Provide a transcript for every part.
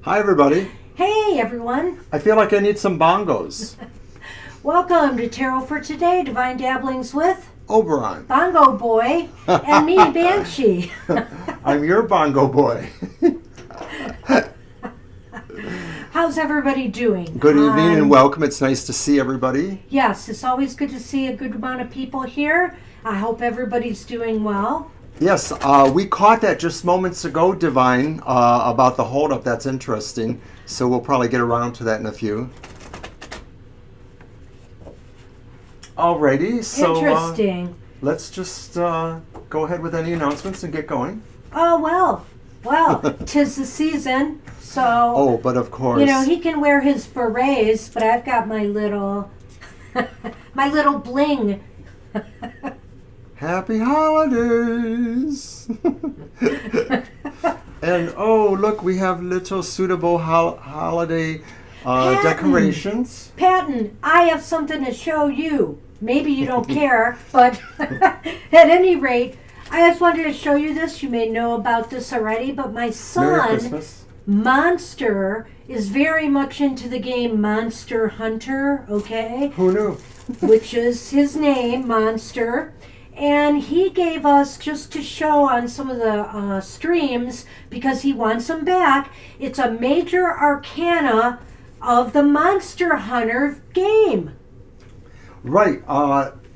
Hi, everybody. Hey, everyone. I feel like I need some bongos. Welcome to Tarot for Today, Divine Dabblings with Oberon. Bongo Boy and me, Banshee. I'm your bongo boy. How's everybody doing? Good evening and welcome. It's nice to see everybody. Yes, it's always good to see a good amount of people here. I hope everybody's doing well. Yes, we caught that just moments ago, Divine, about the holdup. That's interesting. So we'll probably get around to that in a few. Alrighty, so Interesting. Let's just go ahead with any announcements and get going. Oh, well, 'tis the season, so... Oh, but of course. You know, he can wear his berets, but I've got my little... my little bling. Happy holidays! And oh, look, we have little suitable holiday decorations. Patton, I have something to show you. Maybe you don't care, but at any rate, I just wanted to show you this. You may know about this already, but my Merry son, Christmas. Monster, is very much into the game Monster Hunter, okay? Who knew? Which is his name, Monster. And he gave us, just to show on some of the streams, because he wants them back, it's a major arcana of the Monster Hunter game. Right.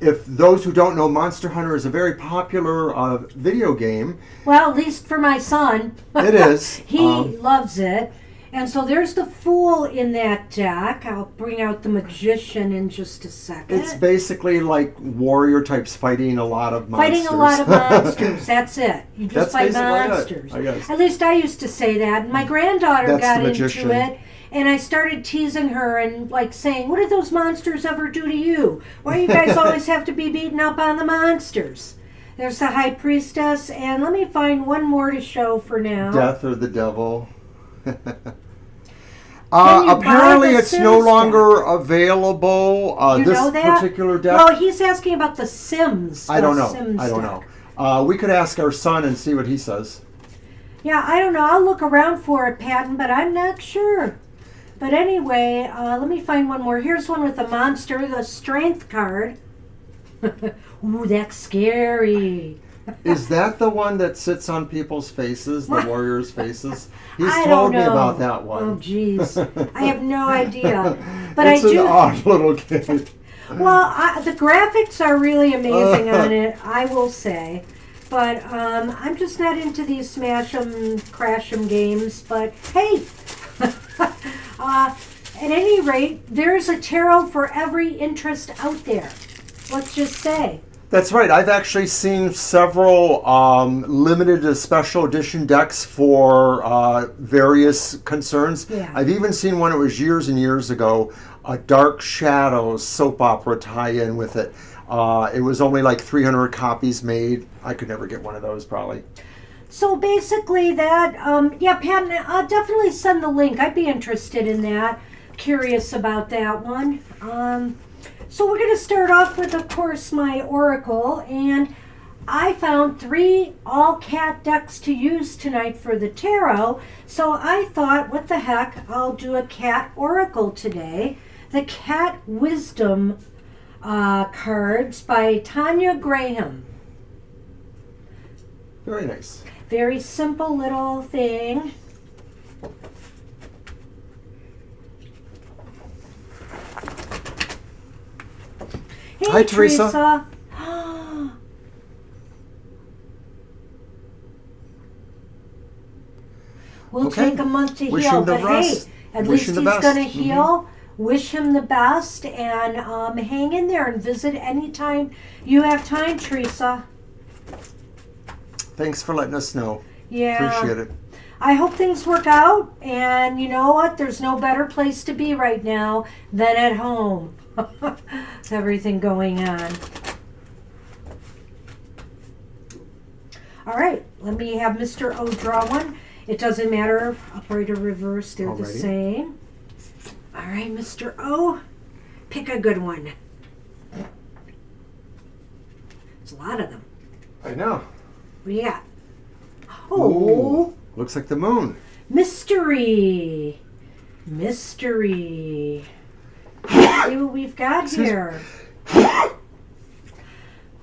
If those who don't know, Monster Hunter is a very popular video game. Well, at least for my son. It is. He loves it. And so there's the Fool in that deck. I'll bring out the Magician in just a second. It's basically like warrior types fighting a lot of monsters. Fighting a lot of monsters. That's it. You just That's fight basically monsters. it, I guess. At least I used to say that. And my granddaughter That's got the into Magician. it. And I started teasing her and like saying, what did those monsters ever do to you? Why do you guys always have to be beating up on the monsters? There's the High Priestess. And let me find one more to show for now. Death or the Devil. Can you Apparently buy the it's no Sims longer available. You This know that? particular deck. Well, he's asking about the Sims. I don't know. Sims I don't deck. know. We could ask our son and see what he says. Yeah, I don't know. I'll look around for it, Patton, but I'm not sure. But anyway, let me find one more. Here's one with the monster, the Strength card. Ooh, that's scary. Is that the one that sits on people's faces, the warriors' faces? He's I told don't me know. about that one. Oh, jeez. I have no idea. But It's I do. an odd little kid. Well, the graphics are really amazing on it, I will say. But I'm just not into these smash 'em, crash 'em games. But hey, at any rate, there's a tarot for every interest out there. Let's just say. That's right. I've actually seen several limited to special edition decks for various concerns. Yeah. I've even seen one, it was years and years ago, a Dark Shadows soap opera tie-in with it. It was only like 300 copies made. I could never get one of those, probably. So basically that, yeah, Patton, I'll definitely send the link. I'd be interested in that. Curious about that one. So we're going to start off with, of course, my Oracle. And I found 3 all-cat decks to use tonight for the tarot. So I thought, what the heck, I'll do a cat Oracle today. The Cat Wisdom cards by Tanya Graham. Very nice. Very simple little thing. Hey, Hi, Teresa. We'll Okay. take a month to Wish heal, him the but best. hey, at Wish least him he's the best. going to heal. Wish him the best and hang in there and visit anytime you have time, Teresa. Thanks for letting us know. Yeah. Appreciate it. I hope things work out, and you know what? There's no better place to be right now than at home. With everything going on. All right, let me have Mr. O draw one. It doesn't matter, upright or reverse, they're the Alrighty. same. All right, Mr. O, pick a good one. There's a lot of them. I know. What do you got? Oh, Looks like the moon. Mystery. Mystery. Let's see what we've got here.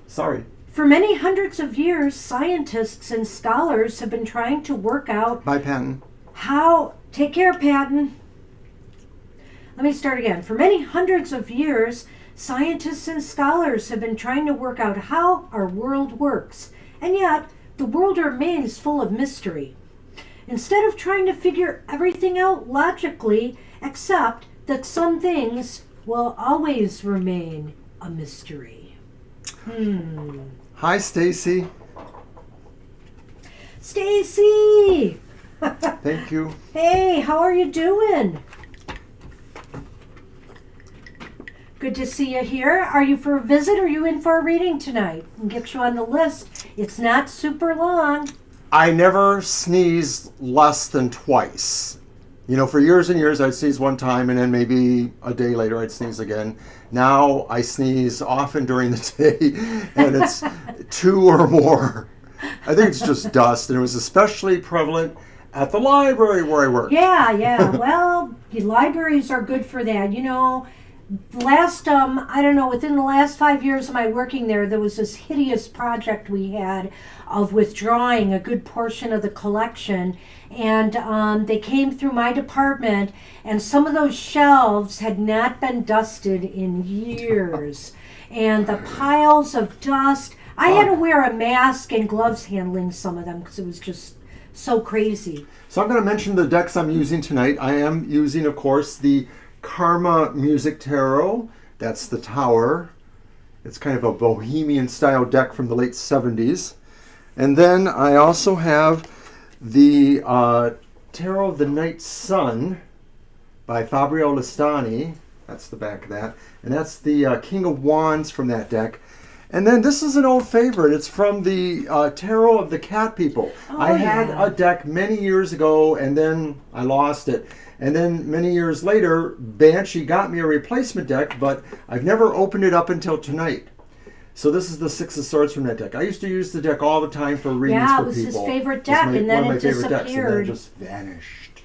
Sorry. For many hundreds of years, scientists and scholars have been trying to work out Bye, Patton. how... Take care, Patton. Let me start again. For many hundreds of years, scientists and scholars have been trying to work out how our world works. And yet, the world remains full of mystery. Instead of trying to figure everything out logically, accept that some things will always remain a mystery. Hi, Stacy. Stacy! Thank you. Hey, how are you doing? Good to see you here. Are you for a visit or are you in for a reading tonight? I'll get you on the list. It's not super long. I never sneeze less than twice. You know, for years and years, I'd sneeze one time, and then maybe a day later, I'd sneeze again. Now, I sneeze often during the day, and it's 2 or more. I think it's just dust, and it was especially prevalent at the library where I work. Yeah. Well, the libraries are good for that. You know, within the last 5 years of my working there was this hideous project we had of withdrawing a good portion of the collection. And they came through my department, and some of those shelves had not been dusted in years. And the piles of dust, I had to wear a mask and gloves handling some of them because it was just so crazy. So I'm going to mention the decks I'm using tonight. I am using, of course, the Karma Music Tarot. That's the Tower. It's kind of a bohemian style deck from the late 70s. And then I also have the Tarot of the Night Sun by Fabio Listani. That's the back of that. And that's the King of Wands from that deck. And then this is an old favorite. It's from the Tarot of the Cat People. I had a deck many years ago, and then I lost it. And then many years later, Banshee got me a replacement deck, but I've never opened it up until tonight. So this is the Six of Swords from that deck. I used to use the deck all the time for readings for people. Yeah, it was his favorite deck, and then it disappeared. Decks, and then it just vanished.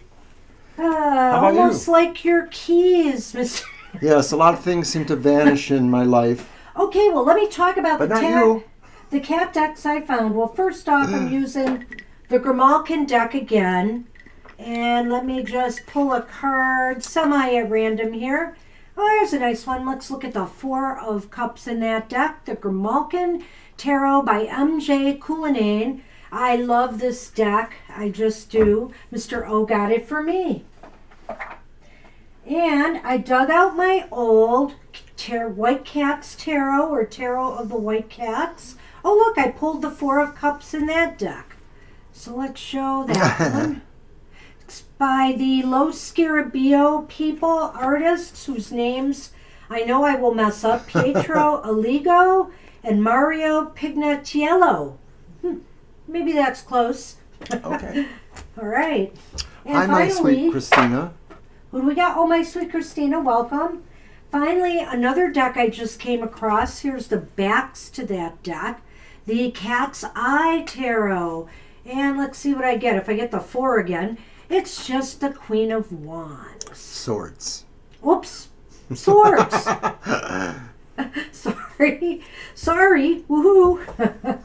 Almost like your keys, Mr. Yes, a lot of things seem to vanish in my life. Okay, well, let me talk about But not you. the cat decks I found. Well, first off, I'm using the Grimalkin deck again. And let me just pull a card semi at random here. Oh, here's a nice one. Let's look at the Four of Cups in that deck. The Grimalkin Tarot by M.J. Cullinane. I love this deck. I just do. Mr. O got it for me. And I dug out my old White Cats Tarot, or Tarot of the White Cats. Oh, look, I pulled the Four of Cups in that deck. So let's show that one. It's by the Los Scarabeo people, artists whose names I know I will mess up. Pietro Aligo and Mario Pignatiello. Maybe that's close. Okay. All right. And Hi, my sweet Christina. Who do we got? Oh, my sweet Christina, welcome. Finally, another deck I just came across. Here's the backs to that deck. The Cat's Eye Tarot. And let's see what I get. If I get the 4 again, it's just the Queen of Wands. Swords. Oops. Swords. Sorry. Woohoo.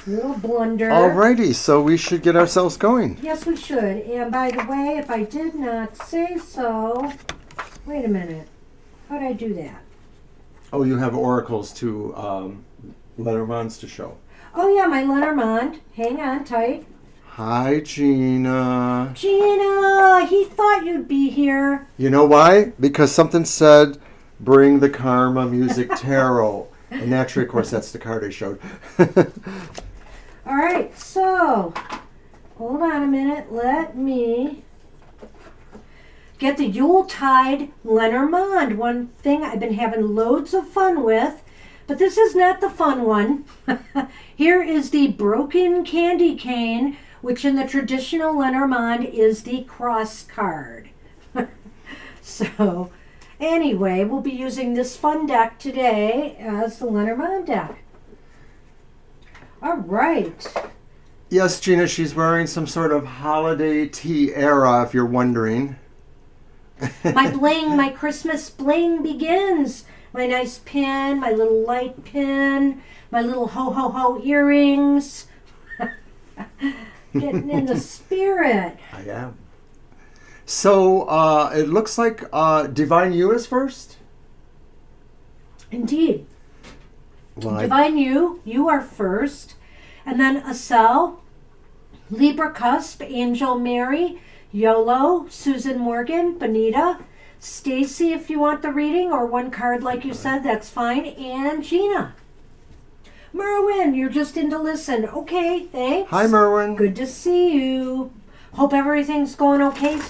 Little blunder. Alrighty, so we should get ourselves going. Yes, we should. And by the way, if I did not say so, wait a minute. How'd I do that? Oh, you have oracles to Lenormands to show. Oh yeah, my Lenormand. Hang on tight. Hi, Gina. Gina, he thought you'd be here. You know why? Because something said, bring the Karma Music Tarot. And naturally, of course, that's the card I showed. All right, so hold on a minute. Let me get the Yuletide Lenormand. One thing I've been having loads of fun with, but this is not the fun one. Here is the Broken Candy Cane, which in the traditional Lenormand is the cross card. So, anyway, we'll be using this fun deck today as the Lenormand deck. All right. Yes, Gina, she's wearing some sort of holiday tiara, if you're wondering. My bling, my Christmas bling begins. My nice pin, my little light pin, my little ho-ho-ho earrings. Getting in the spirit. I am. So, it looks like Divine You is first? Indeed. Well, Divine you are first. And then Acel, Libra Cusp, Angel Mary, Yolo, Susan Morgan, Bonita, Stacy if you want the reading, or one card like you said, that's fine, and Gina. Merwin, you're just in to listen. Okay, thanks. Hi, Merwin. Good to see you. Hope everything's going okay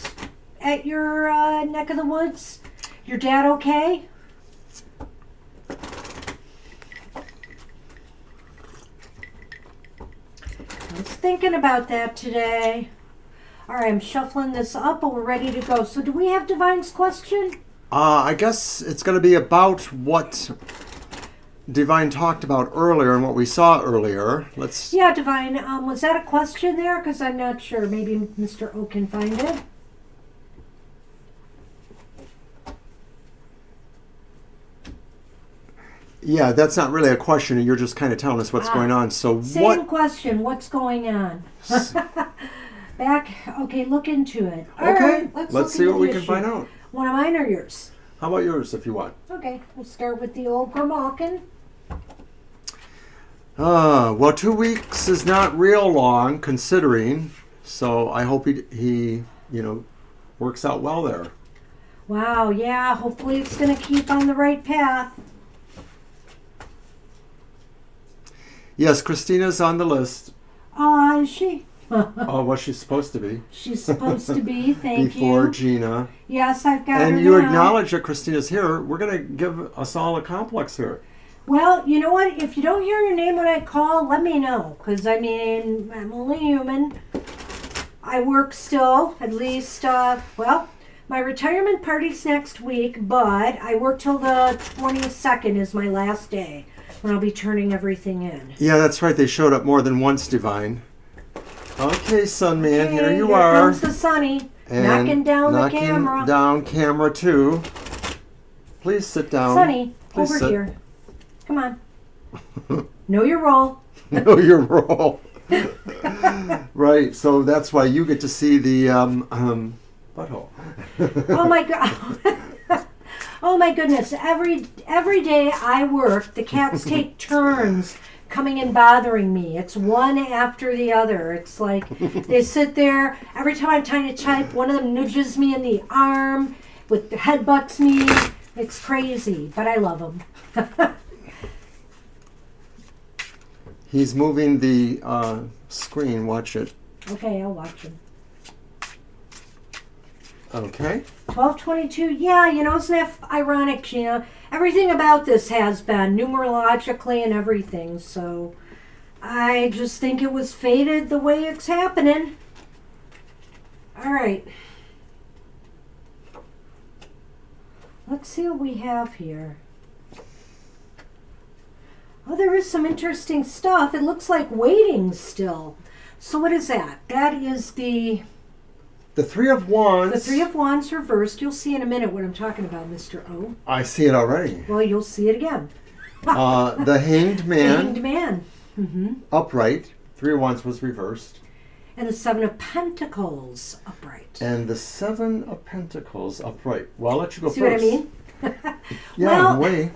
at your neck of the woods. Your dad okay? I was thinking about that today. All right, I'm shuffling this up, but we're ready to go. So do we have Divine's question? I guess it's going to be about what Divine talked about earlier and what we saw earlier. Let's. Yeah, Divine. Was that a question there? Because I'm not sure. Maybe Mr. O can find it. Yeah, that's not really a question. You're just kind of telling us what's going on. So Same question. What's going on? Back. Okay, look into it. All Okay, right, let's see what we can find out. One of mine or yours? How about yours, if you want? Okay, we'll start with the old Grimalkin. Well, 2 weeks is not real long, considering. So I hope he works out well there. Wow, yeah, hopefully it's going to keep on the right path. Yes, Christina's on the list. Is she? Oh, was she supposed to be? She's supposed to be, thank Before you. Gina. Yes, I've got her And you now. acknowledge that Christina's here. We're going to give us all a complex here. Well, you know what? If you don't hear your name when I call, let me know. Because, I mean, I'm only human. I work still, at least, well, my retirement party's next week, but I work till the 22nd is my last day when I'll be turning everything in. Yeah, that's right. They showed up more than once, Divine. Okay, Sunman, Okay, here you here are. comes the Sunny, knocking down the camera. Knocking down camera, too. Please sit down. Sunny, Please over sit. here. Come on. Know your role. Know your role. Right, so that's why you get to see the butthole. Oh my god. Oh my goodness. Every day I work, the cats take turns coming and bothering me. It's one after the other. It's like they sit there. Every time I'm trying to type, one of them nudges me in the arm, with headbutts me. It's crazy, but I love them. He's moving the screen. Watch it. Okay, I'll watch him. Okay. 1222. Yeah, isn't that ironic, Gina? Everything about this has been, numerologically and everything. So I just think it was fated the way it's happening. All right. Let's see what we have here. Oh, there is some interesting stuff. It looks like waiting still. So what is that? That is the Three of Wands. The Three of Wands reversed. You'll see in a minute what I'm talking about, Mr. O. I see it already. Well, you'll see it again. The Hanged Man. The Hanged Man. Mm-hmm. Upright. Three of Wands was reversed. And the Seven of Pentacles upright. And the Seven of Pentacles upright. Well, I'll let you go see first. See what I mean? Yeah, well, in a way.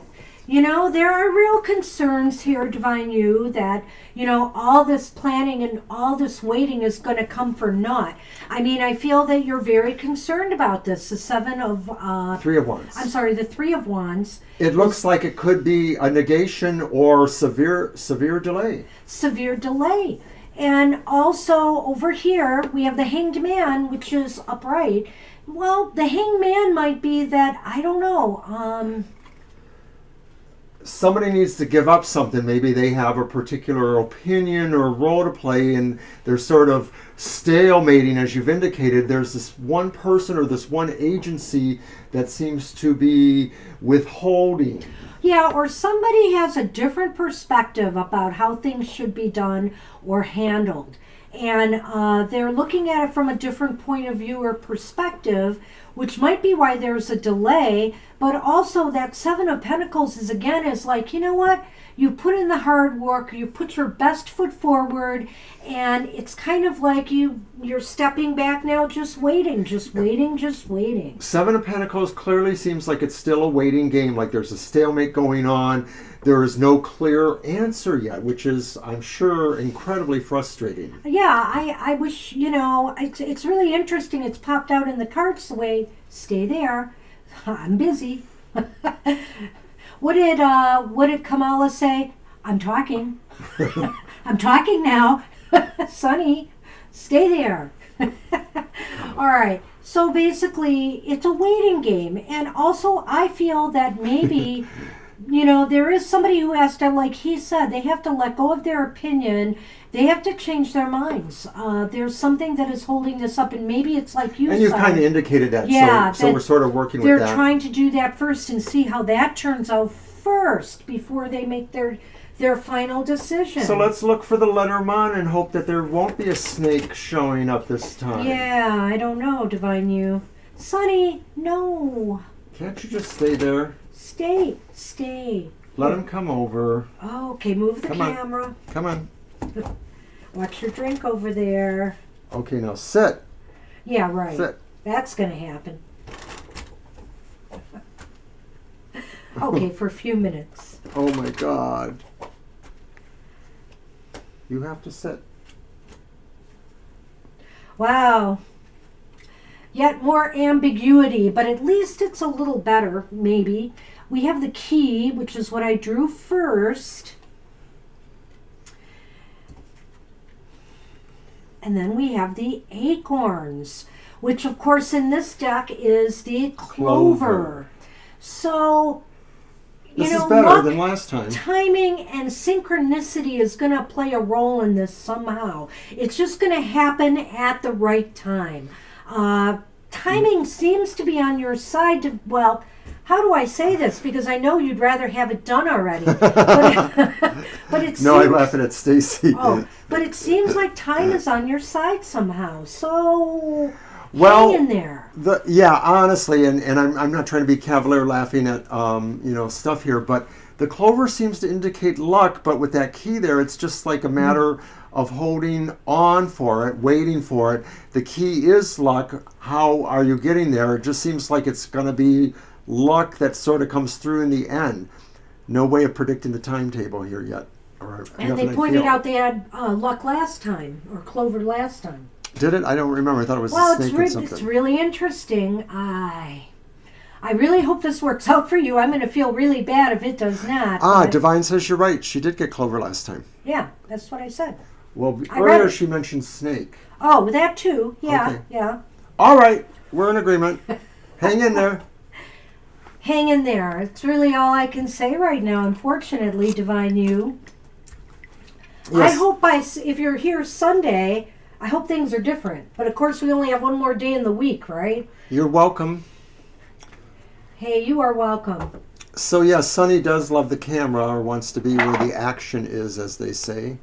There are real concerns here, Divine You, that, all this planning and all this waiting is going to come for naught. I mean, I feel that you're very concerned about this. The Seven of... Three of Wands. I'm sorry, the Three of Wands. It looks like it could be a negation or severe delay. Severe delay. And also over here, we have the Hanged Man, which is upright. Well, the Hanged Man might be that, I don't know, somebody needs to give up something. Maybe they have a particular opinion or role to play, and they're sort of stalemating, as you've indicated. There's this one person or this one agency that seems to be withholding. Yeah, or somebody has a different perspective about how things should be done or handled. and they're looking at it from a different point of view or perspective, which might be why there's a delay. But also that Seven of Pentacles is like, you know what? You put in the hard work, you put your best foot forward, and it's kind of like you're stepping back now, just waiting, just waiting, just waiting. Seven of Pentacles clearly seems like it's still a waiting game, like there's a stalemate going on. There is no clear answer yet, which is, I'm sure, incredibly frustrating. Yeah, I wish, it's really interesting. It's popped out in the cards the way, stay there. I'm busy. What did Kamala say? I'm talking. I'm talking now. Sonny, stay there. All right. So basically, it's a waiting game. And also, I feel that maybe, there is somebody who has to, like he said, they have to let go of their opinion. They have to change their minds. There's something that is holding this up, and maybe it's like you said. And you kind of indicated that, yeah, so we're sort of working with that. They're trying to do that first and see how that turns out first before they make their final decision. So let's look for the letter Mon and hope that there won't be a snake showing up this time. Yeah, I don't know, Divine You. Sonny, no. Can't you just stay there? Stay. Let him come over. Oh, okay, move the Come on. camera. Come on. Watch your drink over there. Okay, now sit. Yeah, right. Sit. That's going to happen. Okay, for a few minutes. Oh my God. You have to sit. Wow. Yet more ambiguity, but at least it's a little better, maybe. We have the key, which is what I drew first. And then we have the acorns, which of course in this deck is the clover. So, This is better luck, than last time. timing and synchronicity is going to play a role in this somehow. It's just going to happen at the right time. Timing seems to be on your side. Well, how do I say this? Because I know you'd rather have it done already. But it No, seems, I'm laughing at Stacy. Oh, but it seems like time is on your side somehow. So Well, hang in there. Yeah, honestly, and I'm not trying to be cavalier laughing at stuff here, but the clover seems to indicate luck, but with that key there, it's just like a matter of holding on for it, waiting for it. The key is luck. How are you getting there? It just seems like it's going to be luck that sort of comes through in the end. No way of predicting the timetable here yet. And they pointed out they had luck last time, or clover last time. Did it? I don't remember. I thought it was a snake or something. It's really interesting. I really hope this works out for you. I'm going to feel really bad if it does not. But Divine says you're right. She did get clover last time. Yeah, that's what I said. Well, earlier she mentioned snake. Oh, that too. Yeah, okay. Yeah. All right. We're in agreement. Hang in there. Hang in there. It's really all I can say right now, unfortunately, Divine You. Yes. I hope if you're here Sunday, I hope things are different. But of course, we only have one more day in the week, right? You're welcome. Hey, you are welcome. So, yeah, Sunny does love the camera, or wants to be where the action is, as they say.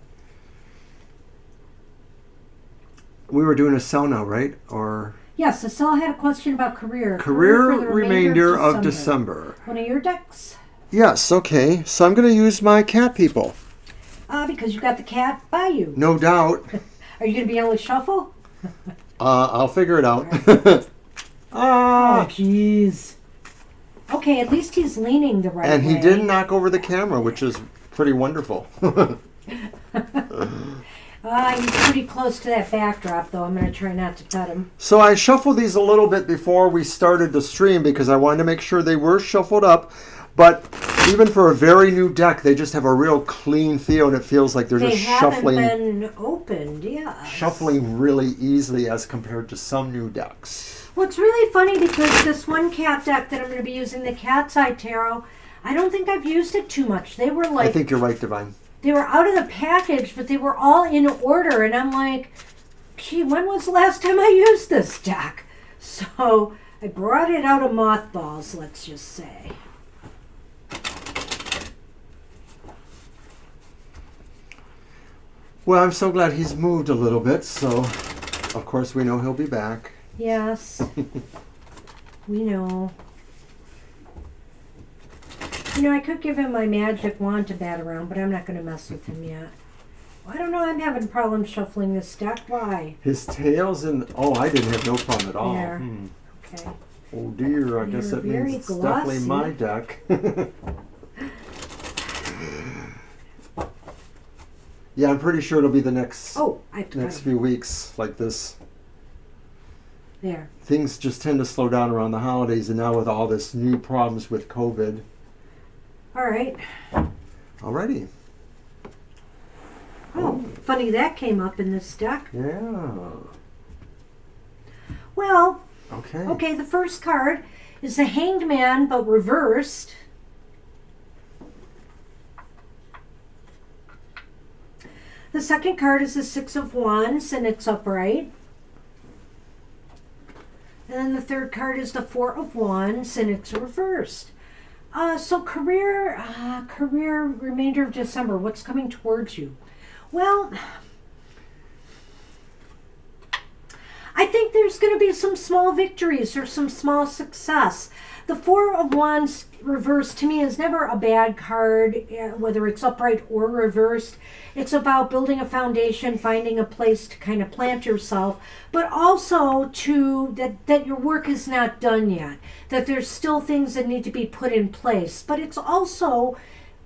We were doing a cell now, right? Or yes, Cecile had a question about career. Career for the remainder of December. One of your decks? Yes, okay. So I'm going to use my cat people. Because you got the cat by you. No doubt. Are you going to be able to shuffle? I'll figure it out. Right. Oh, jeez. Okay, at least he's leaning the right way. And he did knock over the camera, which is pretty wonderful. He's pretty close to that backdrop, though. I'm going to try not to pet him. So I shuffled these a little bit before we started the stream because I wanted to make sure they were shuffled up. But even for a very new deck, they just have a real clean feel, and it feels like they're just shuffling. They haven't been opened, yeah. Shuffling really easily as compared to some new decks. Well, it's really funny because this one cat deck that I'm going to be using, the Cat's Eye Tarot, I don't think I've used it too much. They were like... I think you're right, Divine. They were out of the package, but they were all in order, and I'm like, gee, when was the last time I used this deck? So I brought it out of mothballs, let's just say. Well, I'm so glad he's moved a little bit, so of course we know he'll be back. Yes. We know. You know, I could give him my magic wand to bat around, but I'm not going to mess with him yet. I don't know. I'm having problems shuffling this deck. Why? His tail's in... Oh, I didn't have no problem at all. There. Okay. Oh dear, I guess They're that means very it's definitely glossy. my deck. Yeah, I'm pretty sure it'll be the next Oh, I have to next few weeks like this. There. Things just tend to slow down around the holidays, and now with all this new problems with COVID. All right. Alrighty. Oh, funny that came up in this deck. Yeah. Well, Okay. okay, the first card is the Hanged Man, but reversed. The second card is the Six of Wands, and it's upright. And then the third card is the Four of Wands, and it's reversed. So career, remainder of December, what's coming towards you? Well, I think there's going to be some small victories or some small success. The Four of Wands reversed to me is never a bad card, whether it's upright or reversed. It's about building a foundation, finding a place to kind of plant yourself, but also that your work is not done yet, that there's still things that need to be put in place. But it's also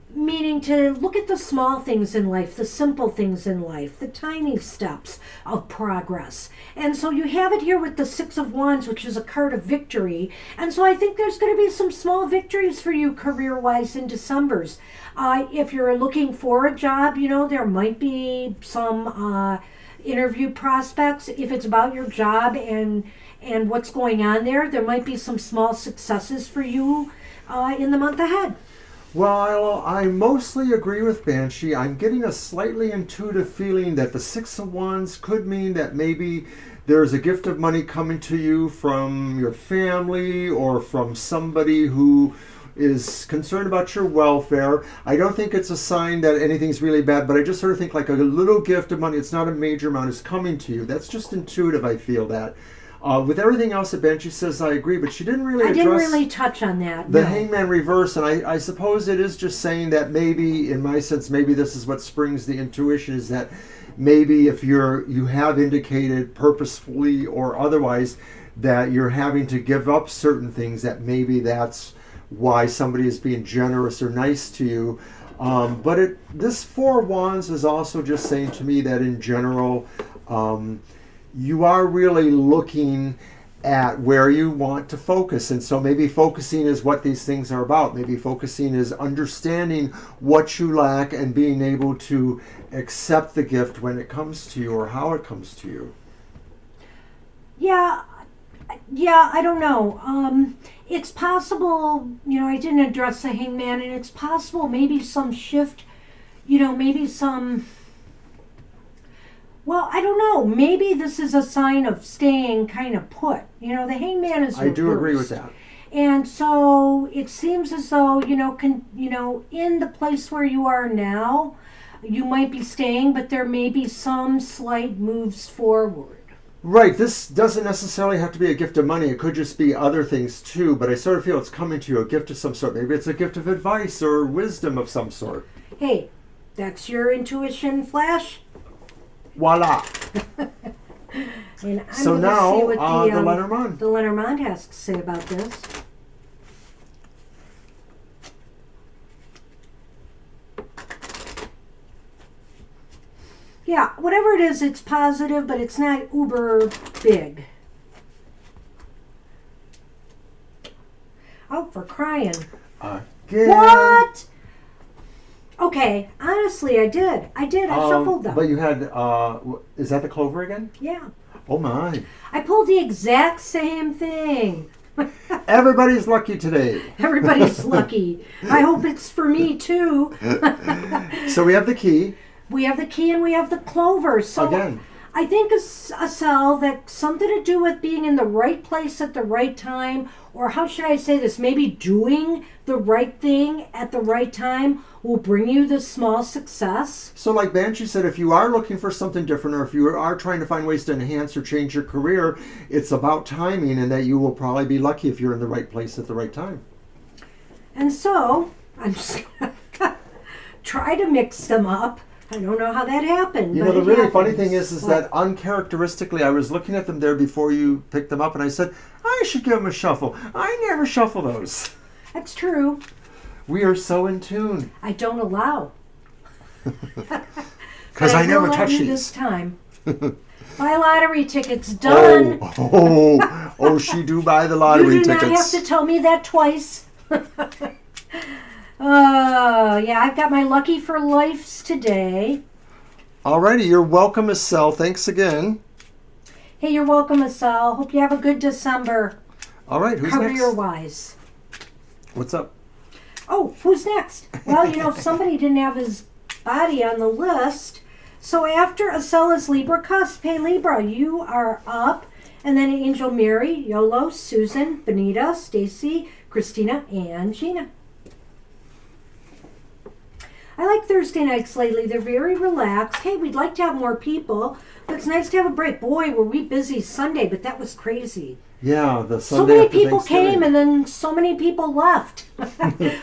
meaning to look at the small things in life, the simple things in life, the tiny steps of progress. And so you have it here with the Six of Wands, which is a card of victory. And so I think there's going to be some small victories for you career-wise in December's. If you're looking for a job, you know, there might be some interview prospects. If it's about your job and what's going on there might be some small successes for you in the month ahead. Well, I mostly agree with Banshee. I'm getting a slightly intuitive feeling that the Six of Wands could mean that maybe there's a gift of money coming to you from your family or from somebody who is concerned about your welfare. I don't think it's a sign that anything's really bad, but I just sort of think like a little gift of money, it's not a major amount, is coming to you. That's just intuitive, I feel that. With everything else that Banshee says, I agree, but she didn't really address... I didn't really touch on that, the no. Hangman reverse, and I suppose it is just saying that maybe, in my sense, maybe this is what springs the intuition, is that maybe if you have indicated purposefully or otherwise that you're having to give up certain things, that maybe that's why somebody is being generous or nice to you. But this Four of Wands is also just saying to me that in general, you are really looking at where you want to focus. And so maybe focusing is what these things are about. Maybe focusing is understanding what you lack and being able to accept the gift when it comes to you or how it comes to you. Yeah, I don't know. It's possible, you know, I didn't address the Hangman, and it's possible maybe some shift, you know, maybe some... Well, I don't know. Maybe this is a sign of staying kind of put. You know, the Hangman is reversed. I do agree with that. And so it seems as though, you know, in the place where you are now, you might be staying, but there may be some slight moves forward. Right. This doesn't necessarily have to be a gift of money. It could just be other things too, but I sort of feel it's coming to you, a gift of some sort. Maybe it's a gift of advice or wisdom of some sort. Hey, that's your intuition flash. Voila. And I'm So gonna now, see what the Lenormand. the Lenormand has to say about this. Yeah, whatever it is, it's positive, but it's not uber big. Oh, for crying. Again. What? Okay, honestly, I did. I shuffled them. But you had, is that the clover again? Yeah. Oh my. I pulled the exact same thing. Everybody's lucky today. Everybody's lucky. I hope it's for me too. So we have the key. We have the key and we have the clover. So Again. I think a cell that's something to do with being in the right place at the right time, or how should I say this? Maybe doing the right thing at the right time will bring you the small success. So like Banshee said, if you are looking for something different, or if you are trying to find ways to enhance or change your career, it's about timing, and that you will probably be lucky if you're in the right place at the right time. And so, I'm just going to try to mix them up. I don't know how that happened. You but know, the it really happens. funny thing is What? that uncharacteristically, I was looking at them there before you picked them up, and I said, I should give them a shuffle. I never shuffle those. That's true. We are so in tune. I don't allow. Because But I never will let touch you these. this time. Buy lottery tickets. Done. Oh, she do buy the lottery You do tickets. not have to tell me that twice. Oh, yeah, I've got my Lucky for Lifes today. Alrighty, you're welcome, Miss Sel. Thanks again. Hey, you're welcome, Asal. Hope you have a good December, All right, who's next? career-wise. What's up? Oh, who's next? Well, somebody didn't have his body on the list. So after Acela's Libra cusp, hey, Libra, you are up. And then Angel Mary, Yolo, Susan, Benita, Stacy, Christina, and Gina. I like Thursday nights lately. They're very relaxed. Hey, we'd like to have more people, but it's nice to have a break. Boy, were we busy Sunday, but that was crazy. Yeah, the So Sunday many after people Thanksgiving. came and then so many people left.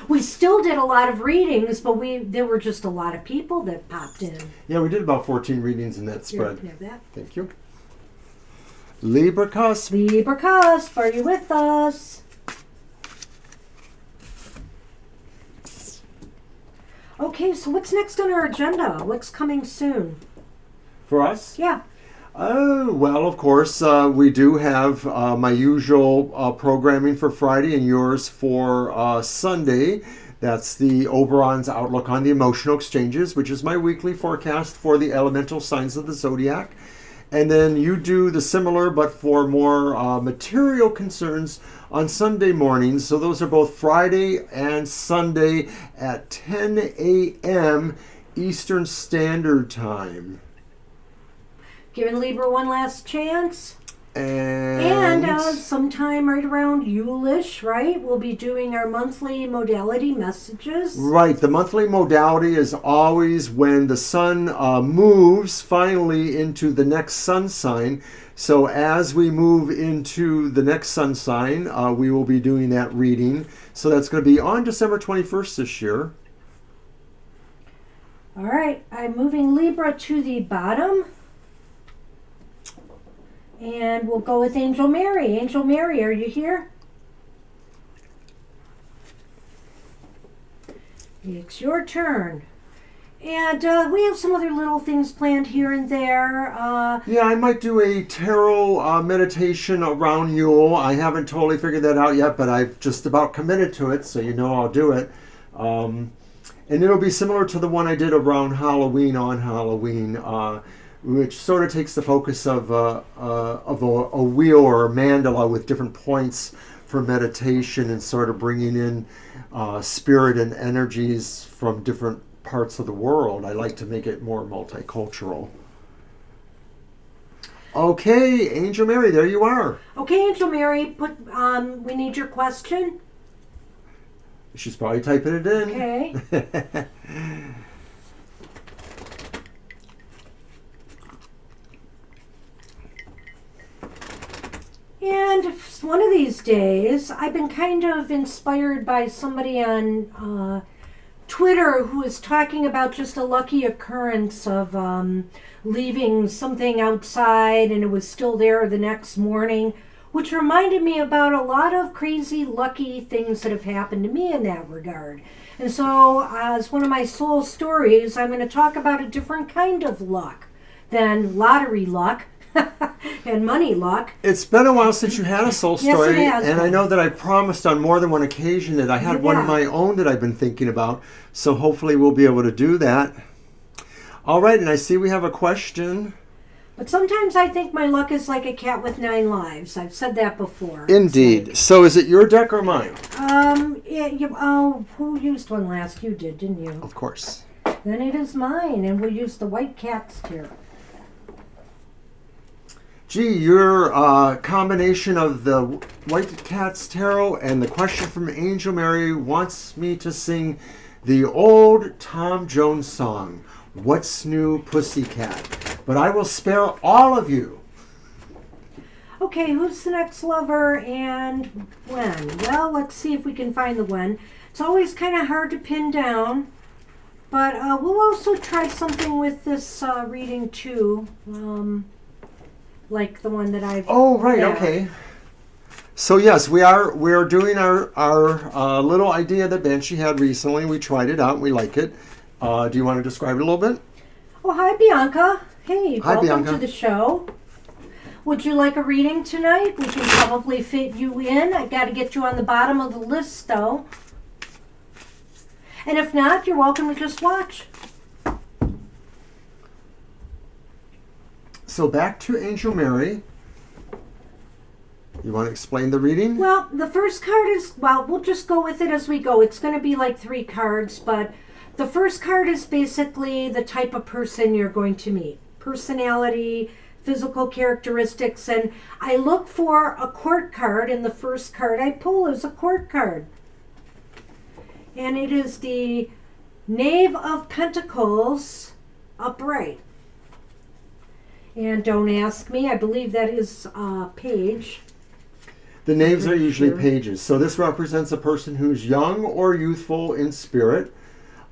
We still did a lot of readings, but there were just a lot of people that popped in. Yeah, we did about 14 readings in that Here, you spread. can have that. Thank you. Libra cusp. Libra cusp, are you with us? Okay, so what's next on our agenda? What's coming soon? For us? Yeah. Oh, well, of course, we do have my usual programming for Friday and yours for Sunday. That's the Oberon's Outlook on the Emotional Exchanges, which is my weekly forecast for the elemental signs of the zodiac. And then you do the similar, but for more material concerns on Sunday mornings. So those are both Friday and Sunday at 10 a.m. Eastern Standard Time. Giving Libra one last chance. And Sometime right around Yule-ish, right? We'll be doing our monthly modality messages. right, the monthly modality is always when the sun moves finally into the next sun sign. So as we move into the next sun sign, we will be doing that reading. So that's going to be on December 21st this year. All right, I'm moving Libra to the bottom. And we'll go with Angel Mary. Angel Mary, are you here? It's your turn. And we have some other little things planned here and there. Yeah, I might do a tarot meditation around Yule. I haven't totally figured that out yet, but I've just about committed to it, so I'll do it. And it'll be similar to the one I did around Halloween on Halloween, which sort of takes the focus of a wheel or a mandala with different points for meditation and sort of bringing in spirit and energies from different parts of the world. I like to make it more multicultural. Okay, Angel Mary, there you are. Okay, Angel Mary, we need your question. She's probably typing it in. Okay. And one of these days, I've been kind of inspired by somebody on Twitter who is talking about just a lucky occurrence of leaving something outside and it was still there the next morning, which reminded me about a lot of crazy lucky things that have happened to me in that regard. And so, as one of my soul stories, I'm going to talk about a different kind of luck than lottery luck. And money luck. It's been a while since you had a soul Yes, story, it has and I been. know that I promised on more than one occasion that I had one of Yeah. my own that I've been thinking about, so hopefully we'll be able to do that. All right, and I see we have a question. But sometimes I think my luck is like a cat with 9 lives. I've said that before. Indeed. It's So is it your deck or mine? who used one last? You did, didn't you? Of course. Then it is mine, and we'll use the white cat's here. Gee, your combination of the White Cat's Tarot and the question from Angel Mary wants me to sing the old Tom Jones song, What's New, Pussycat? But I will spare all of you. Okay, who's the next lover and when? Well, let's see if we can find the when. It's always kind of hard to pin down, but we'll also try something with this reading too, like the one that I've... Oh, right, had. okay. So yes, we're doing our little idea that Banshee had recently. We tried it out and we like it. Do you want to describe it a little bit? Oh, hi, Bianca. Hey, Hi, welcome Bianca. to the show. Would you like a reading tonight? We can probably fit you in. I got to get you on the bottom of the list, though. And if not, you're welcome to just watch. So back to Angel Mary. You want to explain the reading? Well, the first card is, well, we'll just go with it as we go. It's going to be like 3 cards, but the first card is basically the type of person you're going to meet. Personality, physical characteristics, and I look for a court card, and the first card I pull is a court card. And it is the Knave of Pentacles upright. And don't ask me, I believe that is a page. The knaves are usually Sure. pages. So this represents a person who's young or youthful in spirit.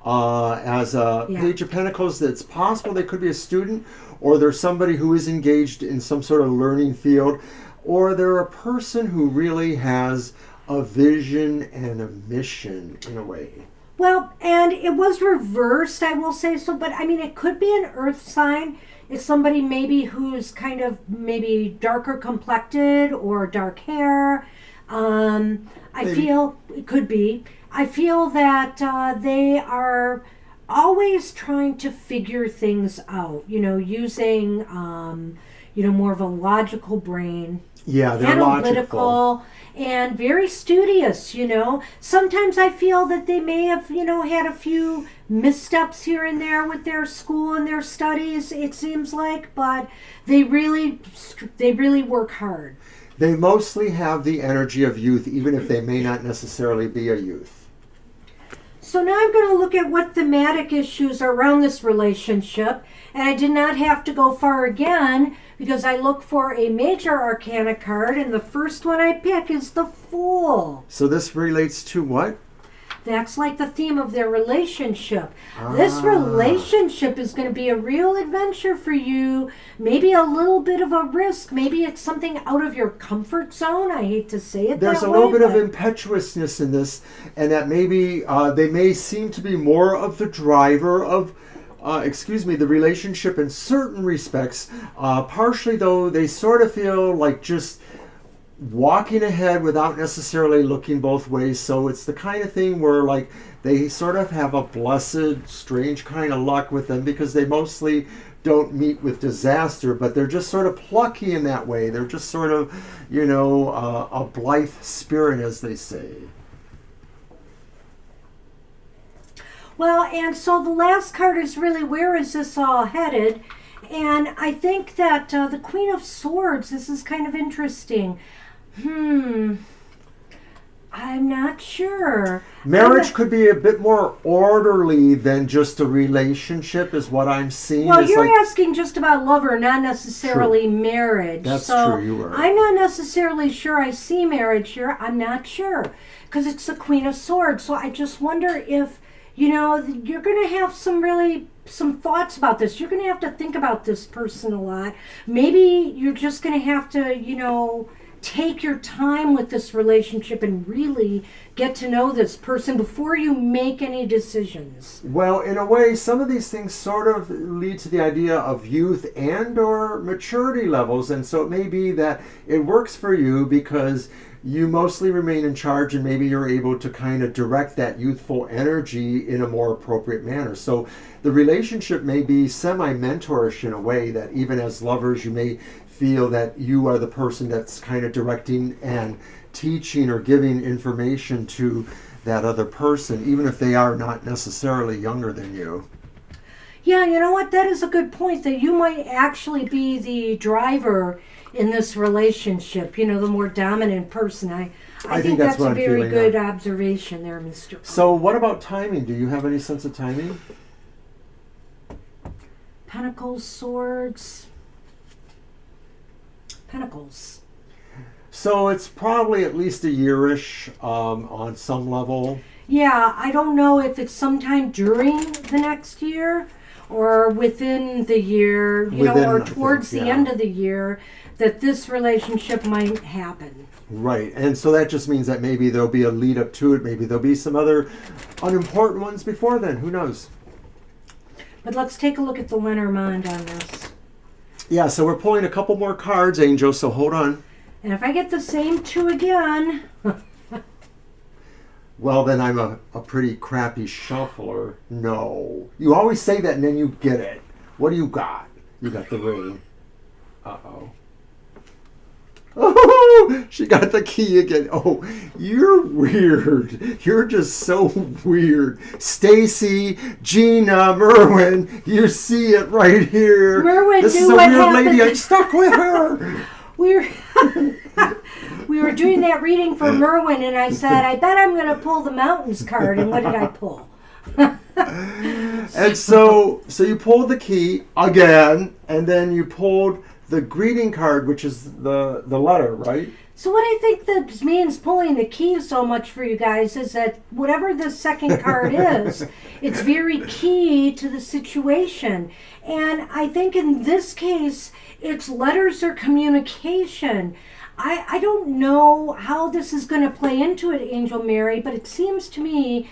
As a page of pentacles, it's possible they could be a student, or they're somebody who is engaged in some sort of learning field, or they're a person who really has a vision and a mission in a way. Well, and it was reversed, I will say so, but I mean, it could be an earth sign. It's somebody maybe who's kind of maybe darker complected or dark hair. I feel it could be. I feel that they are always trying to figure things out, using, more of a logical brain. Yeah, they're logical. Analytical and very studious, Sometimes I feel that they may have, had a few missteps here and there with their school and their studies, it seems like, but they really work hard. They mostly have the energy of youth, even if they may not necessarily be a youth. So now I'm going to look at what thematic issues are around this relationship. And I did not have to go far again because I look for a major arcana card. And the first one I pick is the Fool. So this relates to what? That's like the theme of their relationship. This relationship is going to be a real adventure for you. Maybe a little bit of a risk. Maybe it's something out of your comfort zone. I hate to say it There's that a way, little bit of but- impetuousness in this, and that maybe they may seem to be more of the driver of, the relationship in certain respects. Partially, though, they sort of feel like just walking ahead without necessarily looking both ways. So it's the kind of thing where like they sort of have a blessed, strange kind of luck with them because they mostly don't meet with disaster, but they're just sort of plucky in that way. They're just sort of, a blithe spirit, as they say. Well, and so the last card is really, where is this all headed? And I think that the Queen of Swords, this is kind of interesting. I'm not sure. Marriage could be a bit more orderly than just a relationship, is what I'm seeing. Well, It's you're like, asking just about lover, not necessarily marriage. That's so true, you were. I'm not necessarily sure I see marriage here. I'm not sure. Because it's the Queen of Swords. So I just wonder if, you're going to have some thoughts about this. You're going to have to think about this person a lot. Maybe you're just going to have to, take your time with this relationship and really get to know this person before you make any decisions. Well, in a way, some of these things sort of lead to the idea of youth and or maturity levels. And so it may be that it works for you because you mostly remain in charge and maybe you're able to kind of direct that youthful energy in a more appropriate manner. So the relationship may be semi-mentorish in a way that even as lovers, you may feel that you are the person that's kind of directing and teaching or giving information to that other person, even if they are not necessarily younger than you. Yeah, you know what? That is a good point, that you might actually be the driver in this relationship. You know, the more dominant person. I think that's that's what a I'm very feeling, good yeah. observation there, Mr. O. So what about timing? Do you have any sense of timing? Pentacles, swords, pentacles. So it's probably at least a yearish on some level. Yeah, I don't know if it's sometime during the next year or within the year, or towards the end of the year that this relationship might happen. Right, and so that just means that maybe there'll be a lead up to it. Maybe there'll be some other unimportant ones before then. Who knows? But let's take a look at the Lenormand on this. Yeah, so we're pulling a couple more cards, Angel, so hold on. And if I get the same two again... Well, then I'm a pretty crappy shuffler. No. You always say that and then you get it. What do you got? You got the ring. Uh-oh. Oh, she got the key again. Oh, you're weird. You're just so weird. Stacy, Gina, Merwin, you see it right here. Merwin, this is a weird lady. I'm stuck with her. We were doing that reading for Merwin, and I said, I bet I'm going to pull the Mountains card. And what did I pull? And so you pulled the key again, and then you pulled the greeting card, which is the letter, right? So what I think that means pulling the key so much for you guys is that whatever the second card is, it's very key to the situation. And I think in this case, it's letters or communication. I don't know how this is going to play into it, Angel Mary, but it seems to me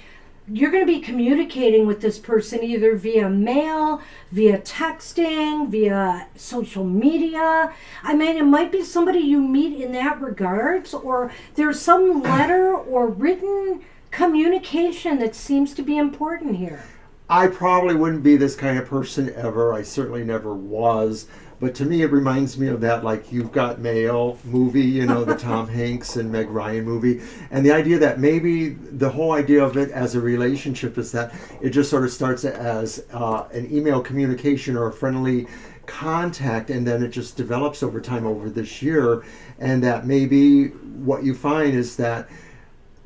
you're going to be communicating with this person either via mail, via texting, via social media. I mean, it might be somebody you meet in that regards, or there's some letter or written communication that seems to be important here. I probably wouldn't be this kind of person ever. I certainly never was. But to me, it reminds me of that, like, You've Got Mail movie, the Tom Hanks and Meg Ryan movie. And the idea that maybe the whole idea of it as a relationship is that it just sort of starts as an email communication or a friendly contact, and then it just develops over time over this year. And that maybe what you find is that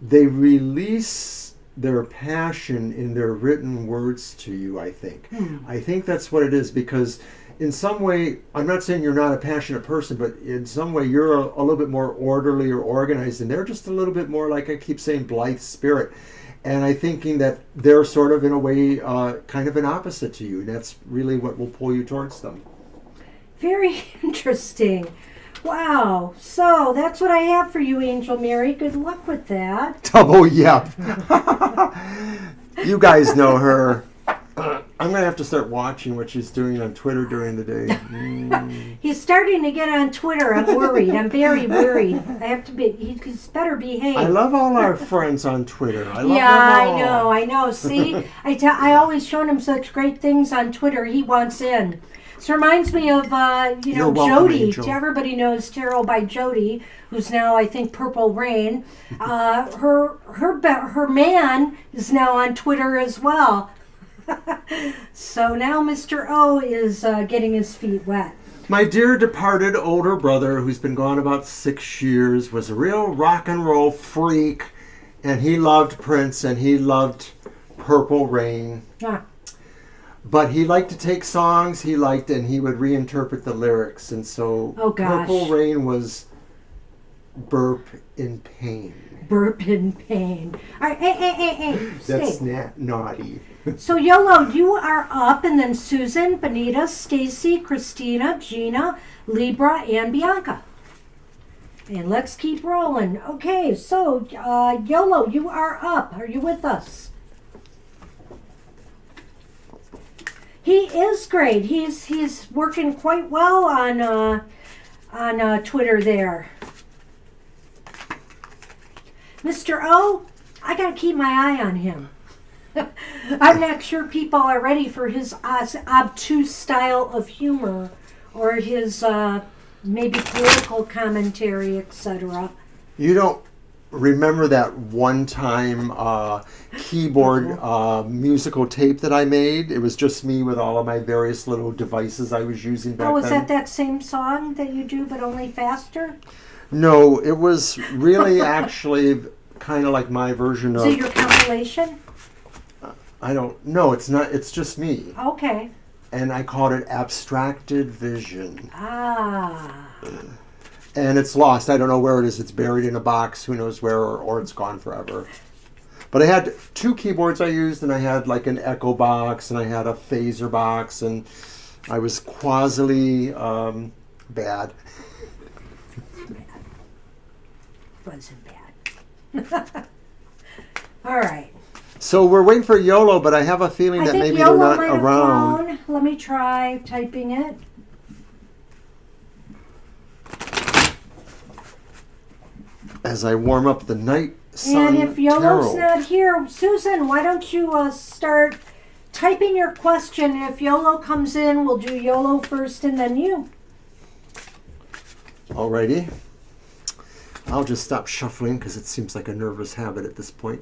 they release their passion in their written words to you, I think. I think that's what it is, because in some way, I'm not saying you're not a passionate person, but in some way you're a little bit more orderly or organized, and they're just a little bit more, like I keep saying, blithe spirit. And I'm thinking that they're sort of, in a way, kind of an opposite to you, and that's really what will pull you towards them. Very interesting. Wow. So that's what I have for you, Angel Mary. Good luck with that. Double yep. You guys know her. I'm going to have to start watching what she's doing on Twitter during the day. He's starting to get on Twitter. I'm worried. I'm very worried. I have to be. He's better behave. I love all our friends on Twitter. I love them all. I know. See, I always shown him such great things on Twitter. He wants in. This reminds me of, Jody. Everybody knows Tarot by Jody, who's now, I think, Purple Rain. Her man is now on Twitter as well. So now Mr. O is getting his feet wet. My dear departed older brother, who's been gone about 6 years, was a real rock and roll freak, and he loved Prince, and he loved Purple Rain. But he liked to take songs and he would reinterpret the lyrics, and so Purple Rain was Burp in Pain. Burp in Pain. All right, hey. That's naughty. So, YOLO, you are up, and then Susan, Benita, Stacy, Christina, Gina, Libra, and Bianca. And let's keep rolling. Okay, so, YOLO, you are up. Are you with us? He is great. He's working quite well on Twitter there. Mr. O, I got to keep my eye on him. I'm not sure people are ready for his obtuse style of humor or his maybe political commentary, etc. You don't remember that one time keyboard musical tape that I made. It was just me with all of my various little devices I was using back Oh, is then. that same song that you do, but only faster? No, it was really actually kind of like my version Is of... it your compilation? I don't... No, it's not. It's just me. Okay. And I called it Abstracted Vision. Ah. And it's lost. I don't know where it is. It's buried in a box. Who knows where, or it's gone forever. But I had 2 keyboards I used, and I had like an echo box, and I had a phaser box, and I was quasi bad. Wasn't bad. All right. So we're waiting for YOLO, but I have a feeling I that think maybe YOLO they're not might have around. flown. Let me try typing it. As I warm up the night sun And if YOLO's tarot. not here, Susan, why don't you start typing your question? If YOLO comes in, we'll do YOLO first and then you. Alrighty. I'll just stop shuffling because it seems like a nervous habit at this point.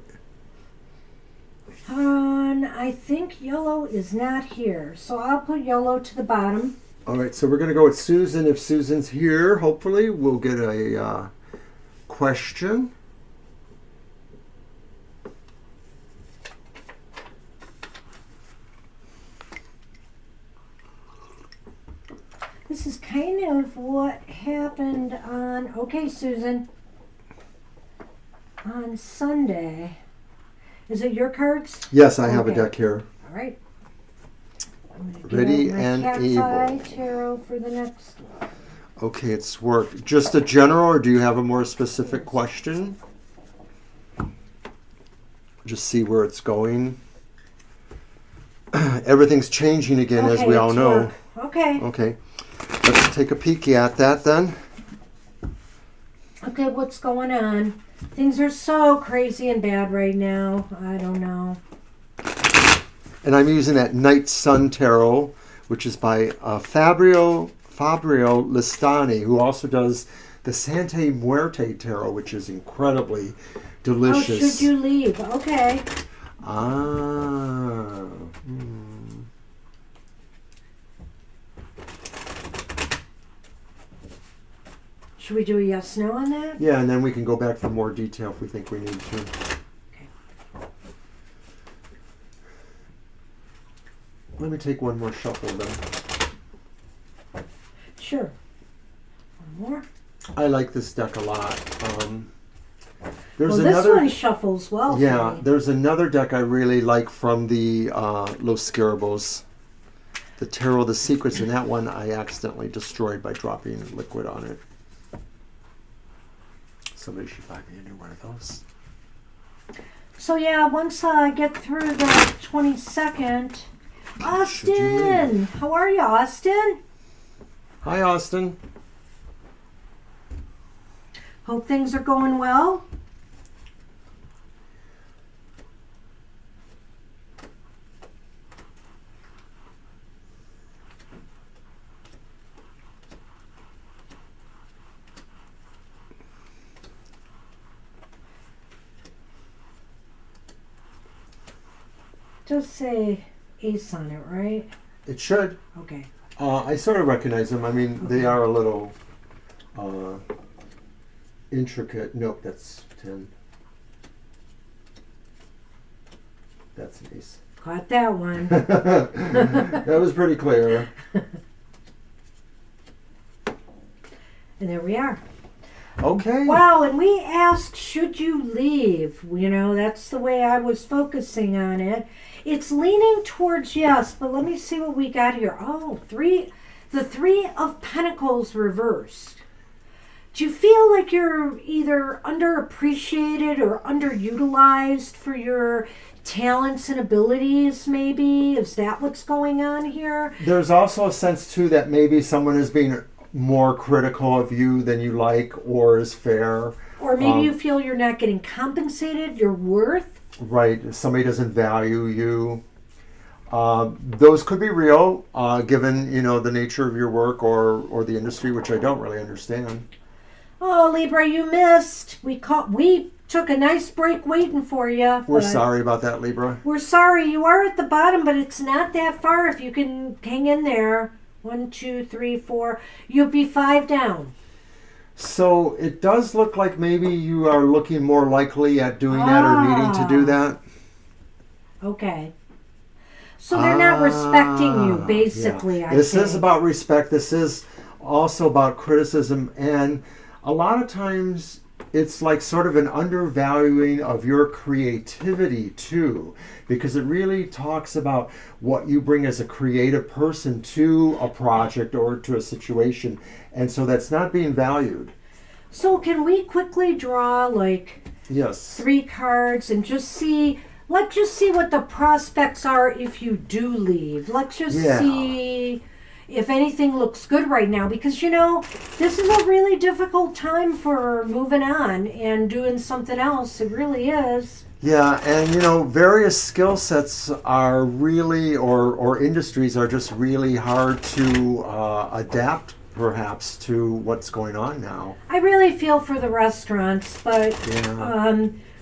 I think YOLO is not here, so I'll put YOLO to the bottom. Alright, so we're going to go with Susan. If Susan's here, hopefully we'll get a question. This is kind of what happened on, okay, Susan, on Sunday. Is it your cards? Yes, I have a Okay. deck here. All right. I'm gonna get Ready out my and cat's able. eye tarot for the next one. Okay, it's worked. Just a general, or do you have a more specific question? Just see where it's going. Everything's changing again, as Okay, we all it's know. work. Okay. Okay, let's take a peek at that then. Okay, what's going on? Things are so crazy and bad right now. I don't know. And I'm using that Night Sun Tarot, which is by Fabio Listani, who also does the Santa Muerte Tarot, which is incredibly delicious. Oh, should you leave? Okay. Ah. Should we do a yes, no on that? Yeah, and then we can go back for more detail if we think we need to. Okay. Let me take one more shuffle then. Sure. One more. I like this deck a lot. There's Well, another. this one shuffles well Yeah, for me. there's another deck I really like from the Los Scarabos. The Tarot of the Secrets, and that one I accidentally destroyed by dropping liquid on it. Somebody should buy me a new one of those. So yeah, once I get through the 22nd, Should you Austin, how are you, Austin? Hi, Austin. Hope things are going well. Just say ace on it, right? It should. Okay. I sort of recognize them. I mean, they are a little intricate. Nope, that's 10. That's an ace. Caught that one. That was pretty clear. And there we are. Okay. Wow, and we asked, should you leave? You know, that's the way I was focusing on it. It's leaning towards yes, but let me see what we got here. Oh, the 3 of Pentacles reversed. Do you feel like you're either underappreciated or underutilized for your talents and abilities, maybe? Is that what's going on here? There's also a sense, too, that maybe someone is being more critical of you than you like or is fair. Or maybe you feel you're not getting compensated, your worth? Right. Somebody doesn't value you. Those could be real, given, the nature of your work or the industry, which I don't really understand. Oh, Libra, you missed. We took a nice break waiting for you. We're sorry about that, Libra. We're sorry. You are at the bottom, but it's not that far if you can hang in there. 1, 2, 3, 4. You'll be 5 down. So it does look like maybe you are looking more likely at doing that or needing to do that. Okay. So they're not respecting you, basically. Yeah. I This think. is about respect. This is also about criticism. And a lot of times it's like sort of an undervaluing of your creativity too, because it really talks about what you bring as a creative person to a project or to a situation. And so that's not being valued. So can we quickly draw like Yes. 3 cards and just see, let's just see what the prospects are if you do leave. Let's just see if anything looks good right now, because this is a really difficult time for moving on and doing something else. It really is. Yeah, and various skill sets are really, or industries are just really hard to adapt perhaps to what's going on now. I really feel for the restaurants, but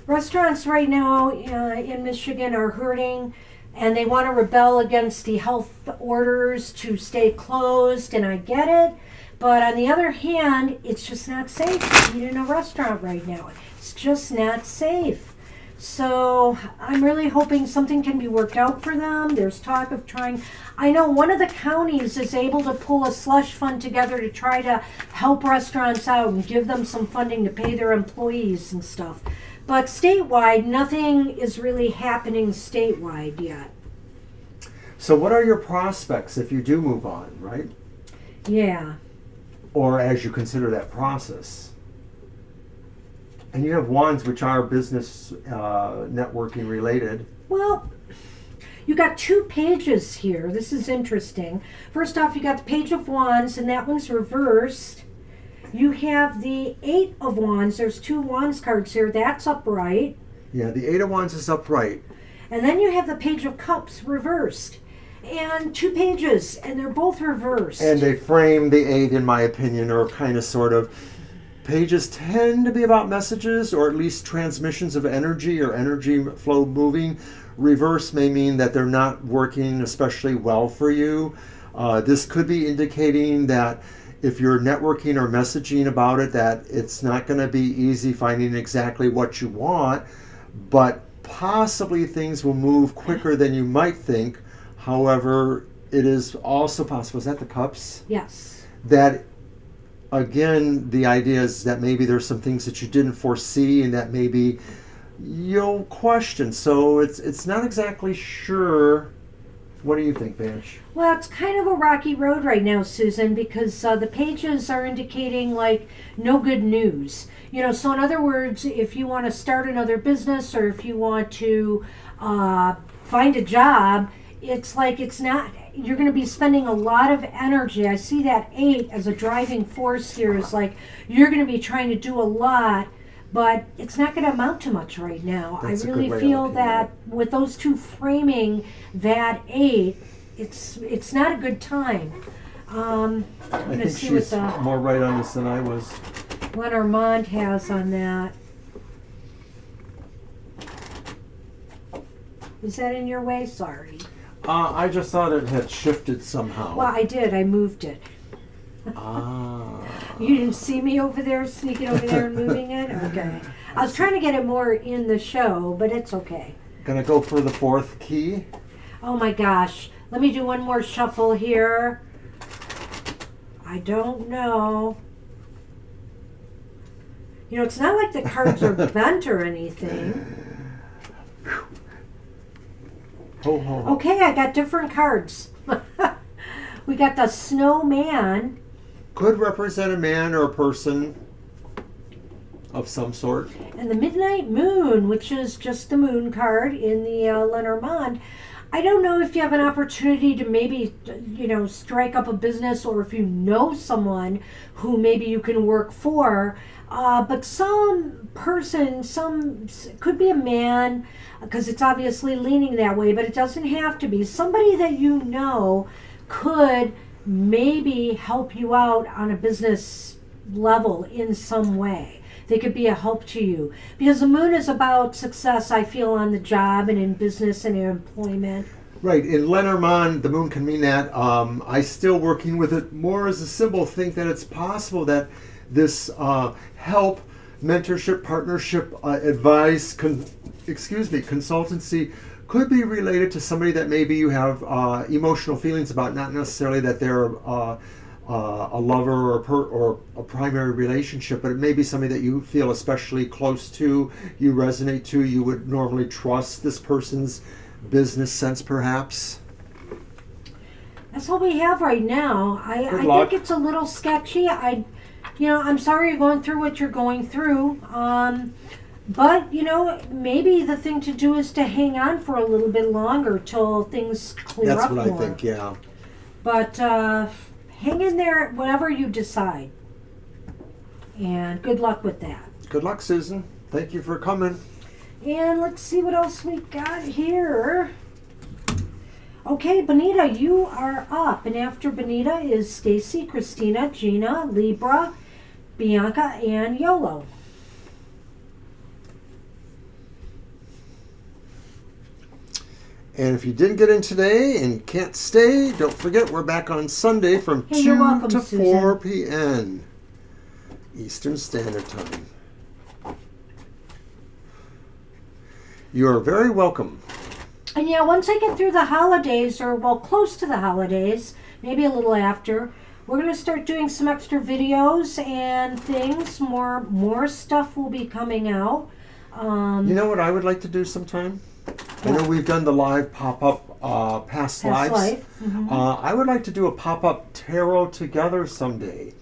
restaurants right now in Michigan are hurting, and they want to rebel against the health orders to stay closed, and I get it. But on the other hand, it's just not safe to eat in a restaurant right now. It's just not safe. So I'm really hoping something can be worked out for them. There's talk of trying. I know one of the counties is able to pull a slush fund together to try to help restaurants out and give them some funding to pay their employees and stuff. But statewide, nothing is really happening statewide yet. So what are your prospects if you do move on, right? Yeah. Or as you consider that process? And you have wands, which are business networking related. Well, you got 2 pages here. This is interesting. First off, you got the Page of Wands, and that one's reversed. You have the 8 of Wands. There's 2 Wands cards here. That's upright. Yeah, the 8 of Wands is upright. And then you have the Page of Cups reversed. And 2 pages, and they're both reversed. And they frame the 8, in my opinion, or kind of sort of. Pages tend to be about messages, or at least transmissions of energy or energy flow moving. Reverse may mean that they're not working especially well for you. This could be indicating that if you're networking or messaging about it, that it's not going to be easy finding exactly what you want, but possibly things will move quicker than you might think. However, it is also possible, is that the cups? Yes. That, again, the idea is that maybe there's some things that you didn't foresee and that maybe you'll question. So it's not exactly sure. What do you think, Bansh? Well, it's kind of a rocky road right now, Susan, because the pages are indicating like no good news. So in other words, if you want to start another business or if you want to find a job, it's like it's not, you're going to be spending a lot of energy. I see that 8 as a driving force here. Is like you're going to be trying to do a lot, but it's not going to amount to much right now. That's I really feel that with those 2 framing that 8, it's not a good time. I'm I going to think see she's what the more right on this than I was. Lenormand has on that. Is that in your way? Sorry. I just thought it had shifted somehow. Well, I did. I moved it. You didn't see me over there, sneaking over there and moving it? Okay. I was trying to get it more in the show, but it's okay. Gonna go for the 4th key. Oh my gosh. Let me do one more shuffle here. I don't know. It's not like the cards are bent or anything. Ho, ho, ho. Okay, I got different cards. We got the Snowman. Could represent a man or a person of some sort. And the Midnight Moon, which is just the moon card in the Lenormand. I don't know if you have an opportunity to maybe, strike up a business, or if you know someone who maybe you can work for. But some person, could be a man, because it's obviously leaning that way, but it doesn't have to be. Somebody that you know could maybe help you out on a business level in some way. they could be a help to you. Because the moon is about success, I feel, on the job and in business and in employment. Right. In Lenormand, the moon can mean that. I still working with it more as a symbol, think that it's possible that this help, mentorship, partnership, advice, consultancy could be related to somebody that maybe you have emotional feelings about, not necessarily that they're a lover or a primary relationship, but it may be somebody that you feel especially close to, you resonate to, you would normally trust this person's business sense, perhaps. That's all we have right now. I think it's a little sketchy. I'm sorry you're going through what you're going through. But, maybe the thing to do is to hang on for a little bit longer till things clear up more. That's what I think, yeah. But hang in there, whatever you decide. And good luck with that. Good luck, Susan. Thank you for coming. And let's see what else we got here. Okay, Bonita, you are up. And after Bonita is Stacy, Christina, Gina, Libra, Bianca, and Yolo. And if you didn't get in today and can't stay, don't forget we're back on Sunday from 2 to 4 p.m. Eastern Standard Time. You are very welcome. And yeah, once I get through the holidays, or close to the holidays, maybe a little after, we're going to start doing some extra videos and things. More stuff will be coming out. You know what I would like to do sometime? I know we've done the live pop-up past lives. Mm-hmm. I would like to do a pop-up tarot together someday.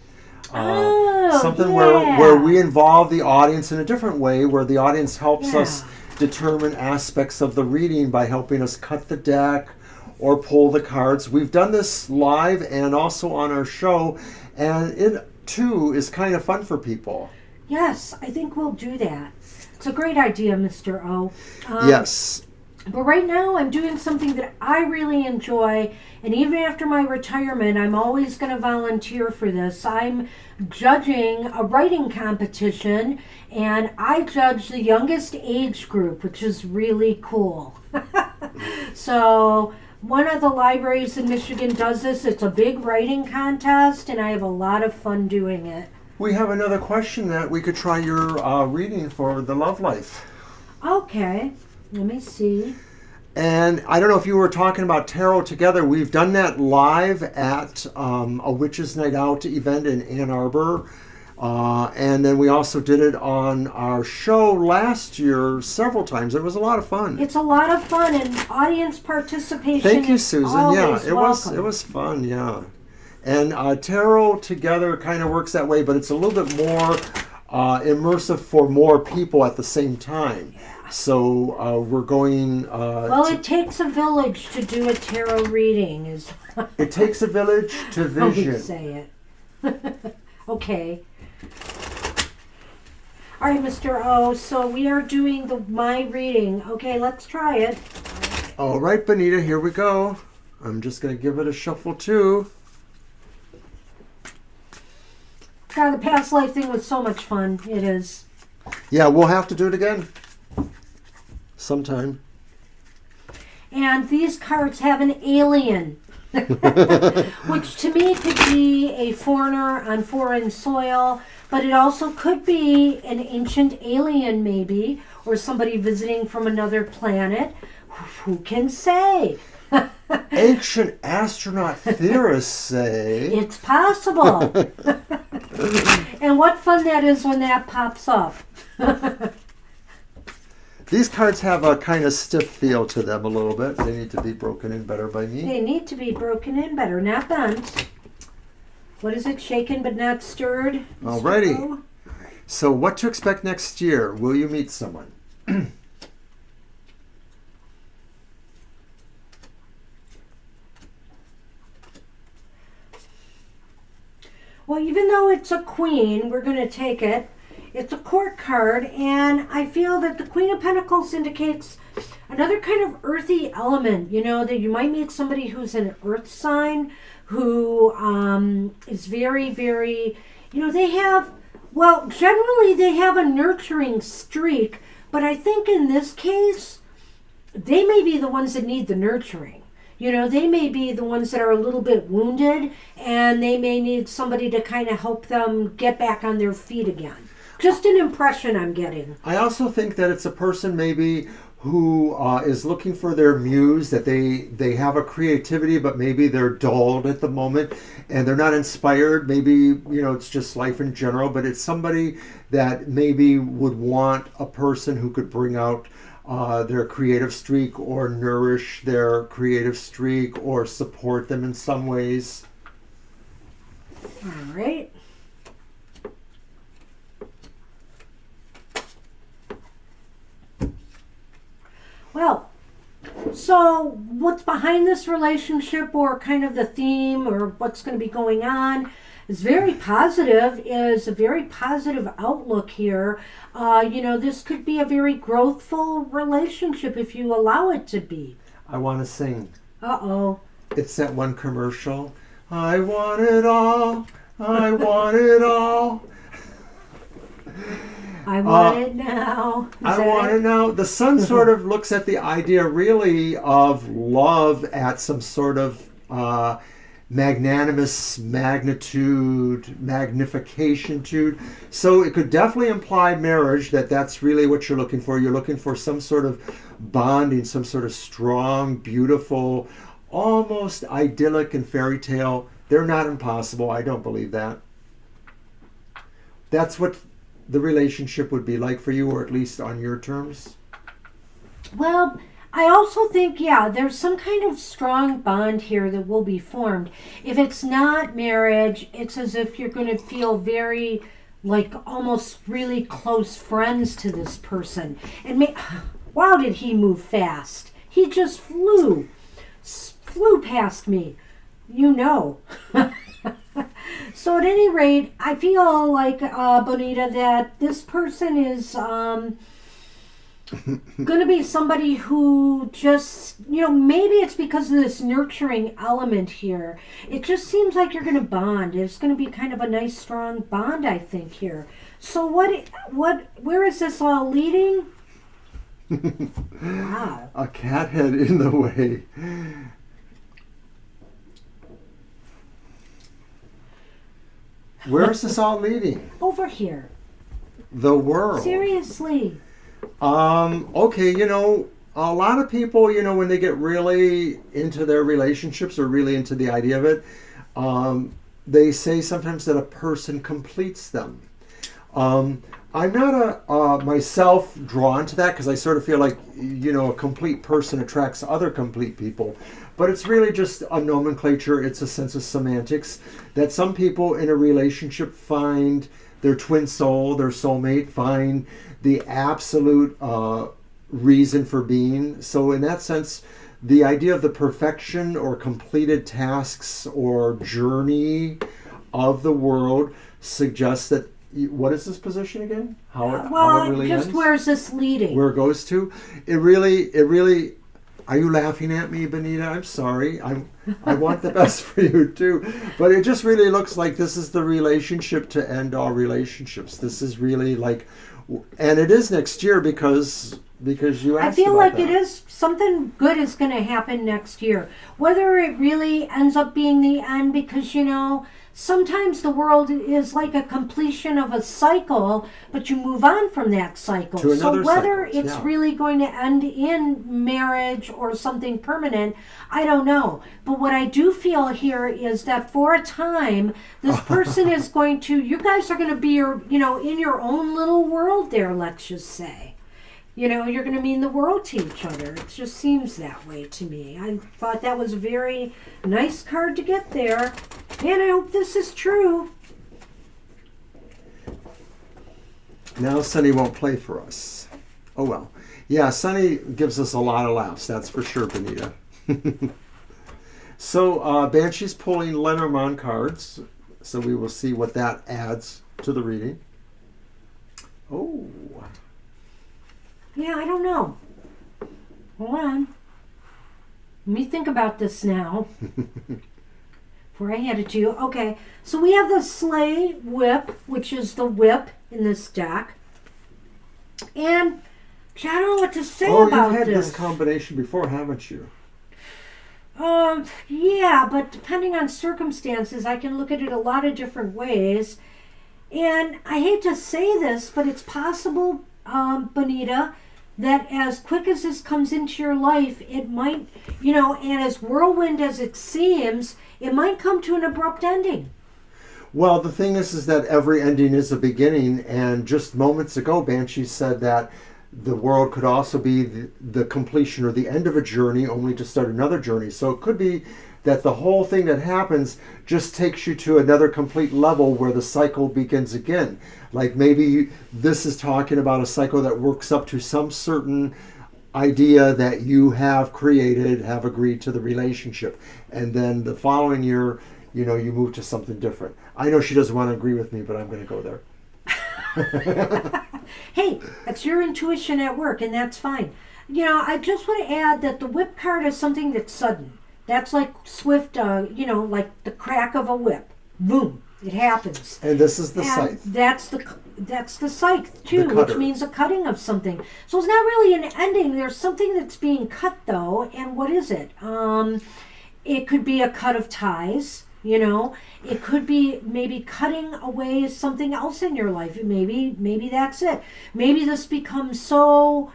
Something where we involve the audience in a different way, where the audience helps us determine aspects of the reading by helping us cut the deck or pull the cards. We've done this live and also on our show, and it too is kind of fun for people. Yes, I think we'll do that. It's a great idea, Mr. O. Yes. But right now I'm doing something that I really enjoy, and even after my retirement, I'm always going to volunteer for this. I'm judging a writing competition, and I judge the youngest age group, which is really cool. So one of the libraries in Michigan does this. It's a big writing contest, and I have a lot of fun doing it. We have another question that we could try your reading for the love life. Okay, let me see. And I don't know if you were talking about tarot together. We've done that live at a Witches Night Out event in Ann Arbor. And then we also did it on our show last year several times. It was a lot of fun. It's a lot of fun, and audience participation. Thank you, Susan. Yeah, it welcome. was fun. Yeah, and tarot together kind of works that way, but it's a little bit more immersive for more people at the same time. So we're going. It takes a village to do a tarot reading. It takes a village to vision. How would say it? Okay. All right, Mr. O. So we are doing my reading. Okay, let's try it. All right, Bonita. Here we go. I'm just going to give it a shuffle too. God, the past life thing was so much fun. It is. Yeah, we'll have to do it again. Sometime. And these cards have an alien, which to me could be a foreigner on foreign soil, but it also could be an ancient alien maybe, or somebody visiting from another planet. Who can say? Ancient astronaut theorists say it's possible. And what fun that is when that pops up. These cards have a kind of stiff feel to them a little bit. They need to be broken in better by me. They need to be broken in better, not bent. What is it? Shaken but not stirred? Alrighty. So what to expect next year? Will you meet someone? Well, even though it's a queen, we're going to take it. It's a court card, and I feel that the Queen of Pentacles indicates another kind of earthy element, that you might meet somebody who's an earth sign, who is very, very, they have Well, generally they have a nurturing streak, but I think in this case, they may be the ones that need the nurturing. You know, they may be the ones that are a little bit wounded, and they may need somebody to kind of help them get back on their feet again. Just an impression I'm getting. I also think that it's a person maybe who is looking for their muse, that they have a creativity, but maybe they're dulled at the moment and they're not inspired. Maybe, you know, it's just life in general, but it's somebody that maybe would want a person who could bring out their creative streak or nourish their creative streak or support them in some ways. All right. Well, so what's behind this relationship, or kind of the theme, or what's going to be going on, is very positive, is a very positive outlook here. You know, this could be a very growthful relationship if you allow it to be. I want to sing. Uh-oh. It's that one commercial. I want it all. I want it all. I want it now. I want it now. The sun sort of looks at the idea really of love at some sort of magnanimous magnitude, magnification. So it could definitely imply marriage, that's really what you're looking for. You're looking for some sort of bonding, some sort of strong, beautiful, almost idyllic and fairy tale. They're not impossible. I don't believe that. That's what the relationship would be like for you, or at least on your terms? Well, I also think, yeah, there's some kind of strong bond here that will be formed. If it's not marriage, it's as if you're going to feel very, like, almost really close friends to this person. And wow, did he move fast? He just flew past me, you know. So at any rate, I feel like, Bonita, that this person is going to be somebody who just, you know, maybe it's because of this nurturing element here. It just seems like you're going to bond. It's going to be kind of a nice, strong bond, I think, here. So where is this all leading? Wow. A cat head in the way. Where is this all leading? Over here. The world. Seriously. Okay, you know, a lot of people, you know, when they get really into their relationships or really into the idea of it, they say sometimes that a person completes them. I'm not myself drawn to that, because I sort of feel like, you know, a complete person attracts other complete people. But it's really just a nomenclature. It's a sense of semantics that some people in a relationship find their twin soul, their soulmate, find the absolute reason for being. So in that sense, the idea of the perfection or completed tasks or journey of the world suggests that. What is this position again? How it really just ends? where's this leading? Where it goes to? It really. Are you laughing at me, Benita? I'm sorry. I want the best for you too, but it just really looks like this is the relationship to end all relationships. This is really like, and it is next year because you asked. I feel about like that. it is something good is going to happen next year. Whether it really ends up being the end, because, you know, sometimes the world is like a completion of a cycle, but you move on from that cycle. To another so whether cycle, it's yeah. really going to end in marriage or something permanent, I don't know. But what I do feel here is that for a time, this person is going to, you guys are going to be, in your own little world there, let's just say. You know, you're going to mean the world to each other. It just seems that way to me. I thought that was a very nice card to get there. And I hope this is true. Now Sunny won't play for us. Oh well. Yeah, Sunny gives us a lot of laughs, that's for sure, Benita. So Banshee's pulling Lenormand cards, so we will see what that adds to the reading. Oh. Yeah, I don't know. Hold on. Let me think about this now. before I hand it to you. Okay, so we have the Sleigh Whip, which is the whip in this deck. And I don't know what to say about you've had this. this combination before, haven't you? Yeah, but depending on circumstances, I can look at it a lot of different ways. And I hate to say this, but it's possible, Bonita, that as quick as this comes into your life, it might, and as whirlwind as it seems, it might come to an abrupt ending. Well, the thing is that every ending is a beginning, and just moments ago, Banshee said that the world could also be the completion or the end of a journey, only to start another journey. So it could be that the whole thing that happens just takes you to another complete level where the cycle begins again. Like maybe this is talking about a cycle that works up to some certain idea that you have created, have agreed to the relationship. And then the following year, you move to something different. I know she doesn't want to agree with me, but I'm going to go there. Hey, that's your intuition at work, and that's fine. I just want to add that the whip card is something that's sudden. That's like swift, like the crack of a whip. Boom, it happens. And this is the And scythe. that's the scythe too, The which cutter. means a cutting of something. So it's not really an ending. There's something that's being cut though, and what is it? It could be a cut of ties. It could be maybe cutting away something else in your life. Maybe that's it. Maybe this becomes so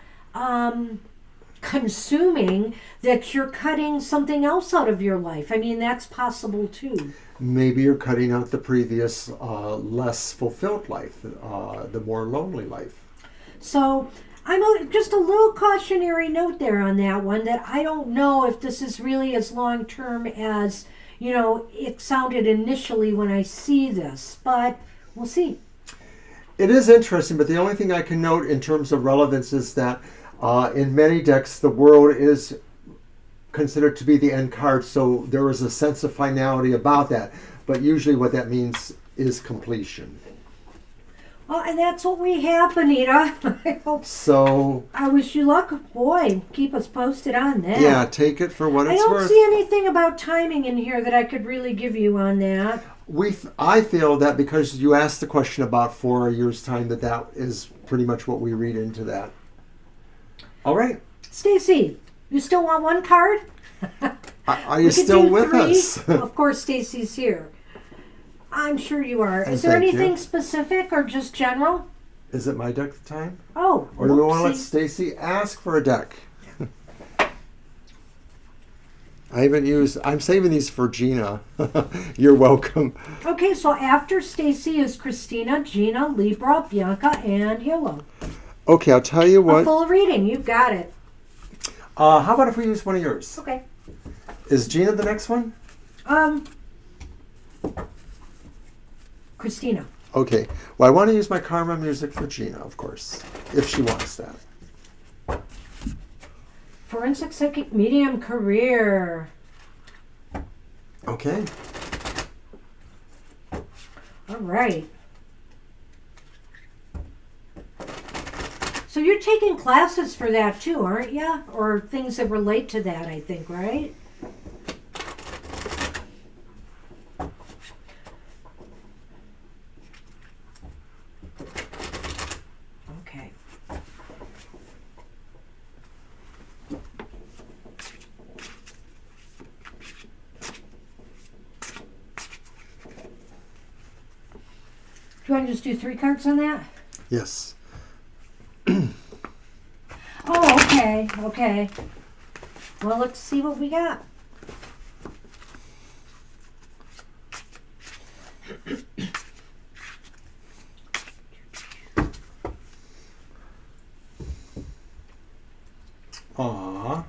consuming that you're cutting something else out of your life. I mean, that's possible too. Maybe you're cutting out the previous less fulfilled life, the more lonely life. So just a little cautionary note there on that one, that I don't know if this is really as long term as it sounded initially when I see this, but we'll see. It is interesting, but the only thing I can note in terms of relevance is that in many decks, the world is considered to be the end card, so there is a sense of finality about that. But usually what that means is completion. Well, and that's what we have, Bonita. So I wish you luck. Boy, keep us posted on that. yeah, take it for what I it's don't worth. see anything about timing in here that I could really give you on that. I feel that because you asked the question about 4 years' time, that is pretty much what we read into that. All right. Stacy, you still want one card? Are We you could still do with 3. us? Of course, Stacy's here. I'm sure you are. And Is there thank you. anything specific or just general? Is it my deck time? Oh, Or do we want to let whoopsie. Stacy ask for a deck? I'm saving these for Gina. You're welcome. Okay, so after Stacy is Christina, Gina, Libra, Bianca, and Yellow. Okay, I'll tell you A what. full reading. You've got it. How about if we use one of yours? Okay. Is Gina the next one? Christina. Okay. Well, I want to use my karma music for Gina, of course, if she wants that. Forensic Psychic Medium career. Okay. All right. So you're taking classes for that too, aren't you? Or things that relate to that, I think, right? Okay. Do you want to just do 3 cards on that? Yes. Oh, okay, okay. Well, let's see what we got. Aw.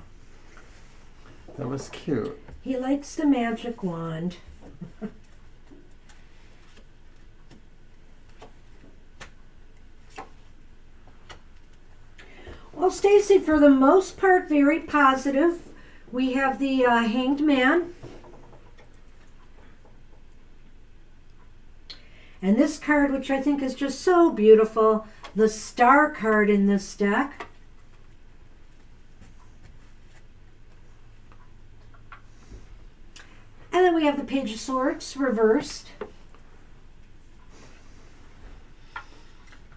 That was cute. He likes the magic wand. Well, Stacy, for the most part, very positive. We have the Hanged Man. And this card, which I think is just so beautiful, the Star card in this deck. And then we have the Page of Swords reversed.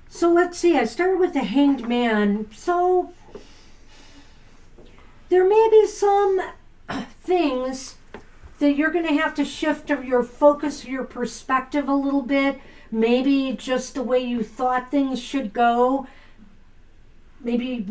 So let's see, I started with the Hanged Man. So there may be some things that you're going to have to shift your focus, your perspective a little bit. Maybe just the way you thought things should go. Maybe,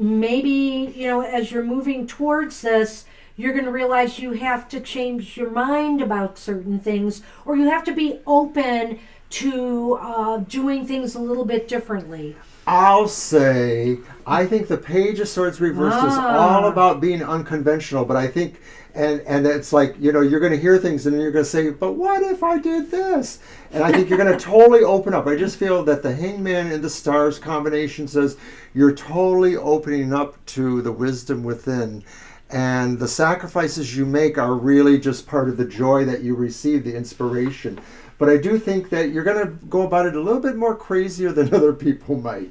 as you're moving towards this, you're going to realize you have to change your mind about certain things, or you have to be open to doing things a little bit differently. I'll say, I think the Page of Swords reversed is all about being unconventional, but I think, and it's like, you're going to hear things and you're going to say, but what if I did this? And I think you're going to totally open up. I just feel that the Hangman and the Stars combination says you're totally opening up to the wisdom within. And the sacrifices you make are really just part of the joy that you receive, the inspiration. But I do think that you're going to go about it a little bit more crazier than other people might.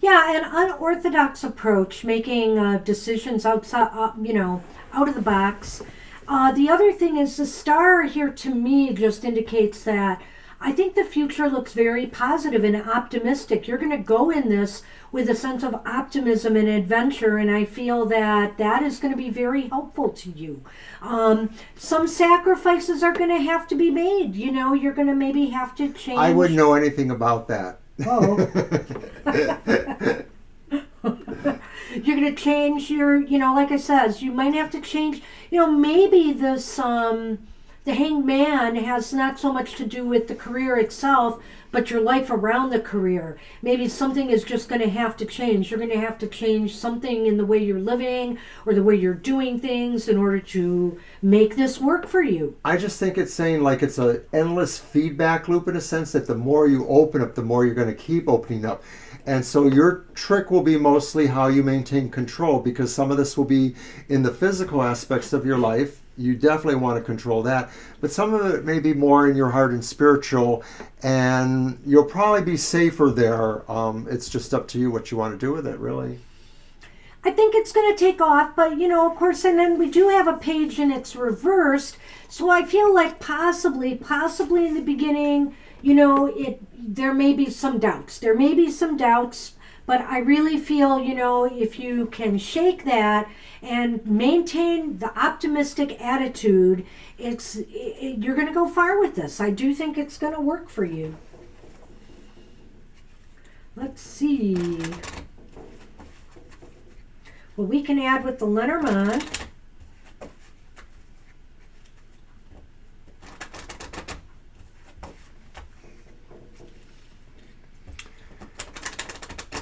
Yeah, an unorthodox approach, making decisions outside, out of the box. The other thing is the star here to me just indicates that I think the future looks very positive and optimistic. You're going to go in this with a sense of optimism and adventure, and I feel that that is going to be very helpful to you. Some sacrifices are going to have to be made. You're going to maybe have to change. I wouldn't know anything about that. Oh. You're going to change your, like I said, you might have to change, maybe this, the Hanged Man has not so much to do with the career itself, but your life around the career. Maybe something is just going to have to change. You're going to have to change something in the way you're living or the way you're doing things in order to make this work for you. I just think it's saying like it's an endless feedback loop in a sense that the more you open up, the more you're going to keep opening up. And so your trick will be mostly how you maintain control, because some of this will be in the physical aspects of your life. You definitely want to control that. But some of it may be more in your heart and spiritual, and you'll probably be safer there. It's just up to you what you want to do with it, really. I think it's going to take off, but of course, and then we do have a page and it's reversed. So I feel like possibly in the beginning, there may be some doubts. But I really feel, if you can shake that and maintain the optimistic attitude, you're going to go far with this. I do think it's going to work for you. Let's see. Well, we can add with the Lenormand.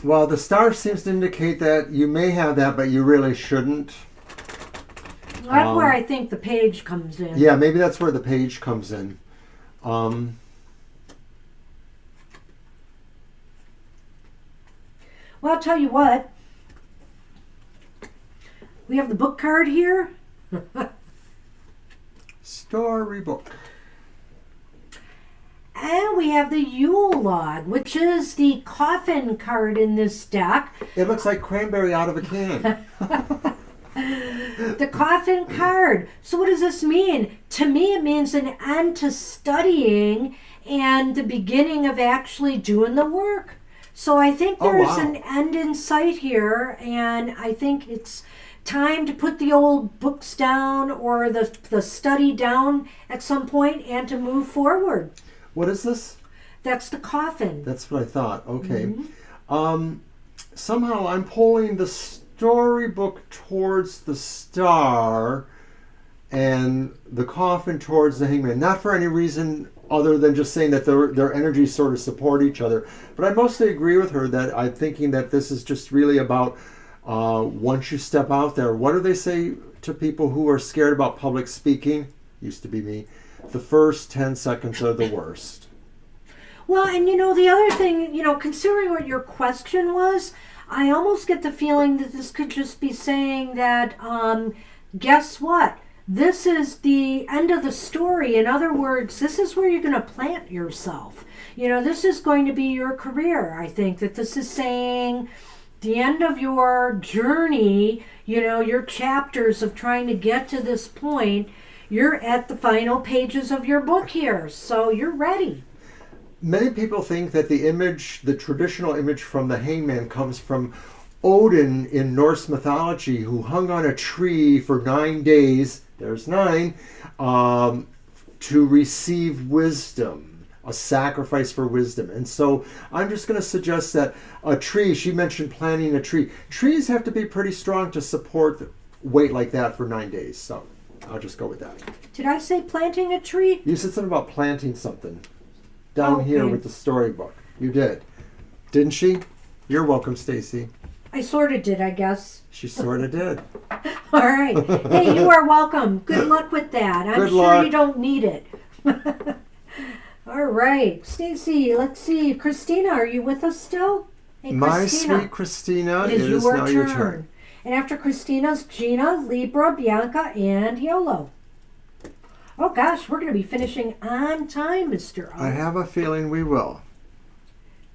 Well, the star seems to indicate that you may have that, but you really shouldn't. That's where I think the page comes in. Yeah, maybe that's where the page comes in. Well, I'll tell you what. We have the book card here. Storybook. And we have the Yule log, which is the coffin card in this deck. It looks like cranberry out of a can. The coffin card. So what does this mean? To me, it means an end to studying and the beginning of actually doing the work. So I think there's an end in sight here, and I think it's time to put the old books down or the study down at some point and to move forward. What is this? That's the coffin. That's what I thought. Okay. Mm-hmm. Somehow I'm pulling the storybook towards the star and the coffin towards the hangman. Not for any reason other than just saying that their energies sort of support each other. But I mostly agree with her that I'm thinking that this is just really about once you step out there. What do they say to people who are scared about public speaking? Used to be me. The first 10 seconds are the worst. Well, and the other thing, considering what your question was, I almost get the feeling that this could just be saying that, guess what? This is the end of the story. In other words, this is where you're going to plant yourself. This is going to be your career. I think that this is saying the end of your journey, your chapters of trying to get to this point. you're at the final pages of your book here, so you're ready. Many people think that the traditional image from the hangman comes from Odin in Norse mythology, who hung on a tree for 9 days, there's 9, to receive wisdom, a sacrifice for wisdom. And so I'm just going to suggest that a tree, she mentioned planting a tree. Trees have to be pretty strong to support weight like that for 9 days. So I'll just go with that. Did I say planting a tree? You said something about planting something down Okay. here with the storybook. You did. Didn't she? You're welcome, Stacy. I sort of did, I guess. She sort of did. All right. Hey, you are welcome. Good luck with that. I'm Good sure luck. you don't need it. All right. Stacy, let's see. Christina, are you with us still? Hey, My Christina, sweet Christina, it is now your your turn. turn. And after Christina's Gina, Libra, Bianca, and Yolo. Oh gosh, we're going to be finishing on time, Mr. O. I have a feeling we will.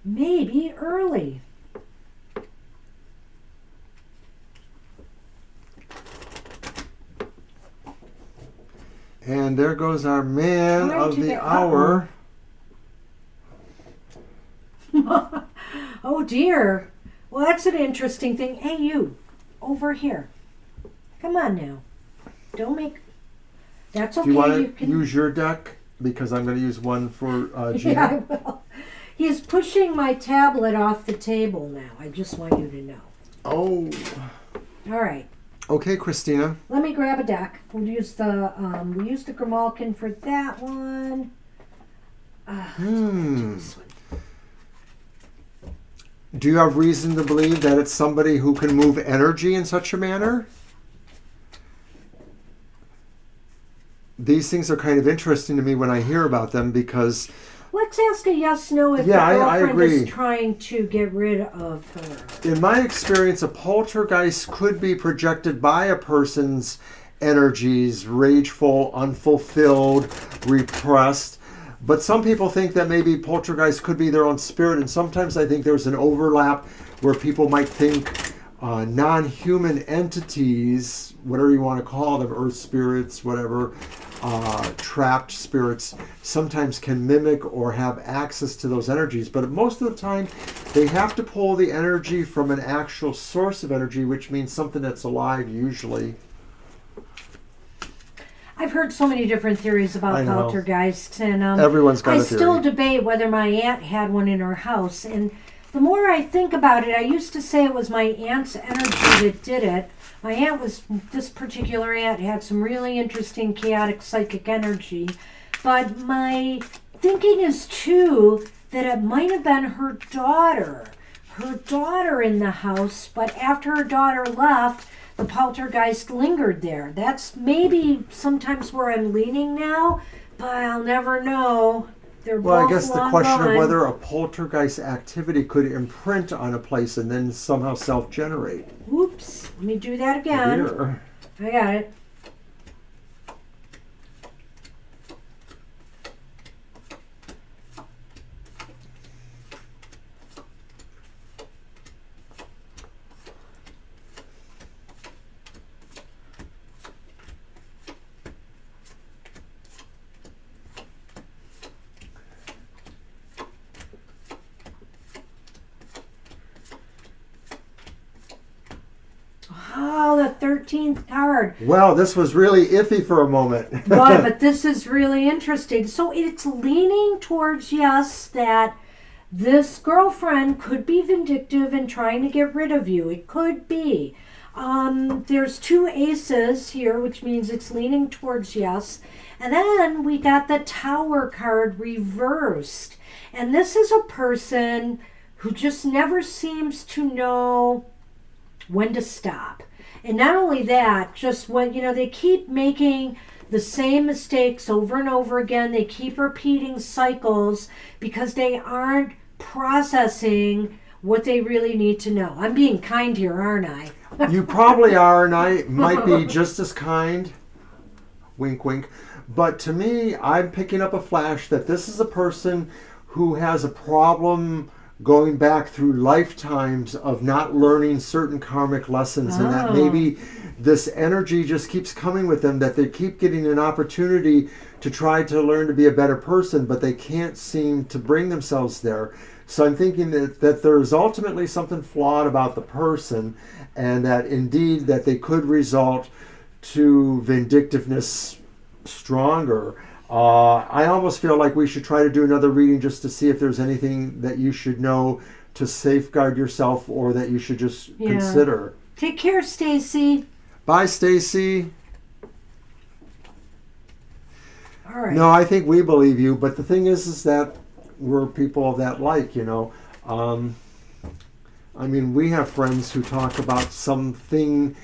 Maybe early. And there goes our man Trying of to the get- hour. Oh dear. Well, that's an interesting thing. Hey, you, over here. Come on now. Don't make. That's okay. Do you want to can. use your deck? Because I'm going to use one for Gina. Yeah, I will. He's pushing my tablet off the table now. I just want you to know. Oh. All right. Okay, Christina. Let me grab a deck. We'll use the Grimalkin for that one. This one. Do you have reason to believe that it's somebody who can move energy in such a manner? These things are kind of interesting to me when I hear about them because... Let's ask a yes/no if Yeah, the I girlfriend agree. is trying to get rid of her. In my experience, a poltergeist could be projected by a person's energies, rageful, unfulfilled, repressed. But some people think that maybe poltergeist could be their own spirit, and sometimes I think there's an overlap where people might think non-human entities, whatever you want to call them, earth spirits, whatever, trapped spirits, sometimes can mimic or have access to those energies. But most of the time, they have to pull the energy from an actual source of energy, which means something that's alive usually. I've heard so many different theories I about know. poltergeists, and Everyone's got I a theory. still debate whether my aunt had one in her house. And the more I think about it, I used to say it was my aunt's energy that did it. My aunt this particular aunt had some really interesting chaotic psychic energy. But my thinking is too that it might have been her daughter in the house, but after her daughter left, the poltergeist lingered there. That's maybe sometimes where I'm leaning now, but I'll never know. They're Well, both I guess the long question gone. of whether a poltergeist activity could imprint on a place and then somehow self-generate. Oops, let me do that again. Here. I got it. Oh, the 13th card. Well, this was really iffy for a moment. But this is really interesting. So it's leaning towards yes, that this girlfriend could be vindictive and trying to get rid of you. It could be. There's 2 aces here, which means it's leaning towards yes. And then we got the Tower card reversed. And this is a person who just never seems to know when to stop. And not only that, just when, they keep making the same mistakes over and over again. They keep repeating cycles because they aren't processing what they really need to know. I'm being kind here, aren't I? You probably are, and I might be just as kind. Wink, wink. But to me, I'm picking up a flash that this is a person who has a problem going back through lifetimes of not learning certain karmic lessons, and that maybe this energy just keeps coming with them, that they keep getting an opportunity to try to learn to be a better person, but they can't seem to bring themselves there. So I'm thinking that there's ultimately something flawed about the person, and that indeed that they could result to vindictiveness stronger. I almost feel like we should try to do another reading just to see if there's anything that you should know to safeguard yourself, or that you should just consider. Take care, Stacy. Bye, Stacy. All right. No, I think we believe you, but the thing is that we're people of that like, you know. I mean, we have friends who talk about something.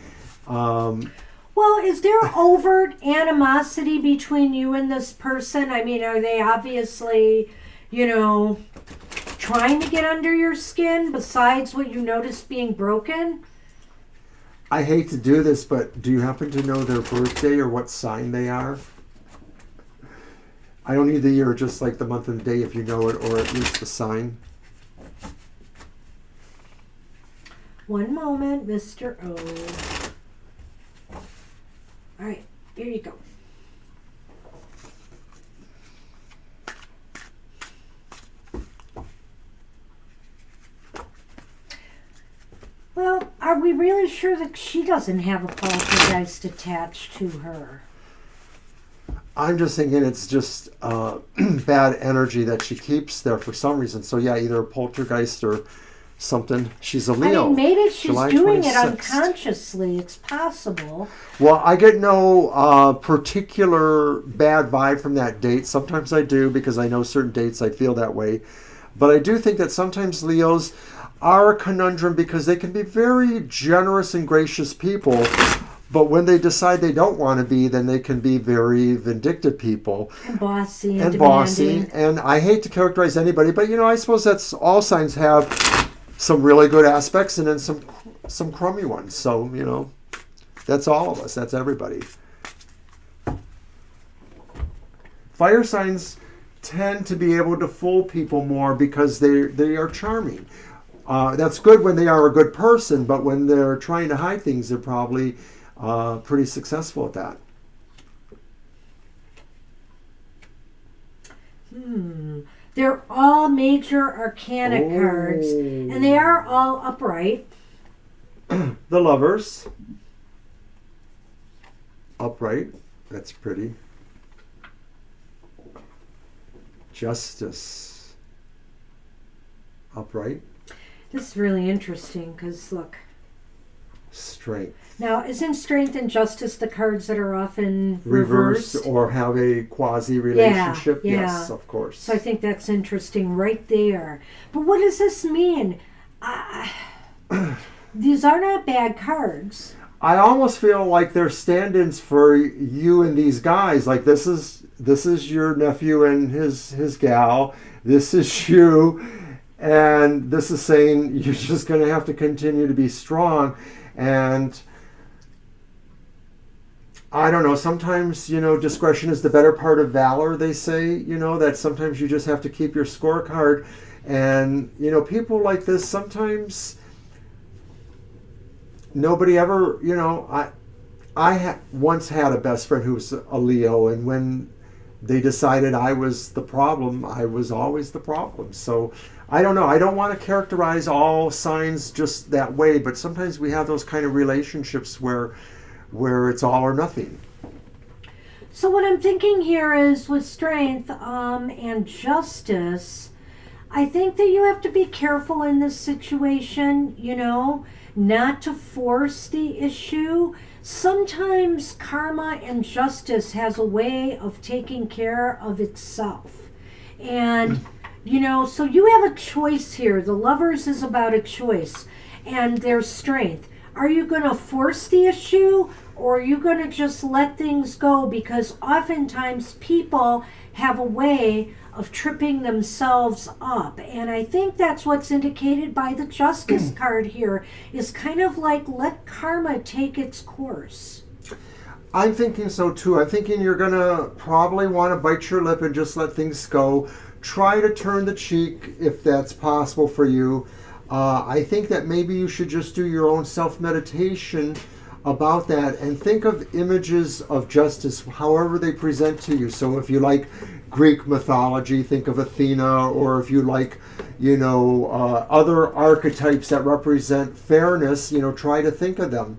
Well, is there overt animosity between you and this person? I mean, are they obviously, you know, trying to get under your skin besides what you noticed being broken? I hate to do this, but do you happen to know their birthday or what sign they are? I don't need the year, just like the month and the day if you know it, or at least the sign. One moment, Mr. O. All right, here you go. Well, are we really sure that she doesn't have a poltergeist attached to her? I'm just thinking it's just bad energy that she keeps there for some reason. So yeah, either a poltergeist or something. She's a Leo. I mean, maybe she's July doing 26th. it unconsciously. It's possible. Well, I get no particular bad vibe from that date. Sometimes I do, because I know certain dates I feel that way. But I do think that sometimes Leos are a conundrum, because they can be very generous and gracious people. But when they decide they don't want to be, then they can be very vindictive people. And bossy and demanding. Bossy. And I hate to characterize anybody, but you know, I suppose that's all signs have some really good aspects and then some crummy ones. So, you know, that's all of us. That's everybody. Fire signs tend to be able to fool people more because they are charming. That's good when they are a good person, but when they're trying to hide things, they're probably pretty successful at that. They're all major arcana cards, and they are all upright. The Lovers. Upright. That's pretty. Justice. Upright. This is really interesting because, look. Strength. Now, isn't Strength and Justice the cards that are often Reversed or have a quasi-relationship? Yeah. Yes, of course. So I think that's interesting right there. But what does this mean? These are not bad cards. I almost feel like they're stand-ins for you and these guys. Like this is your nephew and his gal. This is you. And this is saying you're just going to have to continue to be strong. And I don't know, sometimes, you know, discretion is the better part of valor, they say, you know, that sometimes you just have to keep your scorecard. And, you know, people like this, sometimes nobody ever, you know, I once had a best friend who was a Leo, and when they decided I was the problem, I was always the problem. So I don't know. I don't want to characterize all signs just that way, but sometimes we have those kind of relationships where it's all or nothing. So what I'm thinking here is with Strength and Justice, I think that you have to be careful in this situation, you know, not to force the issue. Sometimes karma and justice has a way of taking care of itself. And you know, so you have a choice here. The Lovers is about a choice. And there's Strength. Are you going to force the issue, or are you going to just let things go? Because oftentimes people have a way of tripping themselves up. And I think that's what's indicated by the Justice card here, is kind of like let karma take its course. I'm thinking so too. I'm thinking you're going to probably want to bite your lip and just let things go. Try to turn the cheek if that's possible for you. I think that maybe you should just do your own self-meditation about that and think of images of justice however they present to you. So if you like Greek mythology, think of Athena, or if you like, other archetypes that represent fairness, try to think of them,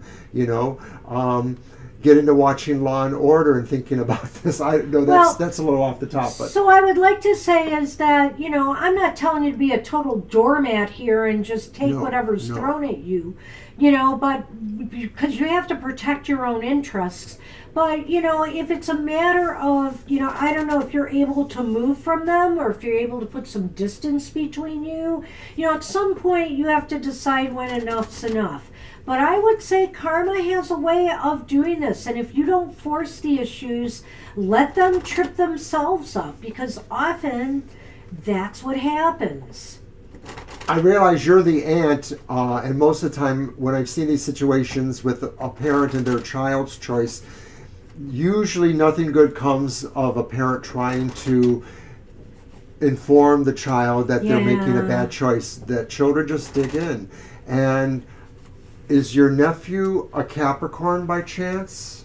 get into watching Law and Order and thinking about this. I know that's a little off the top, but so I would like to say is that I'm not telling you to be a total doormat here and just take whatever's thrown at you, but because you have to protect your own interests. But if it's a matter of I don't know if you're able to move from them or if you're able to put some distance between you. At some point you have to decide when enough's enough. But I would say karma has a way of doing this. And if you don't force the issues, let them trip themselves up, because often that's what happens. I realize you're the aunt, and most of the time when I've seen these situations with a parent and their child's choice, usually nothing good comes of a parent trying to inform the child that they're making a bad choice. That children just dig in. And is your nephew a Capricorn by chance?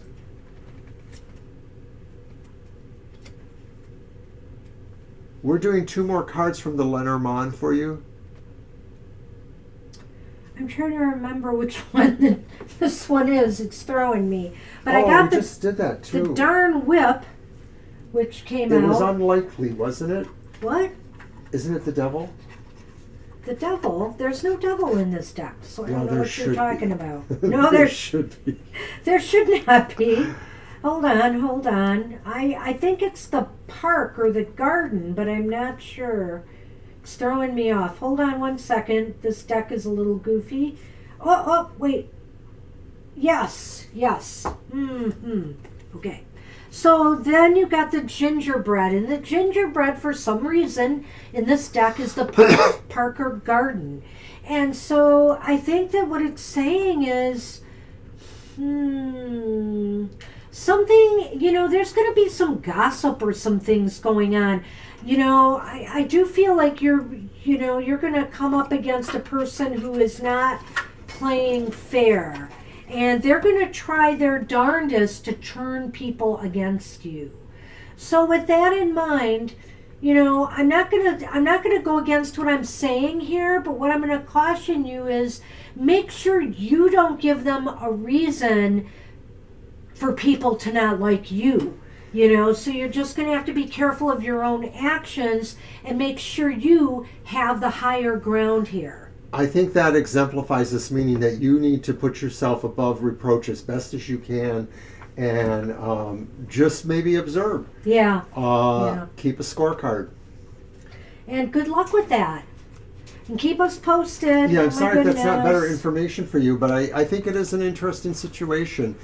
We're doing 2 more cards from the Lenormand for you. I'm trying to remember which one this one is. It's throwing me. But I got just did that too. The darn whip, which came out. It was unlikely, wasn't it? What? Isn't it the devil? The devil? There's no devil in this deck, so I don't know what you're talking about. No, there should be. There should not be. Hold on. I think it's the park or the garden, but I'm not sure. It's throwing me off. Hold on one second. This deck is a little goofy. Oh, wait. Yes. Okay. So then you got the gingerbread. And the gingerbread, for some reason, in this deck is the Parker Garden. And so I think that what it's saying is, something, there's going to be some gossip or some things going on. I do feel like you're going to come up against a person who is not playing fair. And they're going to try their darndest to turn people against you. So with that in mind, I'm not going to go against what I'm saying here, but what I'm going to caution you is make sure you don't give them a reason for people to not like you. So you're just going to have to be careful of your own actions and make sure you have the higher ground here. I think that exemplifies this meaning that you need to put yourself above reproach as best as you can and just maybe observe. Yeah. Keep a scorecard. And good luck with that. And keep us posted. Yeah, I'm sorry if that's not better information for you, but I think it is an interesting situation.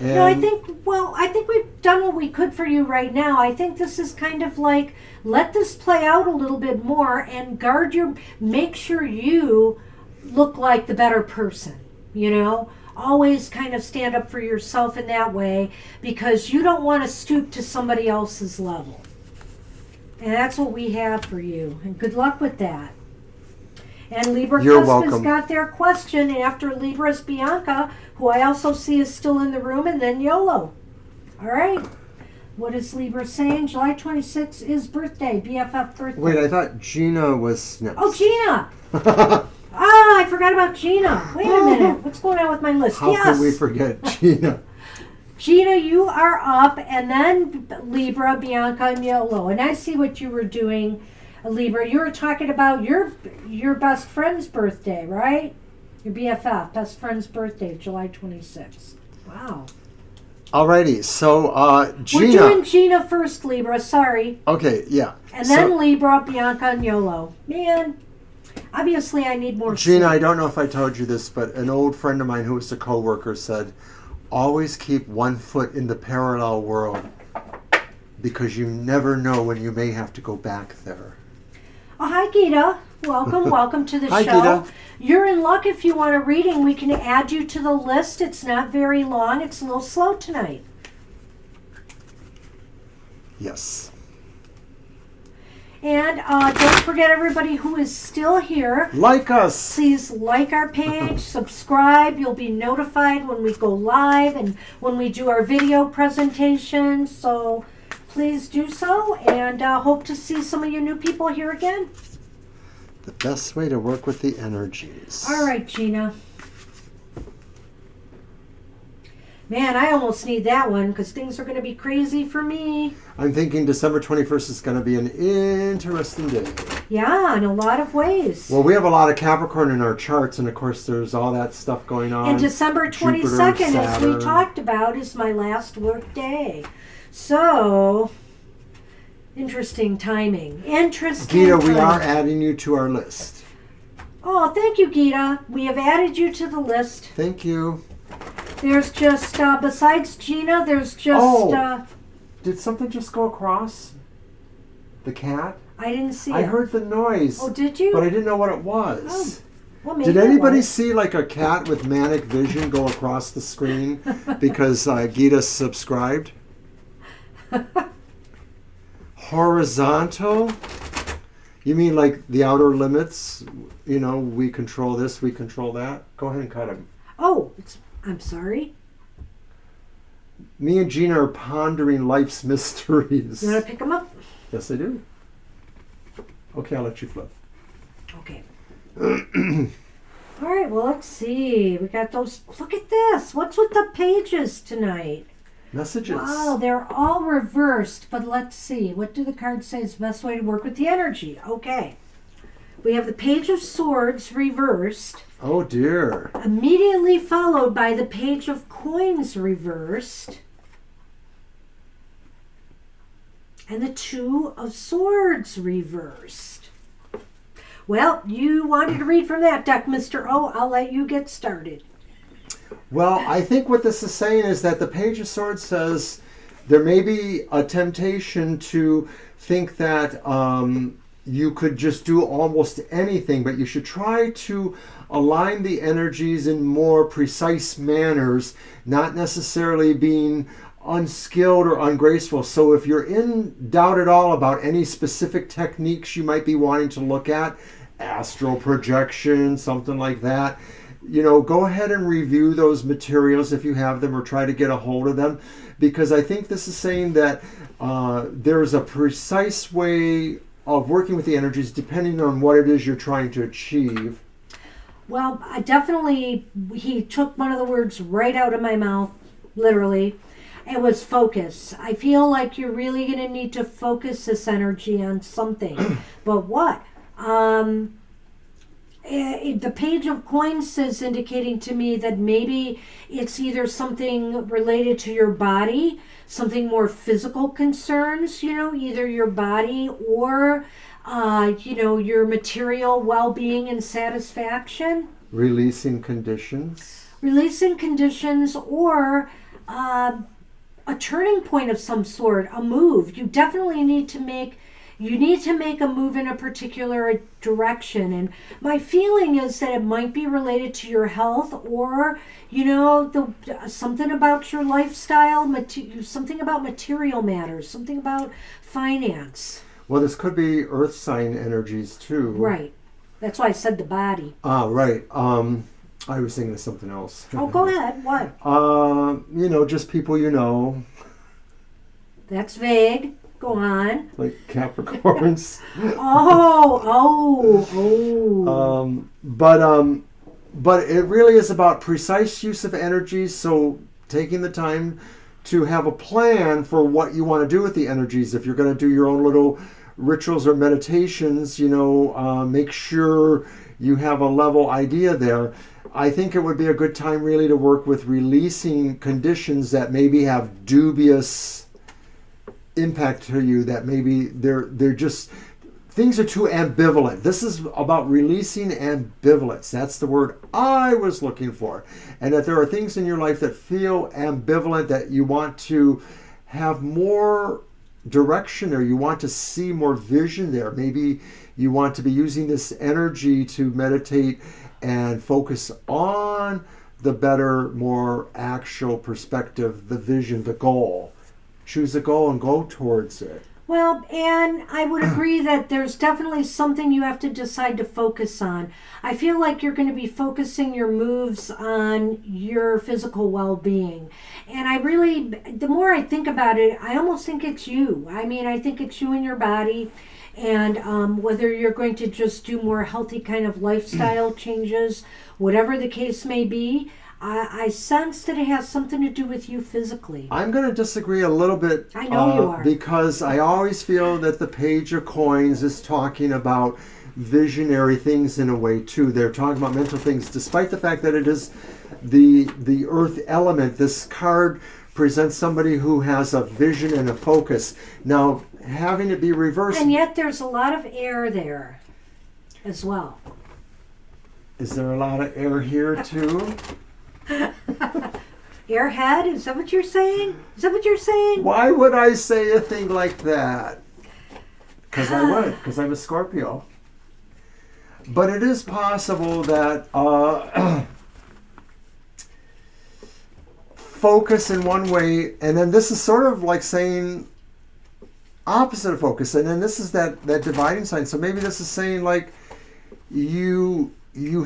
And no, I think we've done what we could for you right now. I think this is kind of like, let this play out a little bit more and make sure you look like the better person, Always kind of stand up for yourself in that way, because you don't want to stoop to somebody else's level. And that's what we have for you. And good luck with that. And Libra Cusp got their question after Libra's Bianca, who I also see is still in the room, and then YOLO. All right. What is Libra saying? July 26th is birthday, BFF birthday. Wait, I thought Gina was next. Oh, Gina. I forgot about Gina. Wait a minute. What's going on with my list? How can we forget Gina? Gina, you are up, and then Libra, Bianca, and YOLO. And I see what you were doing, Libra. You were talking about your best friend's birthday, right? Your BFF, best friend's birthday, July 26th. Wow. Alrighty, so Gina. We're doing Gina first, Libra. Sorry. Okay, yeah. And then Libra, Bianca, and YOLO. Man, obviously I need more Gina, sleep. I don't know if I told you this, but an old friend of mine who was a coworker said, always keep one foot in the parallel world, because you never know when you may have to go back there. Oh, hi, Gita. Welcome to the Hi, show. Gita. You're in luck if you want a reading. We can add you to the list. It's not very long. It's a little slow tonight. Yes. And don't forget, everybody who is still here, Like us. please like our page, subscribe. You'll be notified when we go live and when we do our video presentations. So please do so, and hope to see some of you new people here again. The best way to work with the energies. All right, Gina. Man, I almost need that one because things are going to be crazy for me. I'm thinking December 21st is going to be an interesting day. Yeah, in a lot of ways. Well, we have a lot of Capricorn in our charts, and of course there's all that stuff going on. And December 22nd, Jupiter, as we Saturn. talked about, is my last work day. So, interesting timing. Gita, we are adding you to our list. Oh, thank you, Gita. We have added you to the list. Thank you. There's just, besides Gina, there's just... Oh. Did something just go across? The cat? I didn't see I it. heard the noise. Oh, did you? But I didn't know what it was. Oh. Well, maybe Did it anybody was. see like a cat with manic vision go across the screen because Gita subscribed? Horizontal? You mean like the outer limits? You know, we control this, we control that? Go ahead and cut him. Oh, I'm sorry. Me and Gina are pondering life's mysteries. You want to pick them up? Yes, I do. Okay, I'll let you flip. Okay. All right, well, let's see. We got those. Look at this. What's with the pages tonight? Messages. Wow, they're all reversed, but let's see. What do the cards say is the best way to work with the energy? Okay. We have the Page of Swords reversed, Oh dear. immediately followed by the Page of Coins reversed, and the Two of Swords reversed. Well, you wanted to read from that deck, Mr. O. I'll let you get started. Well, I think what this is saying is that the Page of Swords says there may be a temptation to think that you could just do almost anything, but you should try to align the energies in more precise manners, not necessarily being unskilled or ungraceful. So if you're in doubt at all about any specific techniques you might be wanting to look at, astral projection, something like that, you know, go ahead and review those materials if you have them, or try to get a hold of them, because I think this is saying that there's a precise way of working with the energies depending on what it is you're trying to achieve. Well, I definitely, he took one of the words right out of my mouth, literally. It was focus. I feel like you're really going to need to focus this energy on something. But what? The Page of Coins is indicating to me that maybe it's either something related to your body, something more physical concerns, you know, either your body or, you know, your material well-being and satisfaction. Releasing conditions. Releasing conditions, or a turning point of some sort, a move. You definitely need to make a move in a particular direction. And my feeling is that it might be related to your health, or, you know, something about your lifestyle, something about material matters, something about finance. Well, this could be earth sign energies too. Right. That's why I said the body. Ah, right. I was thinking of something else. Oh, go ahead. What? You know, just people you know. That's vague. Go on. Like Capricorns. But it really is about precise use of energies. So taking the time to have a plan for what you want to do with the energies. If you're going to do your own little rituals or meditations, you know, make sure you have a level idea there. I think it would be a good time really to work with releasing conditions that maybe have dubious impact to you, that maybe they're just, things are too ambivalent. This is about releasing ambivalence. That's the word I was looking for. And that there are things in your life that feel ambivalent, that you want to have more direction, or you want to see more vision there. Maybe you want to be using this energy to meditate and focus on the better, more actual perspective, the vision, the goal. Choose a goal and go towards it. Well, and I would agree that there's definitely something you have to decide to focus on. I feel like you're going to be focusing your moves on your physical well being. And I really, the more I think about it, I almost think it's you. I mean, I think it's you and your body. And whether you're going to just do more healthy kind of lifestyle changes, whatever the case may be, I sense that it has something to do with you physically. I'm going to disagree a little bit. I know you are. Because I always feel that the Page of Coins is talking about visionary things in a way too. They're talking about mental things, despite the fact that it is the earth element. This card presents somebody who has a vision and a focus. Now, having it be reversed. And yet there's a lot of air there as well. Is there a lot of air here too? Airhead? Is that what you're saying? Is that what you're saying? Why would I say a thing like that? Because I would, because I'm a Scorpio. But it is possible that focus in one way, and then this is sort of like saying opposite of focus, and then this is that dividing sign. So maybe this is saying like you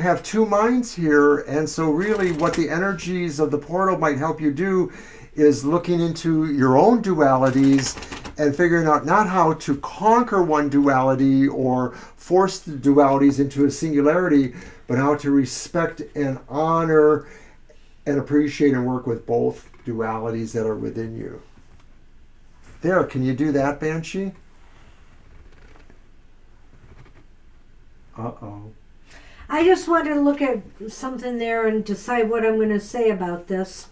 have two minds here, and so really what the energies of the portal might help you do is looking into your own dualities and figuring out not how to conquer one duality or force the dualities into a singularity, but how to respect and honor and appreciate and work with both dualities that are within you. There, can you do that, Banshee? Uh-oh. I just wanted to look at something there and decide what I'm going to say about this.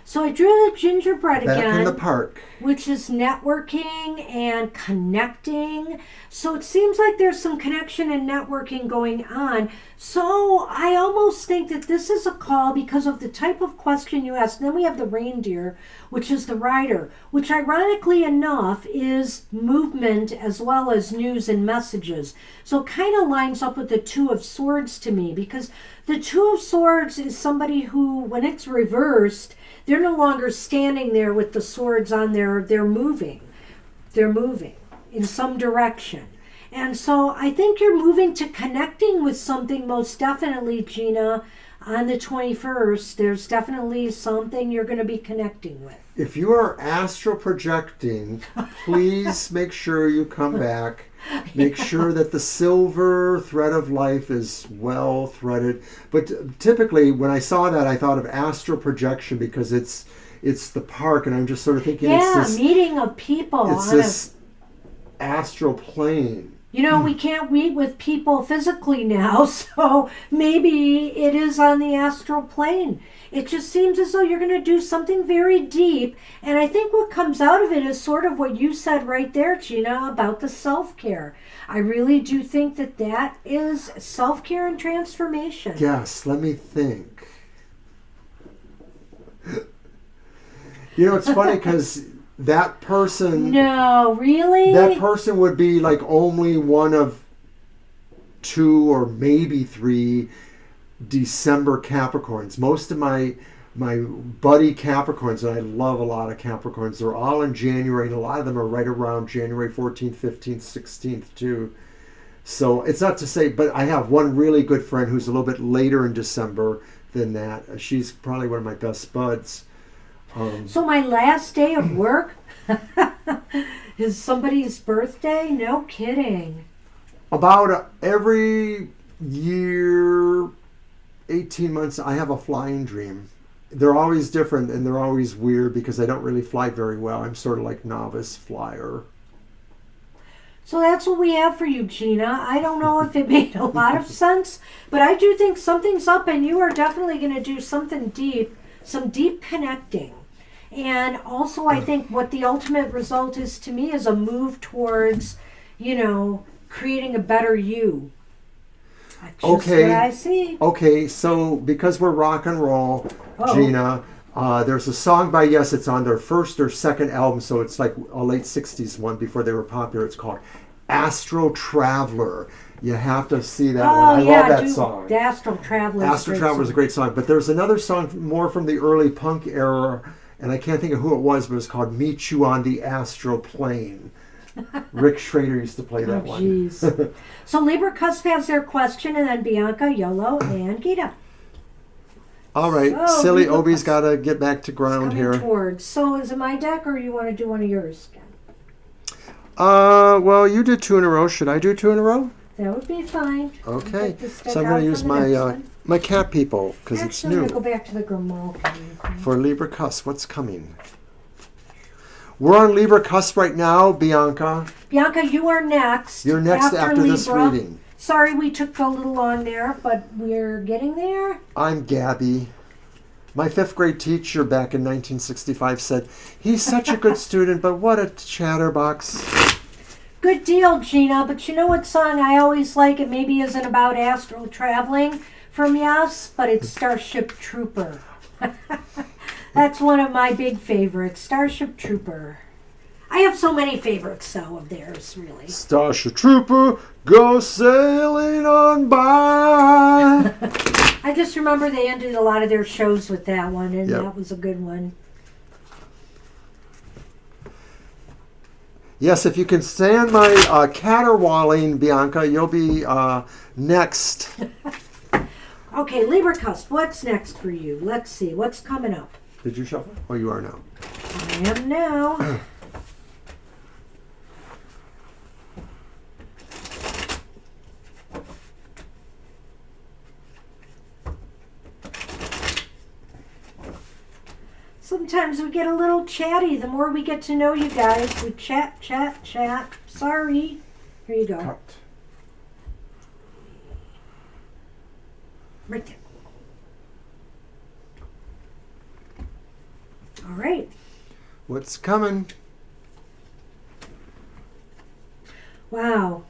So I drew the gingerbread Back again. in the park. Which is networking and connecting. So it seems like there's some connection and networking going on. So I almost think that this is a call because of the type of question you asked. And then we have the reindeer, which is the rider, which ironically enough is movement as well as news and messages. So it kind of lines up with the Two of Swords to me, because the Two of Swords is somebody who, when it's reversed, they're no longer standing there with the swords on they're moving. They're moving in some direction. And so I think you're moving to connecting with something most definitely, Gina, on the 21st. There's definitely something you're going to be connecting with. If you are astral projecting, please make sure you come back. Make sure that the silver thread of life is well threaded. But typically, when I saw that, I thought of astral projection because it's the park, and I'm just sort of thinking it's this meeting of people. It's this astral plane. You know, we can't meet with people physically now, so maybe it is on the astral plane. It just seems as though you're going to do something very deep. And I think what comes out of it is sort of what you said right there, Gina, about the self-care. I really do think that that is self-care and transformation. Yes, let me think. You know, it's funny because that person... No, really? That person would be like only one of 2 or maybe 3 December Capricorns. Most of my buddy Capricorns, and I love a lot of Capricorns, they're all in January, and a lot of them are right around January 14th, 15th, 16th too. So it's not to say, but I have one really good friend who's a little bit later in December than that. She's probably one of my best buds. So my last day of work is somebody's birthday? No kidding. About every year, 18 months, I have a flying dream. They're always different and they're always weird because I don't really fly very well. I'm sort of like novice flyer. So that's what we have for you, Gina. I don't know if it made a lot of sense, but I do think something's up and you are definitely going to do something deep, some deep connecting. And also I think what the ultimate result is to me is a move towards, creating a better you. That's just what I see. Okay, so because we're rock and roll, Gina, there's a song by Yes, it's on their first or second album, so it's like a late 60s one before they were popular. It's called Astro Traveler. You have to see that one. I love that song. The Astro Traveler. Astro Traveler is a great song, but there's another song more from the early punk era, and I can't think of who it was, but it's called Meet You on the Astral Plane. Rick Schrader used to play that one. Jeez. So Libra Cusp has their question, and then Bianca, Yellow, and Gita. All right, So, silly Libra Obi's Cusp got to get back to ground coming here. towards. So is it my deck, or you want to do one of yours again? Well, you did 2 in a row. Should I do 2 in a row? That would be fine. Okay. Take this deck So I'm out going to for use the my next one. my cat people because it's Actually, I'm new. going to go back to the Grimalkin. For Libra Cusp, what's coming? We're on Libra Cusp right now, Bianca. Bianca, you are next. You're next after this Libra. reading. Sorry we took a little long there, but we're getting there. I'm Gabby. My 5th grade teacher back in 1965 said, he's such a good student, but what a chatterbox. Good deal, Gina. But you know what song I always like? It maybe isn't about astral traveling from Yes, but it's Starship Trooper. That's one of my big favorites, Starship Trooper. I have so many favorites, though, of theirs, really. Starship Trooper, go sailing on by. I just remember they ended a lot of their shows with that one, and Yep. that was a good one. Yes, if you can stand my caterwauling, Bianca, you'll be next. Okay, Libra Cusp, what's next for you? Let's see, what's coming up? Did you shuffle? Oh, you are now. I am now. Sometimes we get a little chatty. The more we get to know you guys, we chat, chat, chat. Sorry. Here you go. Cut. Right there. All right. What's coming? Wow.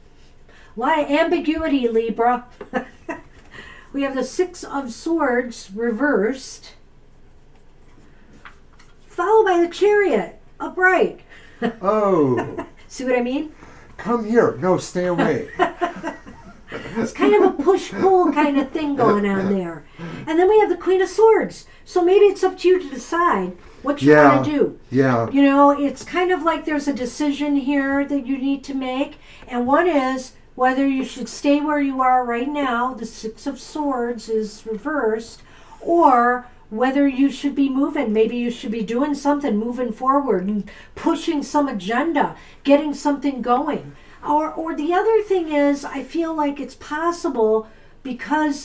A lot of ambiguity, Libra. We have the 6 of Swords reversed, followed by the Chariot upright. Oh, See what I mean? come here. No, stay away. It's kind of a push-pull kind of thing going on there. And then we have the Queen of Swords. So maybe it's up to you to decide what you Yeah. want to do. Yeah. You know, it's kind of like there's a decision here that you need to make. And one is whether you should stay where you are right now, the 6 of Swords is reversed, or whether you should be moving. Maybe you should be doing something, moving forward and pushing some agenda, getting something going. Or the other thing is, I feel like it's possible because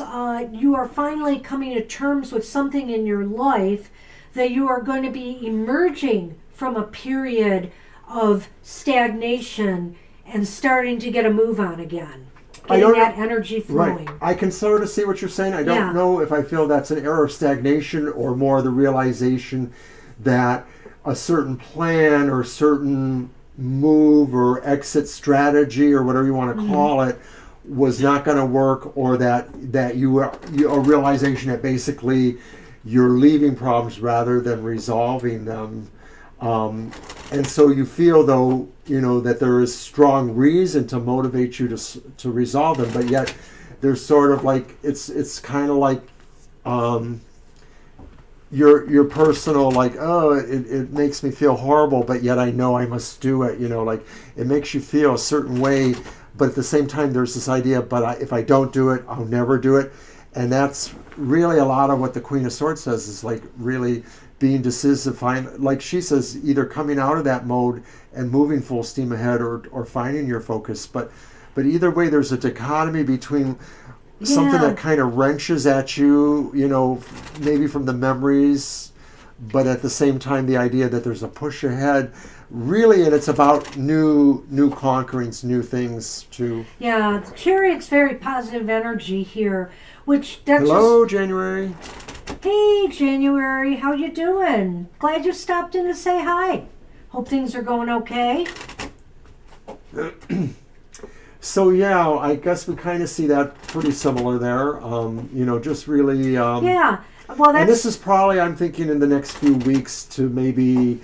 you are finally coming to terms with something in your life that you are going to be emerging from a period of stagnation and starting to get a move on again. Getting that energy flowing. Right. I can sort of see what you're saying. I don't Yeah. know if I feel that's an era of stagnation or more the realization that a certain plan or certain move or exit strategy or whatever you want to call it was not going to work, or that you a realization that basically you're leaving problems rather than resolving them. And so you feel, though, you know, that there is strong reason to motivate you to resolve them, but yet there's sort of like it's kind of like your personal, like, oh, it makes me feel horrible, but yet I know I must do it. You know, like it makes you feel a certain way, but at the same time there's this idea, but if I don't do it, I'll never do it. And that's really a lot of what the Queen of Swords says, is like really being decisive, like she says, either coming out of that mode and moving full steam ahead, or finding your focus. But either way, there's a dichotomy between something that kind of wrenches at you, you know, maybe from the memories, but at the same time, the idea that there's a push ahead, really, and it's about new conquerings, new things too. Yeah, the Chariot's very positive energy here, which that's Hello, January. Hey, January, how you doing? Glad you stopped in to say hi. Hope things are going okay. So yeah, I guess we kind of see that pretty similar there. You know, just really. Yeah, well, that's. And this is probably, I'm thinking, in the next few weeks to maybe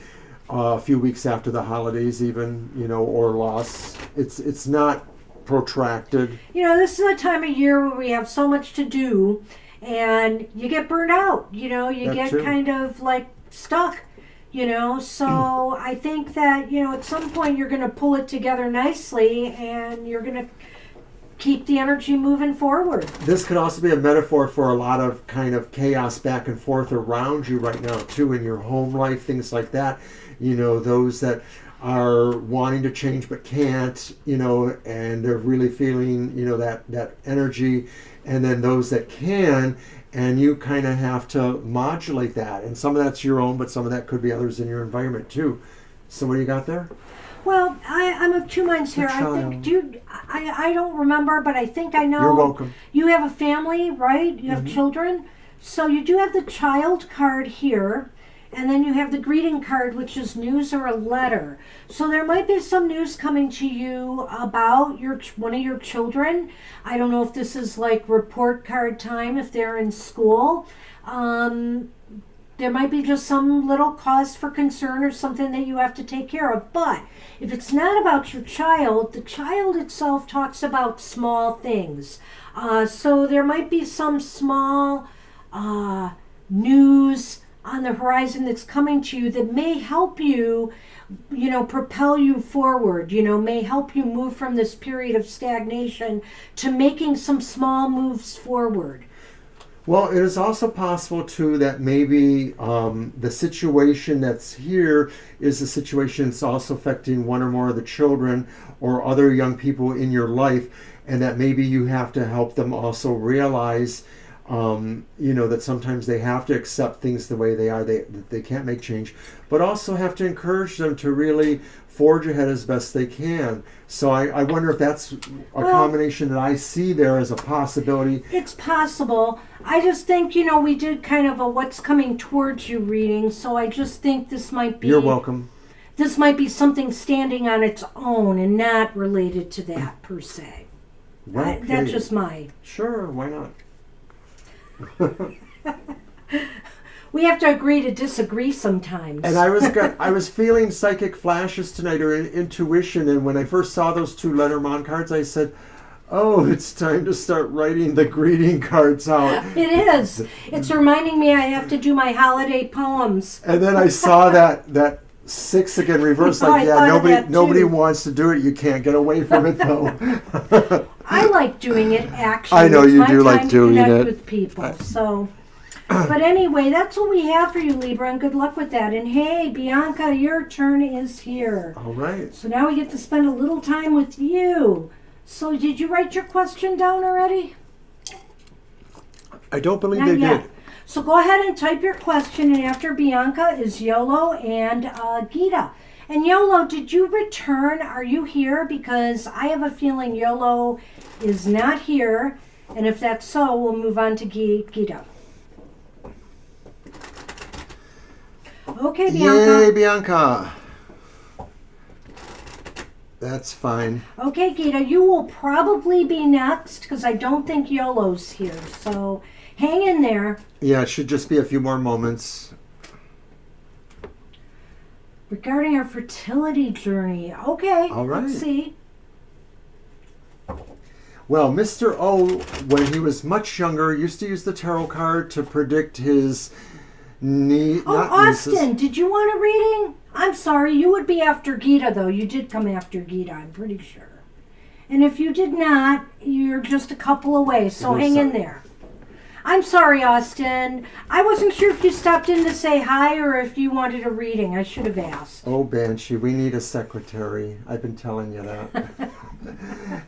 a few weeks after the holidays, even, you know, or less. It's not protracted. You know, this is a time of year where we have so much to do, and you get burned out. You know, you That get too. kind of like stuck. You know, so I think that, you know, at some point you're going to pull it together nicely and you're going to keep the energy moving forward. This could also be a metaphor for a lot of kind of chaos back and forth around you right now, too, in your home life, things like that. You know, those that are wanting to change but can't, you know, and they're really feeling, you know, that energy. And then those that can, and you kind of have to modulate that. And some of that's your own, but some of that could be others in your environment, too. So what do you got there? Well, I'm of two minds here. I think I don't remember, but I think I know. You're welcome. You have a family, right? You have children. So you do have the child card here, and then you have the greeting card, which is news or a letter. So there might be some news coming to you about one of your children. I don't know if this is like report card time if they're in school. There might be just some little cause for concern or something that you have to take care of. But if it's not about your child, the child itself talks about small things. So there might be some small news on the horizon that's coming to you that may help you, you know, propel you forward, you know, may help you move from this period of stagnation to making some small moves forward. Well, it is also possible, too, that maybe the situation that's here is a situation that's also affecting one or more of the children or other young people in your life, and that maybe you have to help them also realize, you know, that sometimes they have to accept things the way they are, they can't make change, but also have to encourage them to really forge ahead as best they can. So I wonder if that's a combination that I see there as a possibility. It's possible. I just think, you know, we did kind of a what's coming towards you reading, so I just think this might be... You're welcome. This might be something standing on its own and not related to that per se. Okay. That's just my... Sure, why not? We have to agree to disagree sometimes. And I was feeling psychic flashes tonight, or intuition, and when I first saw those two Lenormand cards, I said, oh, it's time to start writing the greeting cards out. It is. It's reminding me I have to do my holiday poems. And then I saw that six again reversed, like, nobody wants to do it. You can't get away from it, though. I like doing it, actually. I know it's you do like doing it. it. With people, so... But anyway, that's what we have for you, Libra, and good luck with that. And hey, Bianca, your turn is here. All right. So now we get to spend a little time with you. So did you write your question down already? I don't believe Not they yet. did. So go ahead and type your question, and after Bianca is Yolo and Gita. And Yolo, did you return? Are you here? Because I have a feeling Yolo is not here. And if that's so, we'll move on to Gita. Okay, Bianca. Yay, Bianca. That's fine. Okay, Gita, you will probably be next because I don't think Yolo's here. So hang in there. Yeah, it should just be a few more moments. Regarding our fertility journey. Okay, all right. Let's see. Well, Mr. O, when he was much younger, used to use the tarot card to predict his Austin, did you want a reading? I'm sorry, you would be after Gita, though. You did come after Gita, I'm pretty sure. And if you did not, you're just a couple away, so hang in there. I'm sorry, Austin. I wasn't sure if you stopped in to say hi or if you wanted a reading. I should have asked. Oh, Banshee, we need a secretary. I've been telling you that.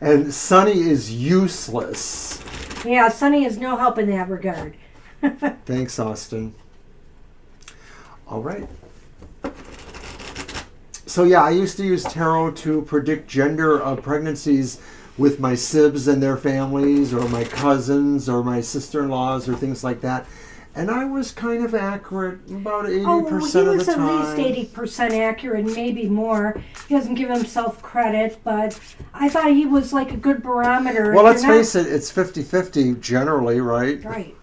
And Sunny is useless. Yeah, Sunny is no help in that regard. Thanks, Austin. All right. So yeah, I used to use tarot to predict gender of pregnancies with my sibs and their families, or my cousins, or my sister-in-laws, or things like that. And I was kind of accurate, about 80% of the time. He was at least 80% accurate, maybe more. He doesn't give himself credit, but I thought he was like a good barometer. Well, let's face it, it's 50-50 generally, right? Right.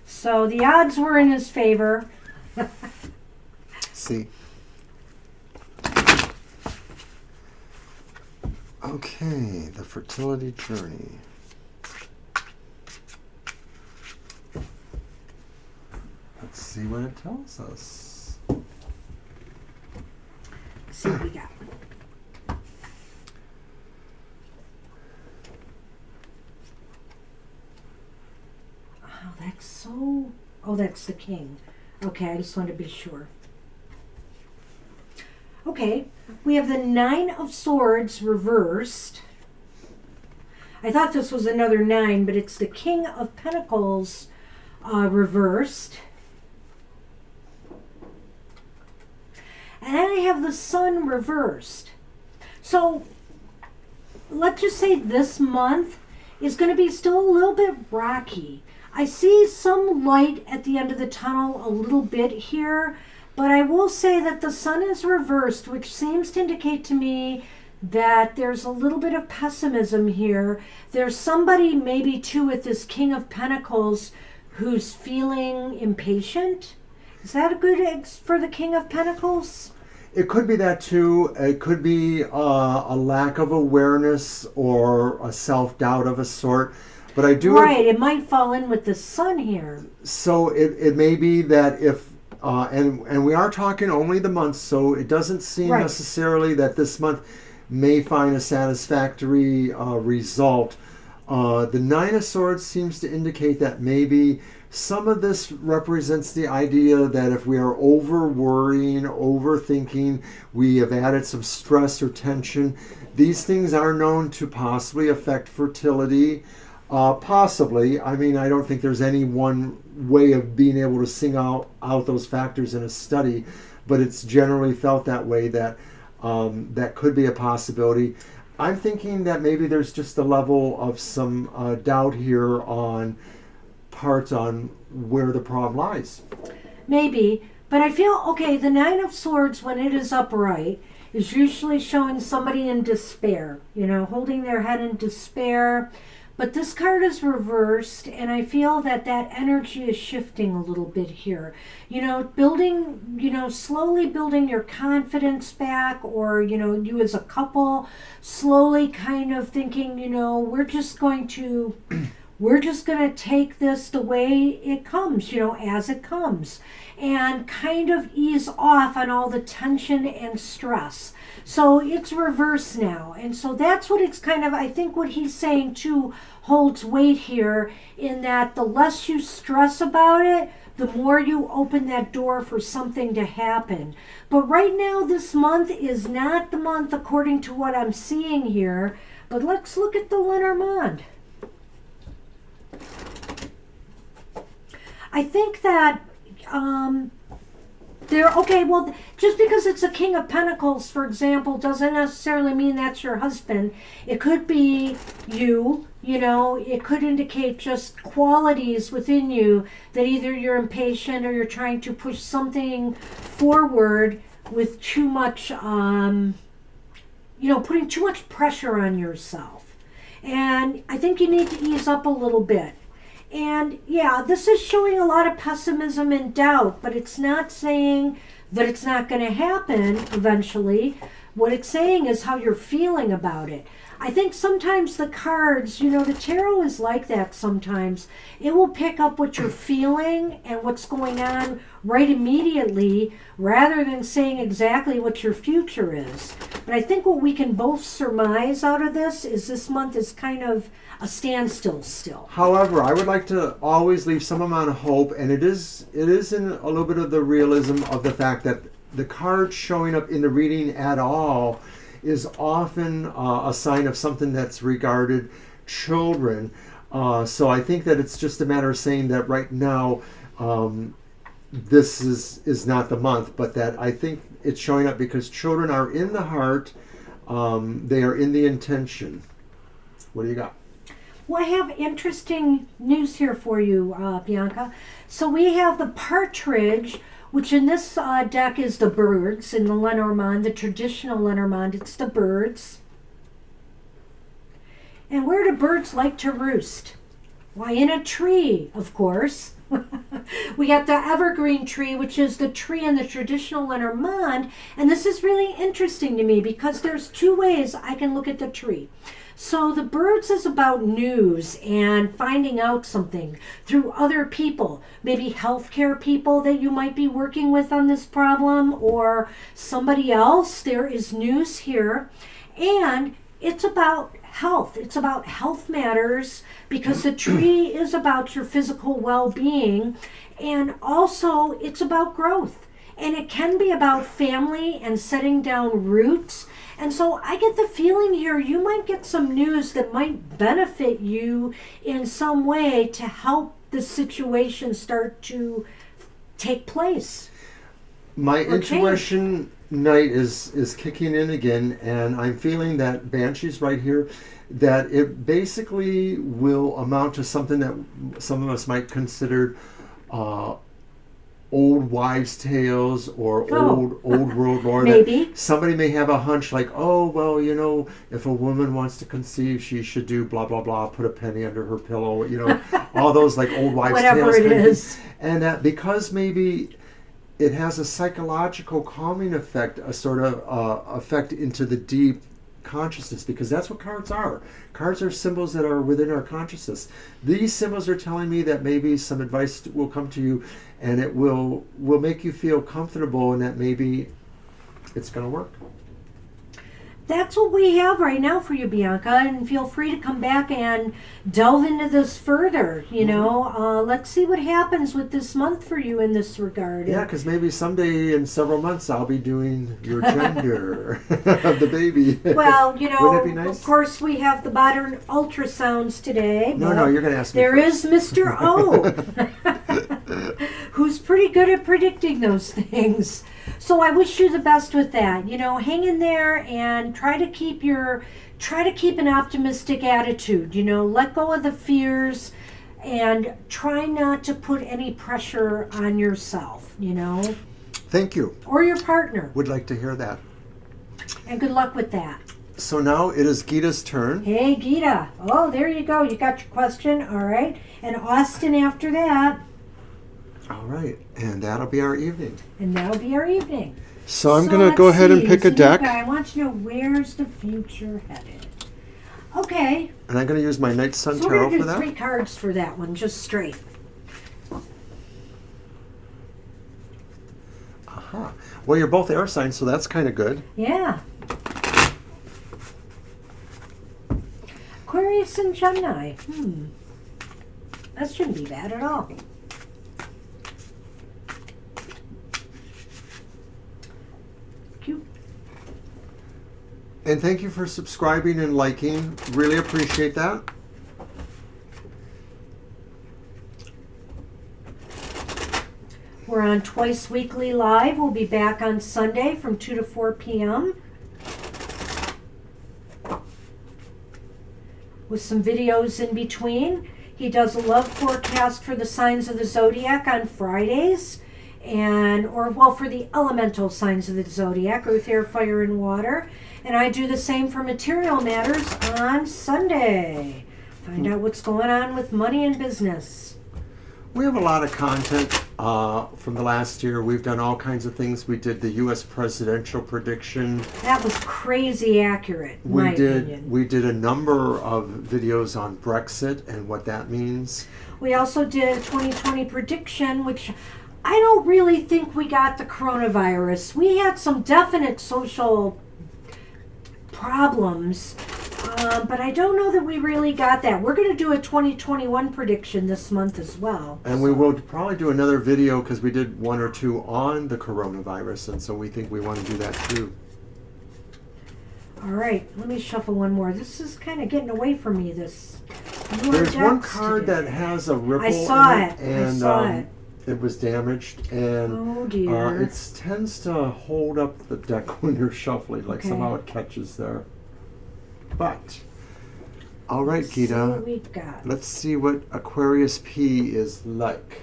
So the odds were in his favor. See. Okay, the fertility journey. Let's see what it tells us. see what we got. Oh, that's so... Oh, that's the king. Okay, I just wanted to be sure. Okay, we have the Nine of Swords reversed. I thought this was another 9, but it's the King of Pentacles reversed. And then I have the Sun reversed. So let's just say this month is going to be still a little bit rocky. I see some light at the end of the tunnel a little bit here, but I will say that the Sun is reversed, which seems to indicate to me that there's a little bit of pessimism here. There's somebody maybe too with this King of Pentacles who's feeling impatient. Is that a good for the King of Pentacles? It could be that too. It could be a lack of awareness or a self-doubt of a sort. But I do... Right, it might fall in with the Sun here. So it may be that if... and we are talking only the month, so it doesn't seem necessarily that this month may find a satisfactory result. The Nine of Swords seems to indicate that maybe some of this represents the idea that if we are over-worrying, overthinking, we have added some stress or tension. These things are known to possibly affect fertility. Possibly. I mean, I don't think there's any one way of being able to sing out those factors in a study, but it's generally felt that way, that that could be a possibility. I'm thinking that maybe there's just a level of some doubt here on parts on where the problem lies. Maybe, but I feel, okay, the Nine of Swords, when it is upright, is usually showing somebody in despair, you know, holding their head in despair. But this card is reversed, and I feel that that energy is shifting a little bit here. You know, building, you know, slowly building your confidence back, or, you know, you as a couple, slowly kind of thinking, you know, we're just going to take this the way it comes, you know, as it comes, and kind of ease off on all the tension and stress. So it's reversed now. And so that's what it's kind of, I think what he's saying too holds weight here, in that the less you stress about it, the more you open that door for something to happen. But right now, this month is not the month according to what I'm seeing here. But let's look at the Lenormand. I think that just because it's a King of Pentacles, for example, doesn't necessarily mean that's your husband. It could be you know, it could indicate just qualities within you that either you're impatient or you're trying to push something forward with too much, you know, putting too much pressure on yourself. And I think you need to ease up a little bit. And yeah, this is showing a lot of pessimism and doubt, but it's not saying that it's not going to happen eventually. What it's saying is how you're feeling about it. I think sometimes the cards, you know, the tarot is like that sometimes. It will pick up what you're feeling and what's going on right immediately, rather than saying exactly what your future is. But I think what we can both surmise out of this month is kind of a standstill still. However, I would like to always leave some amount of hope, and it is in a little bit of the realism of the fact that the card showing up in the reading at all is often a sign of something that's regarded children. So I think that it's just a matter of saying that right now this is not the month, but that I think it's showing up because children are in the heart, they are in the intention. What do you got? Well, I have interesting news here for you, Bianca. So we have the partridge, which in this deck is the birds. In the Lenormand, the traditional Lenormand, it's the birds. And where do birds like to roost? Why, in a tree, of course. We got the evergreen tree, which is the tree in the traditional Lenormand. And this is really interesting to me because there's two ways I can look at the tree. So the birds is about news and finding out something through other people, maybe healthcare people that you might be working with on this problem or somebody else. There is news here. And it's about health. It's about health matters because the tree is about your physical well-being, and also it's about growth. And it can be about family and setting down roots. And so I get the feeling here you might get some news that might benefit you in some way to help the situation start to take place. My or intuition night is kicking in again, and I'm feeling that Banshee's right here, that it basically will amount to something that some of us might consider old wives' tales or old world lore. Maybe. That somebody may have a hunch like, oh, well, you know, if a woman wants to conceive, she should do blah, blah, blah, put a penny under her pillow, you know, all those like old wives' Whatever tales. it is. And that because maybe it has a psychological calming effect, a sort of effect into the deep consciousness, because that's what cards are. Cards are symbols that are within our consciousness. These symbols are telling me that maybe some advice will come to you and it will make you feel comfortable, and that maybe it's going to work. That's what we have right now for you, Bianca, and feel free to come back and delve into this further. You know, let's see what happens with this month for you in this regard. Yeah, because maybe someday in several months I'll be doing your gender of the baby. Well, you know, Wouldn't that be nice? Of course we have the modern ultrasounds today. No, you're going to ask me There first. is Mr. O, who's pretty good at predicting those things. So I wish you the best with that. You know, hang in there and try to keep an optimistic attitude. You know, let go of the fears and try not to put any pressure on yourself, you know. Thank you. Or your partner. Would like to hear that. And good luck with that. So now it is Gita's turn. Hey, Gita. Oh, there you go. You got your question. All right. And Austin after that. All right, and that'll be our evening. And that'll be our evening. So I'm going to go ahead and pick a deck. I want to know where's the future headed. Okay. And I'm going to use my Night Sun So we're Tarot going for to do that. 3 cards for that one, just straight. Aha. Well, you're both air signs, so that's kind of good. Yeah. Aquarius and Gemini. That shouldn't be bad at all. Cute. And thank you for subscribing and liking. Really appreciate that. We're on twice weekly live. We'll be back on Sunday from 2 to 4 p.m. with some videos in between. He does a love forecast for the signs of the zodiac on Fridays, for the elemental signs of the zodiac, earth, air, fire, and water. And I do the same for material matters on Sunday. Find out what's going on with money and business. We have a lot of content from the last year. We've done all kinds of things. We did the U.S. presidential prediction. That was crazy accurate, in my opinion. We did a number of videos on Brexit and what that means. We also did a 2020 prediction, which I don't really think we got the coronavirus. We had some definite social problems, but I don't know that we really got that. We're going to do a 2021 prediction this month as well. And we will probably do another video because we did 1 or 2 on the coronavirus, and so we think we want to do that too. All right, let me shuffle one more. This is kind of getting away from me, this. There's one card that has a ripple I saw in it. and I saw it. it was damaged, and Oh dear. it tends to hold up the deck when you're shuffling, like Okay. somehow it catches there. But, all right, Let's see Gita, what we've got. let's see what Aquarius P is like.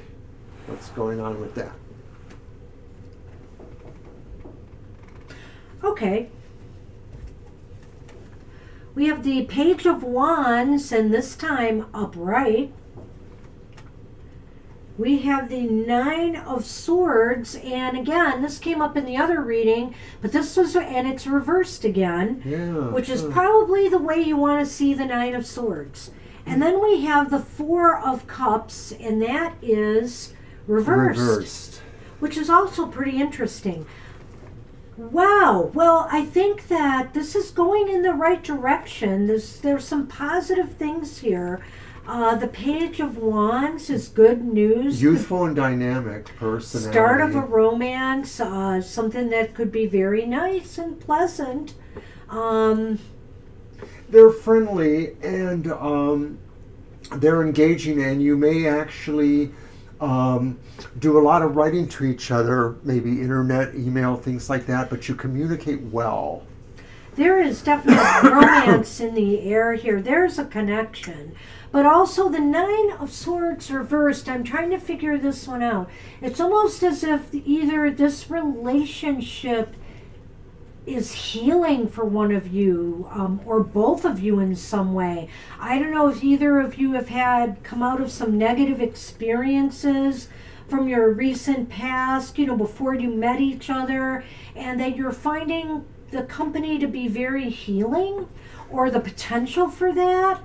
What's going on with that? Okay. We have the Page of Wands, and this time upright. we have the Nine of Swords, and again, this came up in the other reading, but this was, and it's reversed again, which is probably the way you want to see the Nine of Swords. And then we have the Four of Cups, and that is reversed. Which is also pretty interesting. Wow. Well, I think that this is going in the right direction. There's some positive things here. The Page of Wands is good news. Youthful and dynamic personality. Start of a romance, something that could be very nice and pleasant. They're friendly and they're engaging, and you may actually do a lot of writing to each other, maybe internet, email, things like that, but you communicate well. There is definitely romance in the air here. There's a connection. But also the Nine of Swords reversed. I'm trying to figure this one out. It's almost as if either this relationship is healing for one of you or both of you in some way. I don't know if either of you have come out of some negative experiences from your recent past, before you met each other, and that you're finding the company to be very healing, or the potential for that.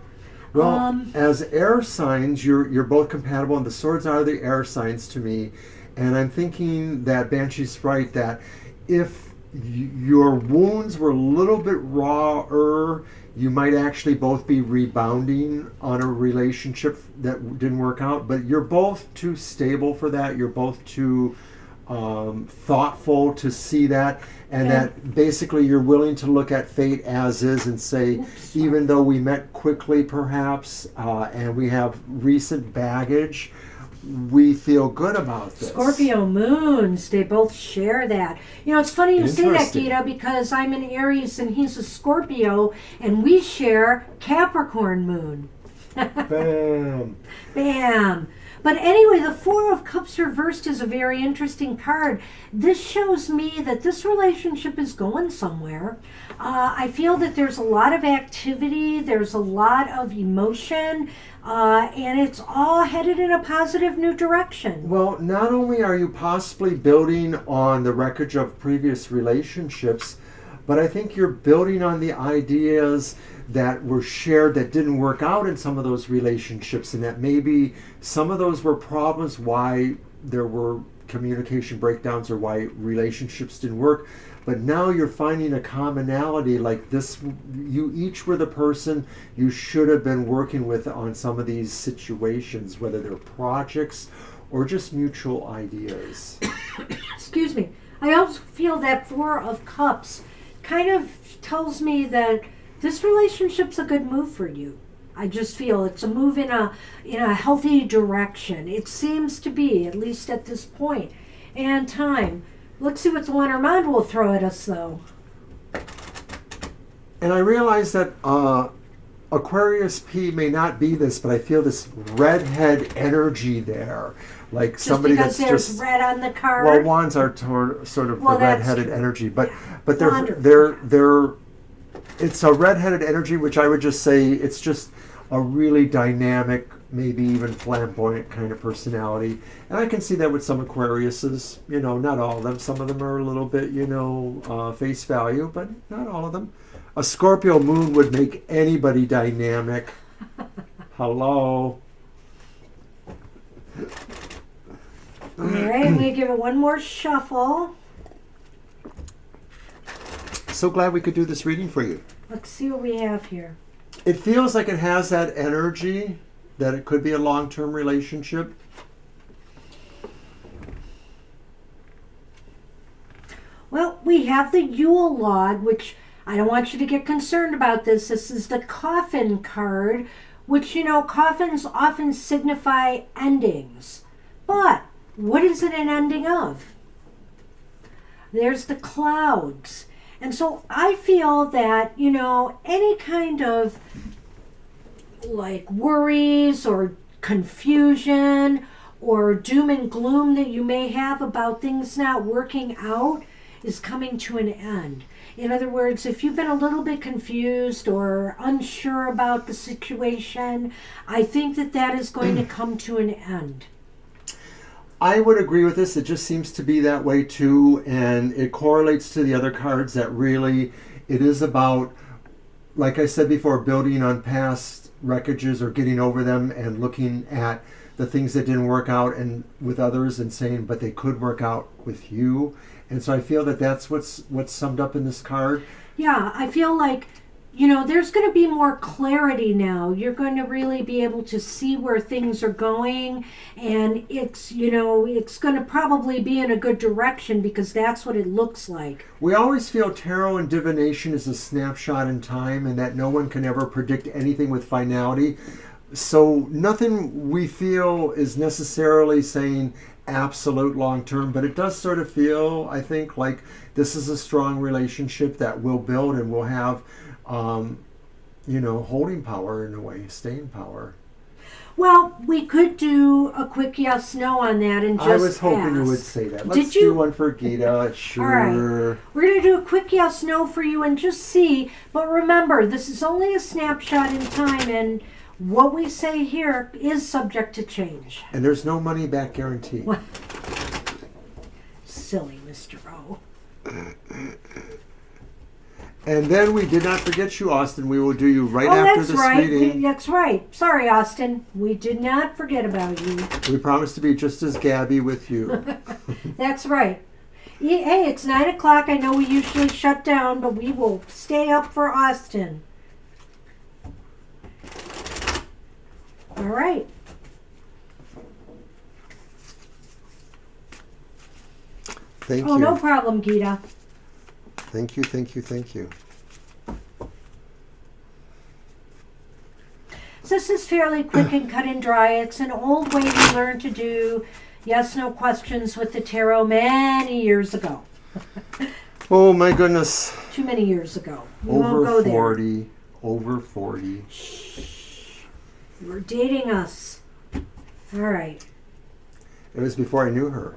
Well, as air signs, you're both compatible, and the swords are the air signs to me. And I'm thinking that Banshee's right, that if your wounds were a little bit rawer, you might actually both be rebounding on a relationship that didn't work out. But you're both too stable for that. You're both too thoughtful to see that, and that basically you're willing to look at fate as is and say, even though we met quickly perhaps, and we have recent baggage, we feel good about this. Scorpio moons, they both share that. It's funny you say that, Gita, because I'm an Aries and he's a Scorpio, and we share Capricorn moon. Bam. Bam. But anyway, the Four of Cups reversed is a very interesting card. This shows me that this relationship is going somewhere. I feel that there's a lot of activity, there's a lot of emotion, and it's all headed in a positive new direction. Well, not only are you possibly building on the wreckage of previous relationships, but I think you're building on the ideas that were shared that didn't work out in some of those relationships, and that maybe some of those were problems why there were communication breakdowns or why relationships didn't work. But now you're finding a commonality, like this, you each were the person you should have been working with on some of these situations, whether they're projects or just mutual ideas. Excuse me. I also feel that Four of Cups kind of tells me that this relationship's a good move for you. I just feel it's a move in a healthy direction. It seems to be, at least at this point. And time. Let's see what the Lenormand will throw at us, though. And I realize that Aquarius P may not be this, but I feel this redhead energy there. Like just somebody because that's there's just red on the card. Well, wands are sort of the redheaded energy, but they're Wonderful. it's a redheaded energy, which I would just say it's just a really dynamic, maybe even flamboyant kind of personality. And I can see that with some Aquariuses, not all of them. Some of them are a little bit, face value, but not all of them. A Scorpio moon would make anybody dynamic. Hello. All right, we give it one more shuffle. So glad we could do this reading for you. Let's see what we have here. It feels like it has that energy that it could be a long-term relationship. Well, we have the Yule log, which I don't want you to get concerned about this. This is the coffin card, which, coffins often signify endings. But what is it an ending of? There's the clouds. And so I feel that, any kind of like worries or confusion or doom and gloom that you may have about things not working out is coming to an end. In other words, if you've been a little bit confused or unsure about the situation, I think that is going to come to an end. I would agree with this. It just seems to be that way too, and it correlates to the other cards that really it is about, like I said before, building on past wreckages or getting over them and looking at the things that didn't work out and with others and saying, but they could work out with you. And so I feel that that's what's summed up in this card. Yeah, I feel like, you know, there's going to be more clarity now. You're going to really be able to see where things are going, and it's, you know, it's going to probably be in a good direction because that's what it looks like. We always feel tarot and divination is a snapshot in time and that no one can ever predict anything with finality. So nothing we feel is necessarily saying absolute long term, but it does sort of feel, I think, like this is a strong relationship that will build and will have, you know, holding power in a way, staying power. Well, we could do a quick yes no on that and just I was hoping you ask. would say that. Did Let's you? do one for Gita. Sure. All right. We're going to do a quick yes no for you and just see. But remember, this is only a snapshot in time, and what we say here is subject to change. And there's no money back guarantee. What? Silly Mr. O. And then we did not forget you, Austin. We will do you right after that's this right. meeting. That's right. Sorry, Austin. We did not forget about you. We promise to be just as Gabby with you. That's right. Hey, it's 9 o'clock. I know we usually shut down, but we will stay up for Austin. All right. Thank you. Oh, no problem, Gita. Thank you, thank you, thank you. So this is fairly quick and cut and dry. It's an old way we learned to do yes/no questions with the tarot many years ago. Oh my goodness. Too many years ago. We won't go Over there. 40. Over 40. You were dating us. All right. It was before I knew her.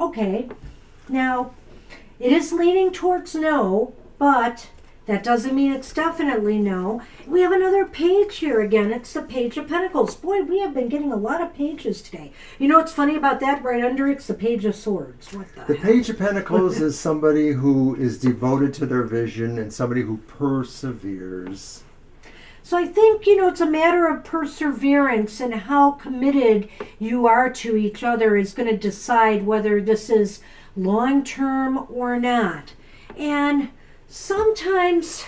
Okay, now it is leaning towards no, but that doesn't mean it's definitely no. We have another page here again. It's the Page of Pentacles. Boy, we have been getting a lot of pages today. You know what's funny about that? Right under it's the Page of Swords. What the The heck? Page of Pentacles is somebody who is devoted to their vision and somebody who perseveres. So I think, you know, it's a matter of perseverance, and how committed you are to each other is going to decide whether this is long-term or not. And sometimes,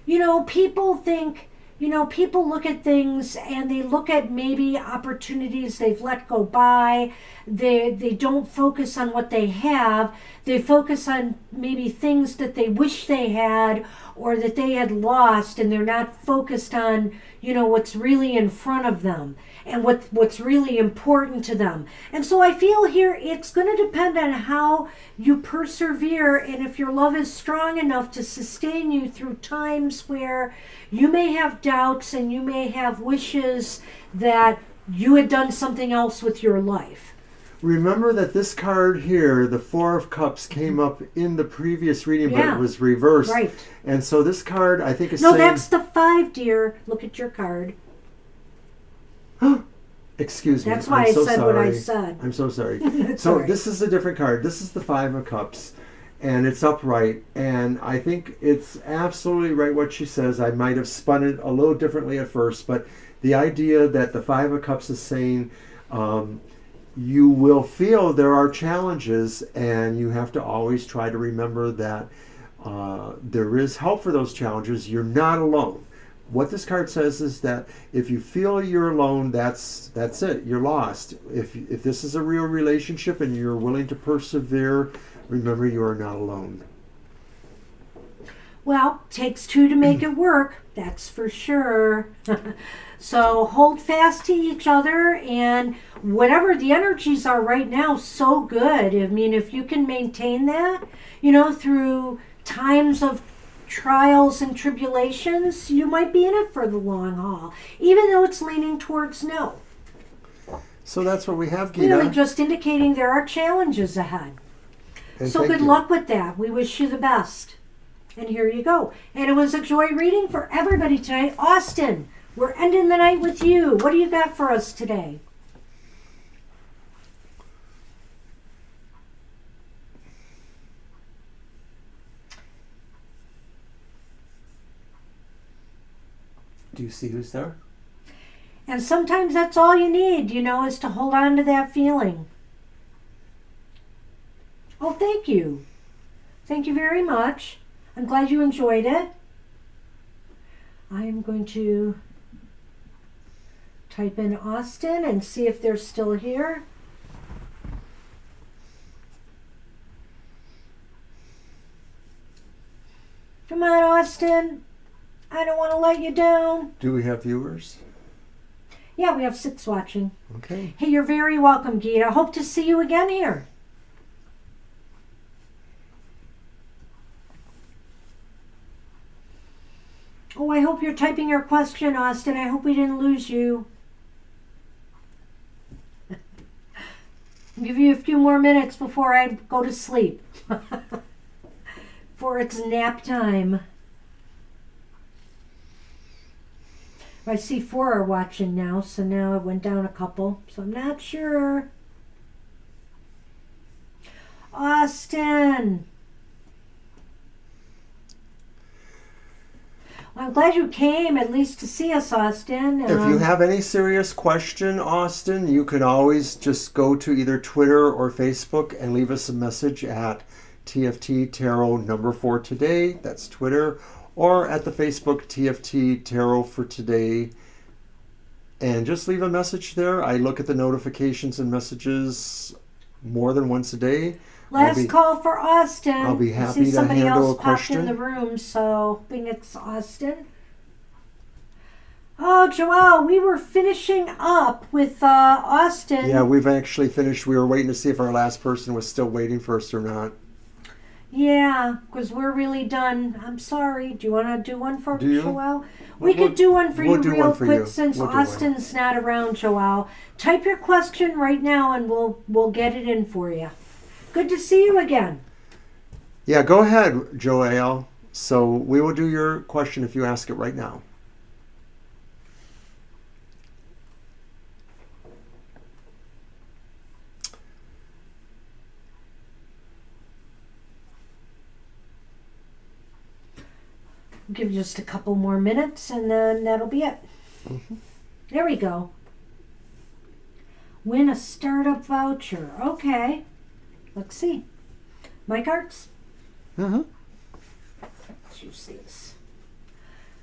you know, people think, you know, people look at things and they look at maybe opportunities they've let go by. They don't focus on what they have. They focus on maybe things that they wish they had or that they had lost, and they're not focused on, you know, what's really in front of them and what's really important to them. And so I feel here it's going to depend on how you persevere, and if your love is strong enough to sustain you through times where you may have doubts and you may have wishes that you had done something else with your life. Remember that this card here, the Four of Cups, came up in the previous reading, but Yeah. it was reversed. Right. And so this card, I think, is No, saying... that's the 5, dear. Look at your card. Excuse me. That's why I'm I so said sorry. what I said. I'm so sorry. It's So all right. this is a different card. This is the Five of Cups, and it's upright. And I think it's absolutely right what she says. I might have spun it a little differently at first, but the idea that the Five of Cups is saying you will feel there are challenges, and you have to always try to remember that there is help for those challenges. You're not alone. What this card says is that if you feel you're alone, that's it. You're lost. If this is a real relationship and you're willing to persevere, remember you are not alone. Well, takes two to make it work, that's for sure. So hold fast to each other, and whatever the energies are right now, so good. I mean, if you can maintain that, through times of trials and tribulations, you might be in it for the long haul, even though it's leaning towards no. So that's what we have, Gita. Really just indicating there are challenges ahead. And So good luck with that. We wish you the best. And here you go. And it was a joy reading for everybody tonight. Austin, we're ending the night with you. What do you got for us today? Do you see who's there? And sometimes that's all you need, is to hold on to that feeling. Oh, thank you. Thank you very much. I'm glad you enjoyed it. I am going to type in Austin and see if they're still here. Come on, Austin. I don't want to let you down. Do we have viewers? Yeah, we have 6 watching. Okay. Hey, you're very welcome, Gita. Hope to see you again here. Oh, I hope you're typing your question, Austin. I hope we didn't lose you. I'll give you a few more minutes before I go to sleep. For it's nap time. I see 4 are watching now, so now it went down a couple. So I'm not sure. Austin. Well, I'm glad you came at least to see us, Austin. If you have any serious question, Austin, you can always just go to either Twitter or Facebook and leave us a message at TFT Tarot number 4 today. That's Twitter. Or at the Facebook TFT Tarot for today. And just leave a message there. I look at the notifications and messages more than once a day. Last call for Austin. I'll be I happy see to somebody handle else a popped in question. the room, so I think it's Austin. Oh, Joelle, we were finishing up with Austin. Yeah, we've actually finished. We were waiting to see if our last person was still waiting for us or not. Yeah, because we're really done. I'm sorry. Do you want to do one for Joelle? We We'll could do one for we'll you do real one for quick you. since We'll do one. Austin's not around, Joelle. Type your question right now and we'll get it in for you. Good to see you again. Yeah, go ahead, Joelle. So we will do your question if you ask it right now. Give you just a couple more minutes and then that'll be it. Mm-hmm. There we go. Win a startup voucher. Okay. Let's see. My cards? Mm-hmm. Let's use these.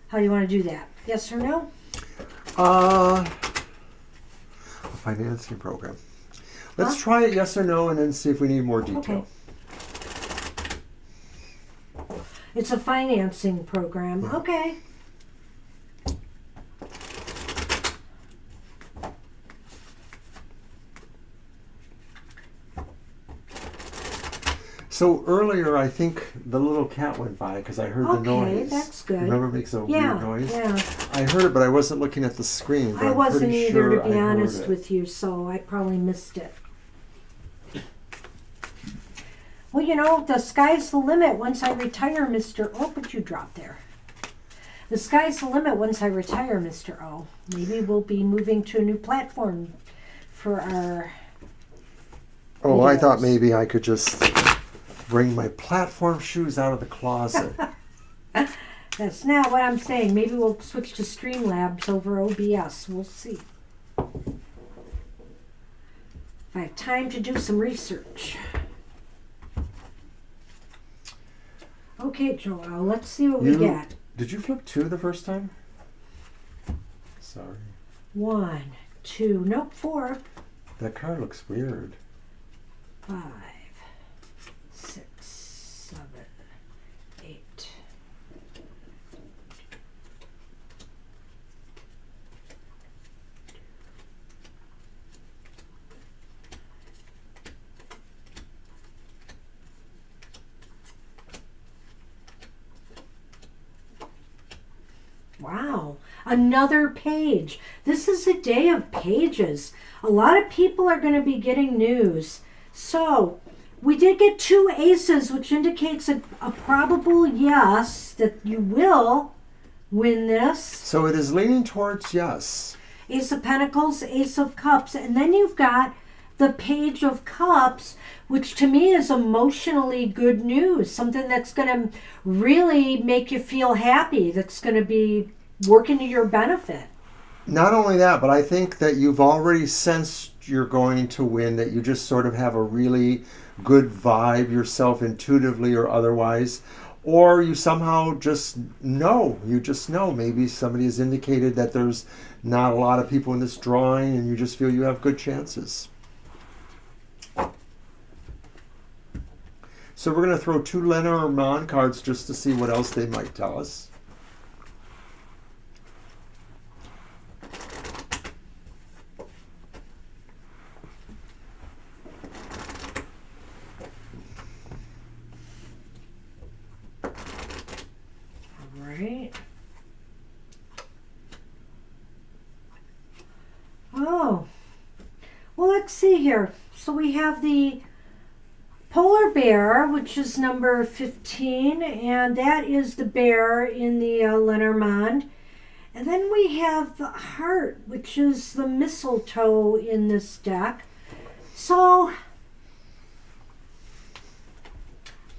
How do you want to do that? Yes or no? A financing program. Let's try it yes or no and then see if we need more detail. Okay. It's a financing program. Yeah. Okay. So earlier, I think the little cat went by because I heard the noise. Okay, that's good. Remember, it makes a weird noise. Yeah. I heard it, but I wasn't looking at the screen. But I I'm wasn't pretty either, sure to be I heard honest it. with you, so I probably missed it. Well, the sky's the limit once I retire, Mr. Oh, what you dropped there? The sky's the limit once I retire, Mr. O. Maybe we'll be moving to a new platform for our Oh, I thought videos. maybe I could just bring my platform shoes out of the closet. That's not what I'm saying. Maybe we'll switch to Streamlabs over OBS. We'll see. If I have time to do some research. Okay, Joelle, let's see what we get. Did you flip 2 the first time? Sorry. 1, 2, nope, 4, That card looks weird. 5, 6, 7, 8, Wow. Another page. This is a day of pages. A lot of people are going to be getting news. So, we did get 2 aces, which indicates a probable yes that you will win this. So it is leaning towards yes. Ace of Pentacles, Ace of Cups, and then you've got the Page of Cups, which to me is emotionally good news, something that's going to really make you feel happy, that's going to be working to your benefit. Not only that, but I think that you've already sensed you're going to win, that you just sort of have a really good vibe yourself, intuitively or otherwise, or you somehow just know. You just know. Maybe somebody has indicated that there's not a lot of people in this drawing and you just feel you have good chances. So we're going to throw 2 Lenormand cards just to see what else they might tell us. Oh, well, let's see here. So we have the polar bear, which is number 15, and that is the bear in the Lenormand. And then we have the heart, which is the mistletoe in this deck. So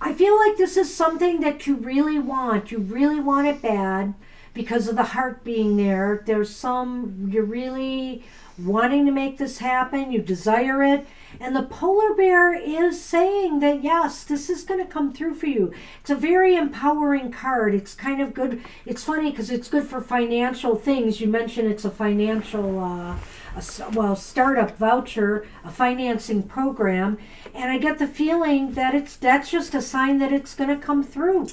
I feel like this is something that you really want. You really want it bad because of the heart being there. There's you're really wanting to make this happen. You desire it. And the polar bear is saying that, yes, this is going to come through for you. It's a very empowering card. It's kind of good. It's funny because it's good for financial things. You mentioned it's a financial, startup voucher, a financing program. And I get the feeling that that's just a sign that it's going to come through.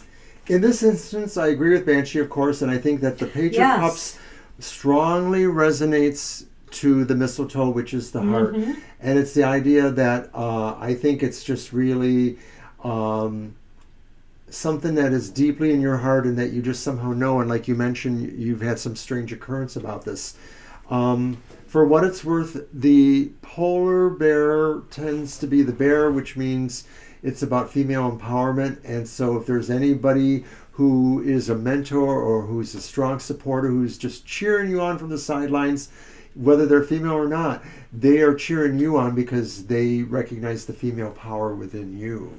In this instance, I agree with Banshee, of course, and I think that the Page of Cups strongly resonates to the mistletoe, which is the heart. Mm-hmm. And it's the idea that I think it's just really something that is deeply in your heart and that you just somehow know. And like you mentioned, you've had some strange occurrence about this. For what it's worth, the polar bear tends to be the bear, which means it's about female empowerment. And so if there's anybody who is a mentor or who's a strong supporter, who's just cheering you on from the sidelines, whether they're female or not, they are cheering you on because they recognize the female power within you.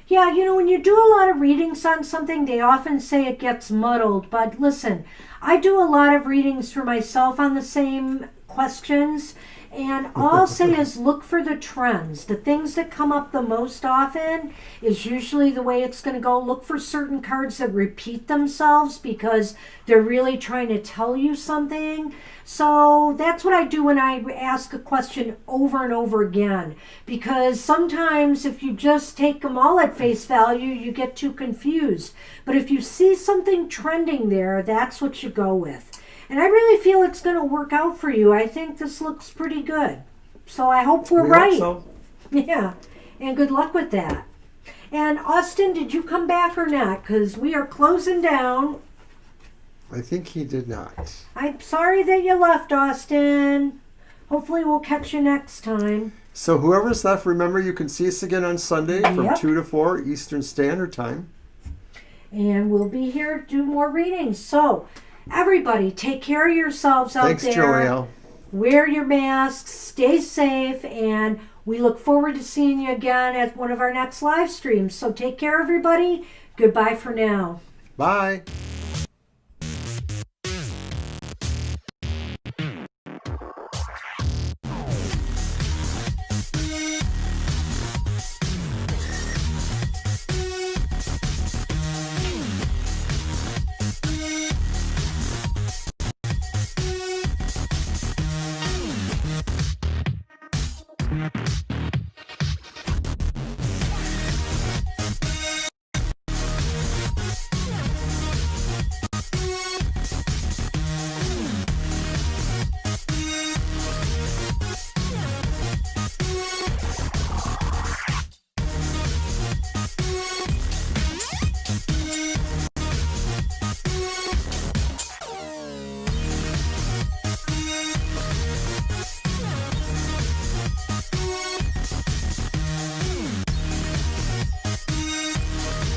Yeah, when you do a lot of readings on something, they often say it gets muddled. But listen, I do a lot of readings for myself on the same questions. And all I'll say is look for the trends. The things that come up the most often is usually the way it's going to go. Look for certain cards that repeat themselves because they're really trying to tell you something. So that's what I do when I ask a question over and over again. Because sometimes if you just take them all at face value, you get too confused. But if you see something trending there, that's what you go with. And I really feel it's going to work out for you. I think this looks pretty good. So I hope we're right. Hope so. Yeah. And good luck with that. And Austin, did you come back or not? Because we are closing down. I think he did not. I'm sorry that you left, Austin. Hopefully we'll catch you next time. So whoever's left, remember you can see us again on Sunday from 2 to 4 Eastern Standard Time. And we'll be here to do more readings. So everybody, take care of yourselves out there. Thanks, Joelle. Wear your masks, stay safe, and we look forward to seeing you again at one of our next live streams. So take care, everybody. Goodbye for now. Bye.